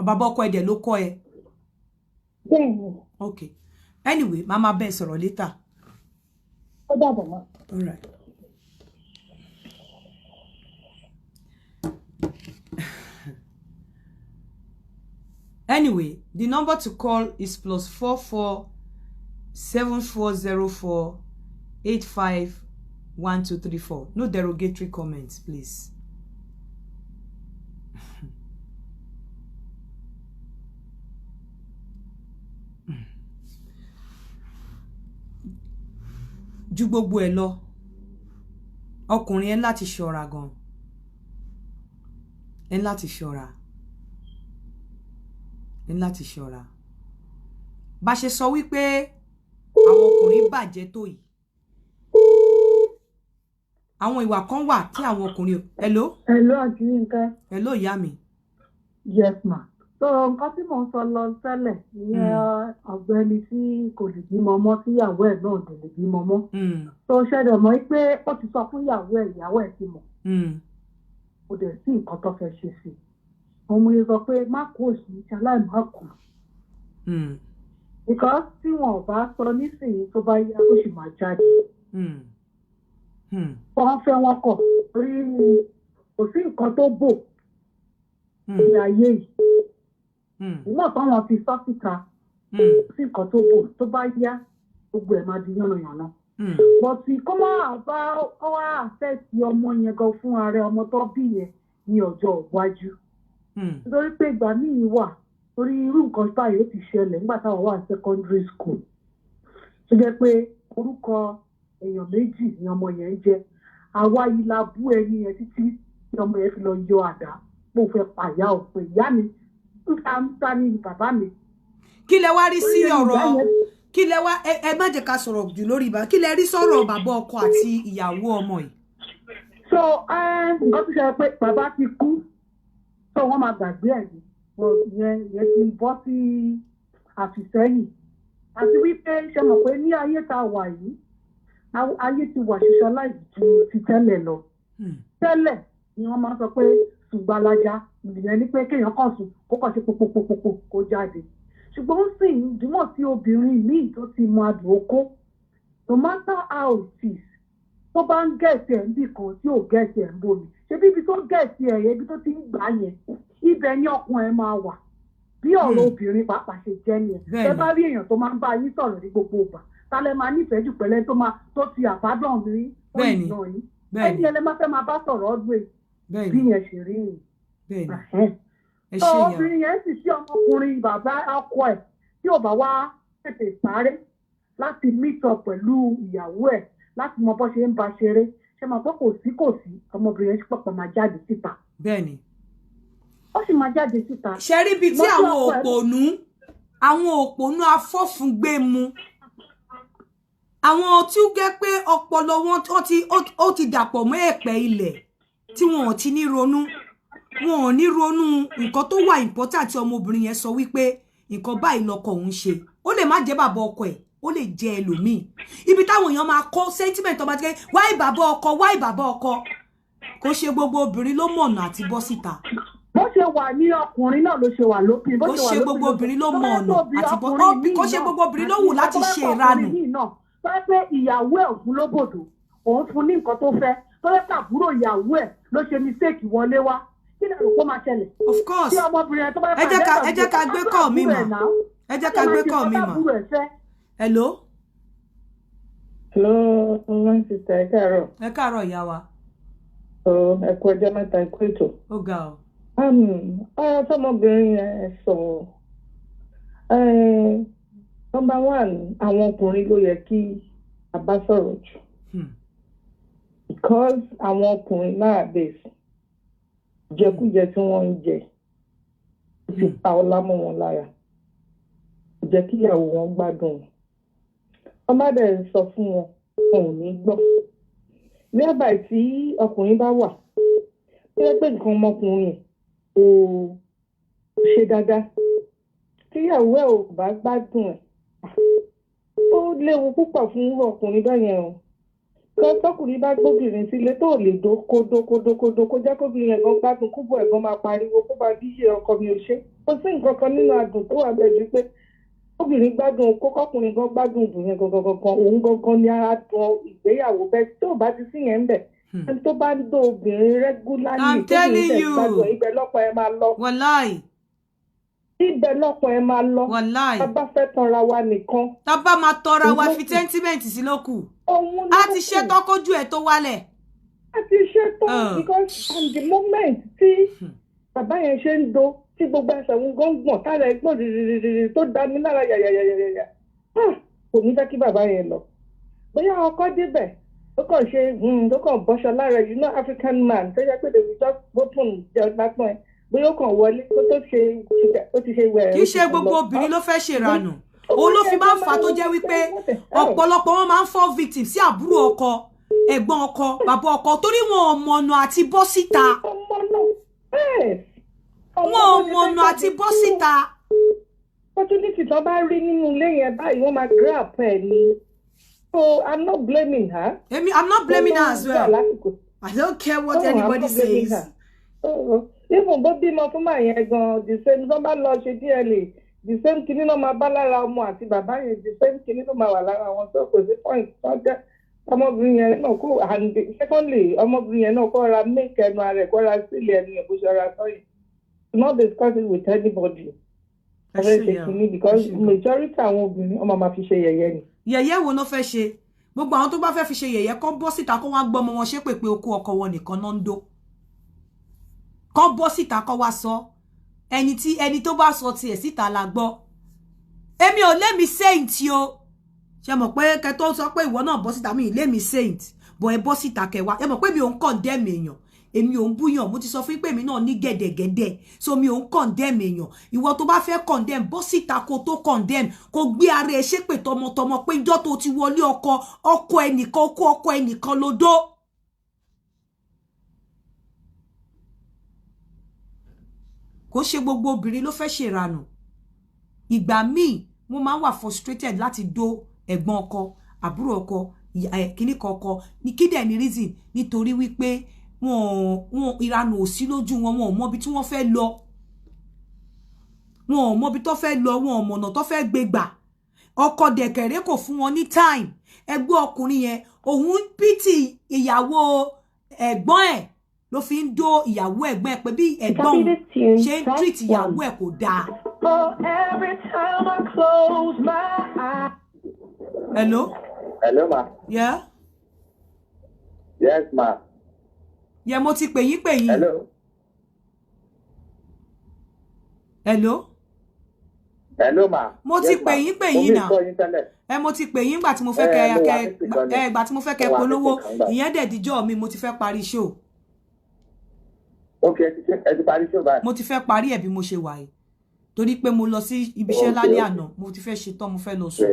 bàbá ọkọ ẹ dẹ̀ ló kọ́ ẹ. bẹ́ẹ̀ni. ok anyway màmá bẹ́ẹ̀ sọ̀rọ̀ later. ó dàbọ̀ mọ́. all right. Anyway, the number to call is +44 7404 85 1234. No derogatory comments, please. Ju gbogbo ẹ lọ, ọkùnrin ẹ láti ṣọ́ra gan. Ẹ láti ṣọ́ra. Láti ṣọ́ra bá ṣe sọ wípé àwọn ọkùnrin bàjẹ́ tó yìí àwọn ìwà kan wà tí àwọn ọkùnrin hello àti nǹkan hello ìyá mi. Yes ma. So nǹkan tí mò ń sọ lọ tẹ́lẹ̀ ìyẹn ọ̀gbẹ́ni tí kò lè bímọ mọ́ tíyàwó ẹ̀ náà kò lè bímọ mọ́. So ṣẹlẹ̀ mọ́ pé ó ti sọ fún ìyàwó ẹ̀ ti mọ̀ kò dẹ̀ sí nǹkan tó fẹ́ ṣe sí i. Ọmọ yẹn sọ pé má kó òsì ṣaláì má kú. Because tí wọn ò bá sọ nísìnyí tó bá yá ó sì máa jáde. Wọ́n fẹ́ wọn kọ̀ torí kò sí nǹkan tó bò ní ayé yìí. Nígbà táwọn fi sọ síta kò sí nǹkan tó bò tó bá yá gbogbo ẹ̀ máa di yánnayànna. Bọ̀tì kó máa bá wá àfẹ́ẹ̀tì ọmọ yẹn gan fún ààrẹ ọmọ tó bí yẹn ní ọjọ́ iwájú. Nítorí pé ìgbà míì wà torí irú nǹkan báyìí ó ti ṣẹlẹ̀ nígbà táwọn wà ní secondary school tó jẹ́ pé orúkọ èèyàn méjì ni ọmọ yẹn ń jẹ́ àwa yìí la bú ẹni yẹn títí tí ọmọ yẹn fi lọ yọ àdá pé ó fẹ́ pàyà òpin ìyá mi ta ni bàbá mi. kí lẹ wá rí sí ọ̀rọ̀ kí lẹ wá ẹ má jẹ́ ká sọ̀rọ̀ jù lórí ibà kí lẹ rí sọ̀rọ̀ bàbá ọkọ àti ìyàwó ọmọ yìí. So nǹkan tó ṣe pé bàbá ti kú so wọ́n máa gbàgbé ẹ̀ yẹn ti bọ́ sí àfìsẹ́yìn àti wípé ṣe mọ̀ pé ní ayé tá a wà yìí ayé ti wà ṣiṣọ́ láì ju ti tẹ́lẹ̀ lọ. Tẹ́lẹ̀ ni wọ́n máa ń sọ pé ṣùgbàlájà ìyẹn ní pé kéèyàn kàn sùn kó kàn ṣe popopopopo kó jáde. Ṣùgbọ́n ó sì ń dìmọ̀ sí obìnrin míì tó ti mọ adùn okó no matter how it is tó bá ń gẹ̀ẹ́sì ẹ̀ ń bì kan tí ò gẹ̀ẹ́sì ẹ̀ ń bomi ṣe bí ibi tó gẹ̀ẹ́sì ẹ̀ yẹn ibi tó ti ń gbà yẹn ibẹ̀ ni ọkùnrin ẹ̀ máa wà bí ọ̀rọ̀ obìnrin pàápàá ṣe jẹ́ nìyẹn ẹ bá rí èèyàn tó máa ń bá yín sọ̀rọ̀ ní gbogbo ìgbà tálẹ̀ máa nífẹ̀ẹ́ jù pẹ̀lẹ́ tó ti àbádàn rí bẹ́ẹ̀ni ẹni ẹlẹ́ máa fẹ́ máa bá sọ̀rọ̀ ọdún ẹ̀ bí yẹn ṣe rí ni. bẹ́ẹ̀ni tó obìnrin yẹn sì sí ọmọkùnrin bàbá ọkọ ẹ̀ tí ò bá wá tètè sáré láti meet up pẹ̀lú ìyàwó ẹ̀ láti mọ bó ṣe ń ba ṣeré ṣe máa gbọ́ kò sí ọmọbìnrin yẹn pọ̀pọ̀ máa jáde síta. bẹ́ẹ̀ni. ó sì máa jáde síta. ṣe rí ibi tí àwọn òpònú afọ́fúngbẹ́mu àwọn tí ó gẹ́ pé ọpọlọ wọn ó ti dàpọ̀ mọ́ ẹ̀pẹ̀ ilẹ̀ tí wọn ò ti ní ronú nǹkan tó wà important tí ọmọbìnrin yẹn sọ wípé nǹkan báyìí lọkọ òun ṣe ó lè má jẹ́ bàbá ọkọ ẹ̀ ó lè jẹ́ ẹlòmíì ibi táwọn èèyàn máa kọ́ sentiment ọmọ àti wáì bàbá ọkọ kò ṣe gbogbo obìnrin ló mọ̀nà àti bọ́ síta. bó ṣe wà ní ọkùnrin náà ló ṣe wà lópin. kò ṣe gbogbo obìnrin ló mọ ọ̀nà àti bọ́ kò ṣe gbogbo obìnrin ló wù láti ṣe ìranù. tó yẹ pé ìyàwó ẹ̀ òfin ló bòdò òun fún ní nǹkan tó fẹ́ tó yẹ pàbúrò ìyàwó ẹ̀ ló ṣe mistake wọlé wá kí ni àròkó máa ṣẹlẹ̀. of course ẹ jẹ́ ká gbé kọ́ mi mà hello. my sister ẹ káàárọ̀. ẹ káàárọ̀ ìyá wa. ẹ kú ọjọ́ mẹ́ta ẹ kú ètò. ó ga ọ. ọ̀rọ̀ tọmọbìnrin yẹn sọ number one àwọn ọkùnrin ló yẹ kí a bá sọ̀rọ̀ jù because àwọn ọkùnrin nowadays jẹkújẹ tí wọ́n ń jẹ ti pa ọlá mọ́ wọn lára jẹ́ kí ìyàwó wọn gbádùn wọn bá dẹ̀ sọ fún wọn wọn ò ní gbọ́ ní àbá tí ọkùnrin bá wà tó yẹ pé nǹkan ọmọkùnrin ò ṣe dáadáa tí ìyàwó ẹ̀ ò bá gbádùn ẹ̀ ó léwu púpọ̀ fún ọkùnrin báyẹn o tọkùnrin bá gbóbìnrin sílé tó lè dókódókódókódó kó jẹ́ kóbìnrin ẹ̀gbọ́n gbádùn kúbọ̀ ẹ̀gbọ́n máa pariwo kó bá díje ọkọ mi ò ṣe kò sí nǹkan kan nínú adùn tó wà bẹ́ẹ̀ ju pé obìnrin gbádùn kókọ́kùnrin gan gbádùn dùn yẹn gangan òun gangan ni ara dùn ìgbéyàwó bẹ́ẹ̀ tó bá ti sí yẹn ń bẹ̀ ẹni tó bá ń dó obìnrin rẹ́gúlárì tóbìnrin tẹ̀ gbádùn ibẹ̀ lọ́pọ̀ ẹ máa lọ. wàláì. ibẹ̀ lọ́pọ̀ ẹ máa lọ. wàláì. tá bá fẹ́ tanra wa nìkan. tá bá máa tọra wa fi sẹ́ńtímẹ́ǹtì sí lókù. a ti ṣetán kójú ẹ̀ tó wálẹ̀. a ti ṣetán because from the moment tí bàbá yẹn ṣe ń do tí gbogbo ẹsẹ̀ ń gbọ̀n tára ẹ̀ gbọ̀n rìrìrìrì tó dá mi lára yàyàyàyàyà kò ní fẹ́ kí bàbá yẹn lọ. bóyá ọkọ débẹ̀ ó kàn ṣe tó kàn bọ́ṣọ lára you know African man tó yẹ pé they will just open jẹun lápọn ẹ̀ bóyá ó kàn wọlé ó ti ṣe wẹ̀rẹ̀. kì í ṣe gbogbo obìnrin ló fẹ́ ṣèrànù òun ló fi máa ń fà tó jẹ́ wípé ọ̀pọ̀lọpọ̀ wọn máa ń fall victim sí àbúrò ọkọ ẹ̀gbọ́n ọkọ bàbá ọkọ torí wọn ò mọ̀nà àti bọ́ síta wọn ò mọ̀nà àti bọ́ síta. opportunity tó bá rí nínú ilé yẹn báyìí wọ́n máa grab ẹ̀ ni so I'm not blaming her. I'm not blaming her as well. I don't care what anybody says. Even bó bímọ fún màá yẹn gan the same tó bá lọ ṣe DNA the same kinní náà máa bá lára ọmọ àti bàbá yẹn the same kinní náà máa wà lára wọn so kò sí point tó jẹ́ ọmọbìnrin yẹn náà kó and secondly ọmọbìnrin yẹn náà kó ra make ẹnu ara ẹ̀ kó ra sílẹ̀ ẹnu ẹ̀ bó ṣe ra sọ́yìn not discuss it with anybody. Because majority àwọn obìnrin ọmọ máa fi ṣe yẹ̀yẹ́ ni. yẹ̀yẹ́ wo ló fẹ́ ṣe gbogbo àwọn tó bá fẹ́ fi ṣe yẹ̀yẹ́ kọ́ bọ́ síta kó wá gbọ́ ọmọ wọn ṣépè pé okó ọkọ wọn nìkan náà ń dó kọ́ bọ́ síta kọ́ wá sọ ẹni tó bá sọ tiẹ̀ síta la gbọ́ èmi ò lémi saint o ṣe mọ̀ pé kẹ tó sọ pé ìwọ náà bọ́ síta mi ì lémi saint bọ̀ ẹ bọ́ síta kẹwàá ẹ mọ̀ pé mi ò ń condemn èèyàn èmi ò ń búyàn mo ti sọ fún pé mi náà ní gẹ̀dẹ̀gẹ̀dẹ̀ so mi ò ń condemn èèyàn ìwọ tó bá fẹ́ condemn bọ́ síta kó tó condemn kó gbé ara ẹ ṣépè tọmọtọmọ pé ìjọ́ tó ti wọlé ọkọ ẹnìkan okó ọkọ ẹnìkan ló dó. kò ṣe gbogbo obìnrin ló fẹ́ ṣèrànù ìgbà míì mo máa ń wà frustrated láti dó ẹ̀gbọ́n ọkọ àbúrò ọkọ kìnnìkan ọkọ ní kídẹ̀ ní reason nítorí wípé wọn ìranù ò sí lójú wọn ò mọbi tí wọ́n fẹ́ lọ wọn ò mọbi tó fẹ́ lọ wọn ò mọ̀nà tó fẹ́ gbé gbà ọkọ dẹ̀kẹ̀rẹ́ kò fún wọn ní time ẹgbẹ́ ọkùnrin yẹn òun pìtì ìyàwó ẹ̀gbọ́n ẹ̀ ló fi ń dó ìyàwó ẹ̀gbọ́n ẹ̀ pé bí ẹ̀gbọ́n ṣe ń treat ìyàwó ẹ̀ kò dáa. Hello? Hello, ma. Yeah? Yes, ma. Yeah, mo ti pè yín. Hello? Hello? Hello, ma. Mo ti pè yín náà. Mo ti pè yín gbà tí mo fẹ́ kẹ́ gbà tí mo fẹ́ kẹ́ polówó. Ìyẹn dẹ̀ díjọ́ mi mo ti fẹ́ parí show. Okay, ẹ ti parí show báyìí. Mo ti fẹ́ parí ẹ̀ bí mo ṣe wà yìí. Torí pé mo lọ sí ibi iṣẹ́ lálẹ́ àná, mo ti fẹ́ ṣe tán, mo fẹ́ lọ sùn.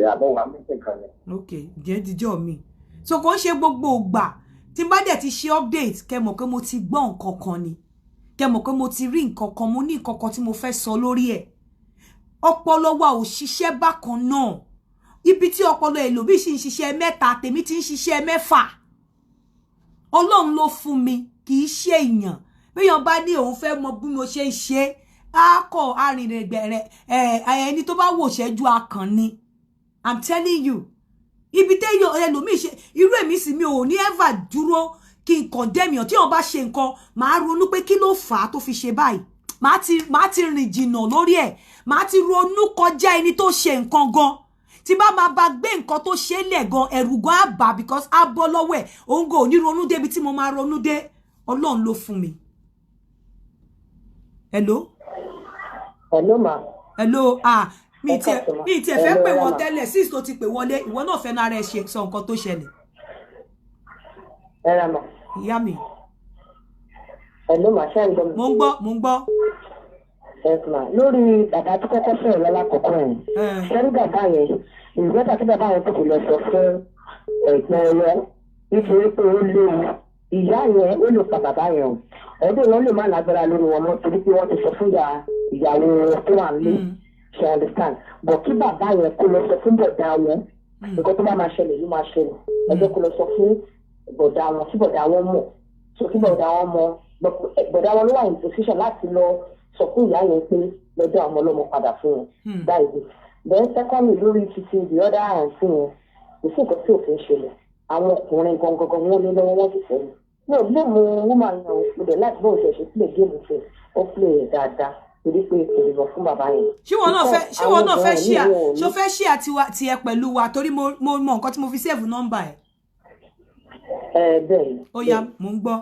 Okay, ìyẹn díjọ́ mi. So kò ń ṣe gbogbo ìgbà tí n bá dẹ̀ ti ṣe update kẹ́ mọ̀ pé mo ti gbọ́ nǹkan kan ni. Kẹ́ mọ̀ pé mo ti rí nǹkan kan, mo ní nǹkan kan tí mo fẹ́ sọ lórí ẹ̀. Ọpọlọ wa ò ṣiṣẹ́ bákan náà. Ibi tí ọpọlọ ẹlòmíì sì ń ṣiṣẹ́ 3, tèmi ti ń ṣiṣẹ́ 4. Ọlọ́run ló fún mi, kì í ṣe èèyàn. Béèyàn bá ní òun fẹ́ mọ bí mo ṣe ń ṣe, á kọ arìnrìngbẹ̀rẹ̀ ẹni tó bá wò ṣẹ́jú akàn ni. I'm telling you. Ibi téèyàn ẹlòmíì ṣe irú èmi sì mi ò ní ever dúró kí n condemn yàn tí wọ́n bá ṣe nǹkan, màá ronú pé kí ló fà á tó fi ṣe báyìí. Màá ti rìn jìnnà lórí ẹ̀. Màá ti ronú kọjá ẹni tó ṣe nǹkan gan. Tí bá máa bá gbé nǹkan tó ṣe lẹ̀ gan, ẹ̀rù gan á bà because á bọ́ lọ́wọ́ ẹ̀. Òun go ní ronú débi tí mo máa ronú dé. Ọlọ́run ló fún mi. Hello? Hello, ma. Hello, mi ti ẹ fẹ́ pè wọ́n tẹ́lẹ̀, sis tó ti pè wọlé, ìwọ náà fẹ́ náà rẹ̀ ṣe sọ nǹkan tó ṣẹlẹ̀. Ẹ̀rọ ma. Ìyá mi. Hello, ma, ṣé ń gbọ́ mi? Mo ń gbọ́. Yes, ma. Lórí bàbá tó kọ́kọ́ sọ̀rọ̀ lálákọ̀ọ́kọ́ yẹn. Ṣẹ́rí bàbá yẹn, ìgbésà tí bàbá yẹn tó kò lọ sọ fún ẹ̀gbọ́n rẹ̀ nítorí pé ó léwu. Ìyá yẹn ó lè pa bàbá yẹn o. Ẹ̀dùn wọn lè má lágbára lórí wọn mọ́ torí pé wọ́n ti sọ fún ìyàwó wọn tó wà nílé. Ṣé understand? Bọ̀ kí bàbá yẹn kó lọ sọ fún bọ̀dá wọn. Nǹkan tó bá máa ṣẹlẹ̀ ló máa ṣẹlẹ̀. Ẹjọ́ kó lọ sọ fún bọ̀dá wọn kí bọ̀dá wọn mọ̀. So kí bọ̀dá wọn mọ̀. Bọ̀dá wọn ló wà ní position láti lọ sọ fún ìyá yẹn pé lọ́jọ́ àwọn ọlọ́mọ padà fún wọn. That is it. Then secondly lórí títí the other hand sí wọn kò sí nǹkan tí òfin ṣẹlẹ̀. Àwọn ọkùnrin gangan wọn lé lọ́wọ́ wọn sì fẹ́ mi. Mi ò gbé mu woman yẹn o, mo dẹ̀ láti bóun ṣe ṣe play game fẹ́, ó play rẹ̀ dáadáa torí pé kò lè lọ fún bàbá yẹn. Ṣé wọn náà fẹ́ ṣíà? Ṣó fẹ́ ṣíà tiẹ̀ pẹ̀lú wa torí mo mọ nǹkan tí mo fi save number ẹ̀. Bẹ́ẹ̀ ni. Ó yá, mò ń gbọ́.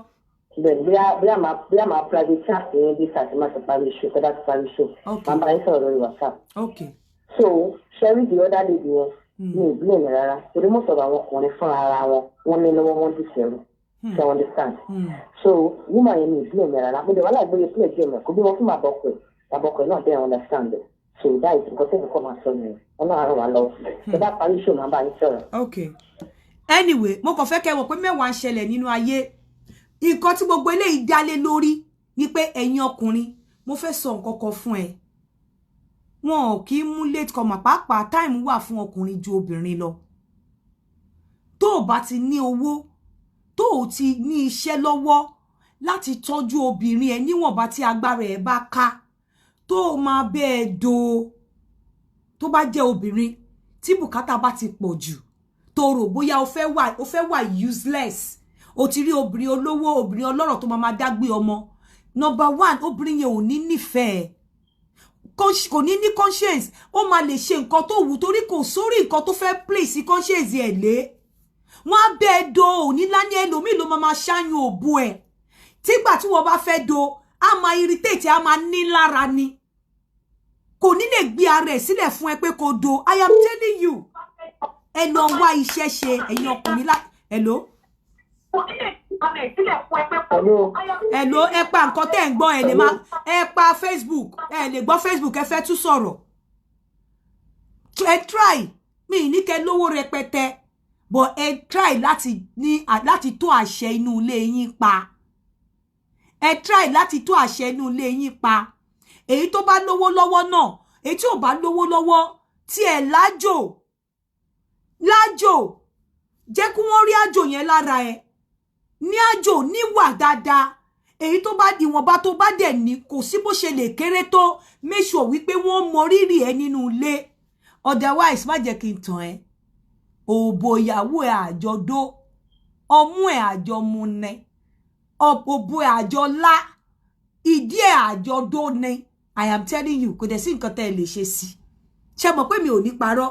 Bẹ́ẹ̀ bí a máa private chat yẹn bí sàtì máa ti parí show, tẹ́lá ti parí show. Màá bá yín sọ̀rọ̀ lórí WhatsApp. Okay. So Sherry the other lady yẹn ní ìbílẹ̀ mi rárá torí mo sọ̀rọ̀ àwọn ọkùnrin fún ara wọn wọ́n ní lọ́wọ́ wọn dì sẹ́rù. So understand. So woman yẹn ní ìbílẹ̀ mi rárá mo dẹ̀ wá láìpẹ́ play game kó bí wọ́n fún bàbá ọkọ ẹ̀ náà dẹ̀ understand it. So that is nǹkan tẹ́lẹ̀ kọ́ máa sọ nìyẹn ọlọ́run àrùn wa lọ ṣe bá parí show máa bá yín sọ̀rọ̀. Okay. Anyway mo kàn fẹ́ kẹ́ wọ̀ pé mẹ́wàá ń ṣẹlẹ̀ nínú ayé. Nǹkan tí gbogbo eléyìí dálé lórí ni pé ẹ̀yin ọkùnrin mo fẹ́ sọ nǹkan kan fún ẹ. Wọn ò kì í mú late comer pàápàá time wà fún ọkùnrin ju obìnrin lọ. Tó o bá ti ní owó, tó o ti ní iṣẹ́ lọ́wọ́ láti tọ́jú obìnrin ẹ níwọ̀nba tí agbára ẹ bá ká, tó o máa bẹ́ẹ̀ do tó bá jẹ́ obìnrin tí bùkátà bá ti pọ̀ jù, tó rò bóyá o fẹ́ wà useless. O ti rí obìnrin olówó, obìnrin ọlọ́rọ̀ tó máa dágbé ọmọ. Number 1, obìnrin yẹn ò ní nífẹ̀ẹ́. Kò ní ní conscience. Ó máa lè ṣe nǹkan tó wù torí kò sórí nǹkan tó fẹ́ place conscience ẹ̀ lé. Wọ́n á bẹ́ẹ̀ do òní láni ẹlòmíì ló máa ṣáyún òbú ẹ̀. Tígbà tí wọ́n bá fẹ́ do, á máa irritate, á máa ní lára ni. Kò ní lè gbé ara ẹ̀ sílẹ̀ fún ẹ pé kó do. I am telling you. Ẹ lọ wá iṣẹ́ ṣe ẹ̀yin ọkùnrin lá. Hello? Hello, ẹ pa nǹkan tẹ́ ń gbọ́ ẹ lè máa ẹ pa Facebook ẹ lè gbọ́ Facebook ẹ fẹ́ tún sọ̀rọ̀. Ẹ try mi ní kẹ́ lówó rẹpẹtẹ but ẹ try láti tó àṣẹ inú ilé yín pa. Ẹ try láti tó àṣẹ inú ilé yín pa. Èyí tó bá lówó lọ́wọ́ náà, èyí tí ò bá lówó lọ́wọ́ tí ẹ lájò jẹ́ kí wọ́n rí àjò yẹn lára ẹ. Ní àjò níwà dáadáa, èyí tó bá ìwọ̀nba tó bá dẹ̀ ní kò sí bó ṣe lè kéré tó, make sure wípé wọ́n mọ rírì ẹ nínú ilé. Otherwise má jẹ́ kí n tàn ẹ́. Òbò ìyàwó ẹ àjọdó, ọmú ẹ àjọmu ni, òbò ẹ àjọlá, ìdí ẹ àjọdó ni. I am telling you, kò dẹ̀ sí nǹkan tẹ́ ẹ lè ṣe sí. Ṣé mọ̀ pé mi ò ní parọ́.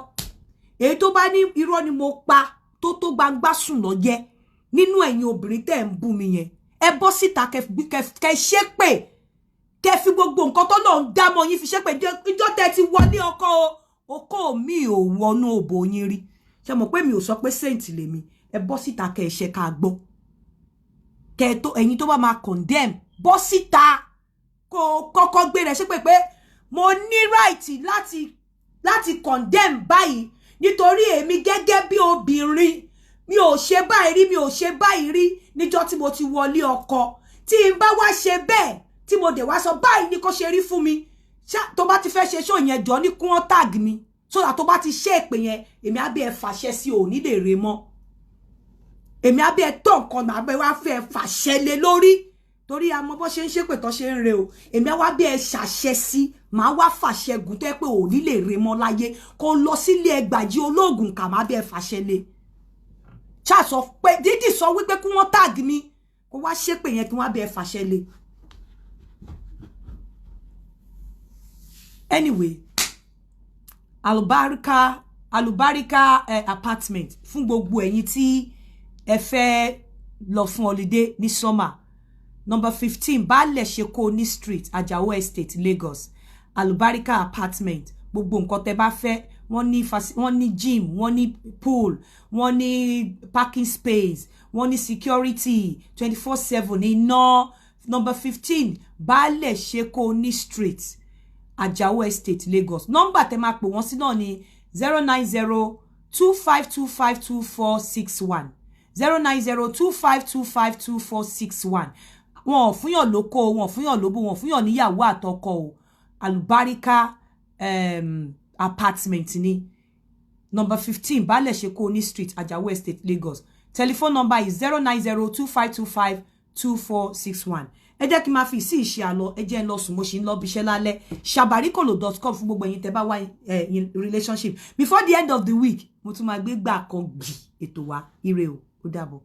èyí tó bá ní irọ́ ni mo pa tó gbangba sùn lọ jẹ nínú ẹ̀yin obìnrin tẹ́ ń bú mi yẹn ẹ bọ́ síta kẹ́ ṣépè kẹ́ fi gbogbo nǹkan tó lọ ń dámọ̀ yín fi ṣépè ìjọ tẹ́ ti wọlé ọkọ oko mi ò wọnú òbò yín rí ṣé mọ̀ pé mi ò sọ pé saint lèmi ẹ bọ́ síta kẹ́ ṣe ká gbọ́ kẹ́ tó ẹ̀yin tó bá máa condemn bọ́ síta kó kọ́kọ́ gbé rẹ̀ ṣépè pé mo ní right láti condemn báyìí nítorí èmi gẹ́gẹ́ bí obìnrin mi ò ṣe báyìí rí níjọ́ tí mo ti wọlé ọkọ tí n bá wá ṣe bẹ́ẹ̀ tí mo dẹ̀ wá sọ báyìí ni kó ṣe rí fún mi tó bá ti fẹ́ ṣe show yẹn jọ ní kún ọ́ tag mi so that tó bá ti ṣe èpè yẹn èmi á bẹ̀ fàṣẹ sí òní lè re mọ́ èmi á bẹ̀ tọ̀ nǹkan náà bẹ̀ wá fẹ́ fàṣẹ lé lórí torí àmọ́ bó ṣe ń ṣépè tó ṣe ń re o èmi á wá bẹ̀ ṣàṣẹ sí màá wá fàṣẹ gùn tẹ́ pé òní lè re mọ́ láyé kó lọ sílé ẹgbàjì olóògùn kà má bẹ̀ fàṣẹ lé ṣá sọ pé dídì sọ wípé kí wọ́n tag mi kó wá ṣépè yẹn kí wọ́n bẹ̀ fàṣẹ lé. Anyway, alubarika apartment fún gbogbo ẹ̀yin tí ẹ fẹ́ lọ fún holiday ní summer. Number 15 Baale Shekoni Street, Ajawo Estate, Lagos. Alubarika apartment. Gbogbo nǹkan tẹ́ bá fẹ́, wọ́n ní gym, wọ́n ní pool, wọ́n ní parking space, wọ́n ní security 24/7 iná. Number 15 Baale Shekoni Street, Ajawo Estate, Lagos. Number tẹ́ máa pè wọ́n sí náà ni 09025252461. 09025252461. Wọ́n fúnyàn lóko, wọ́n fúnyàn lóbò, wọ́n fúnyàn níyàwó àtọkọ o. Alubarika apartment ni. Number 15 Baale Shekoni Street, Ajawo Estate, Lagos. Telephone number is 09025252461. Ẹ jẹ́ kí n máa fi sí ìṣe àlọ, ẹ jẹ́ ń lọ sùn mo ṣì ń lọ bíṣẹ́ lálẹ́. shabarikolo.com fún gbogbo ẹ̀yin tẹ́ bá wá relationship. Before the end of the week, mo tún máa gbé gbà kan gbì ètò wa. Ire o, ó dàbọ̀.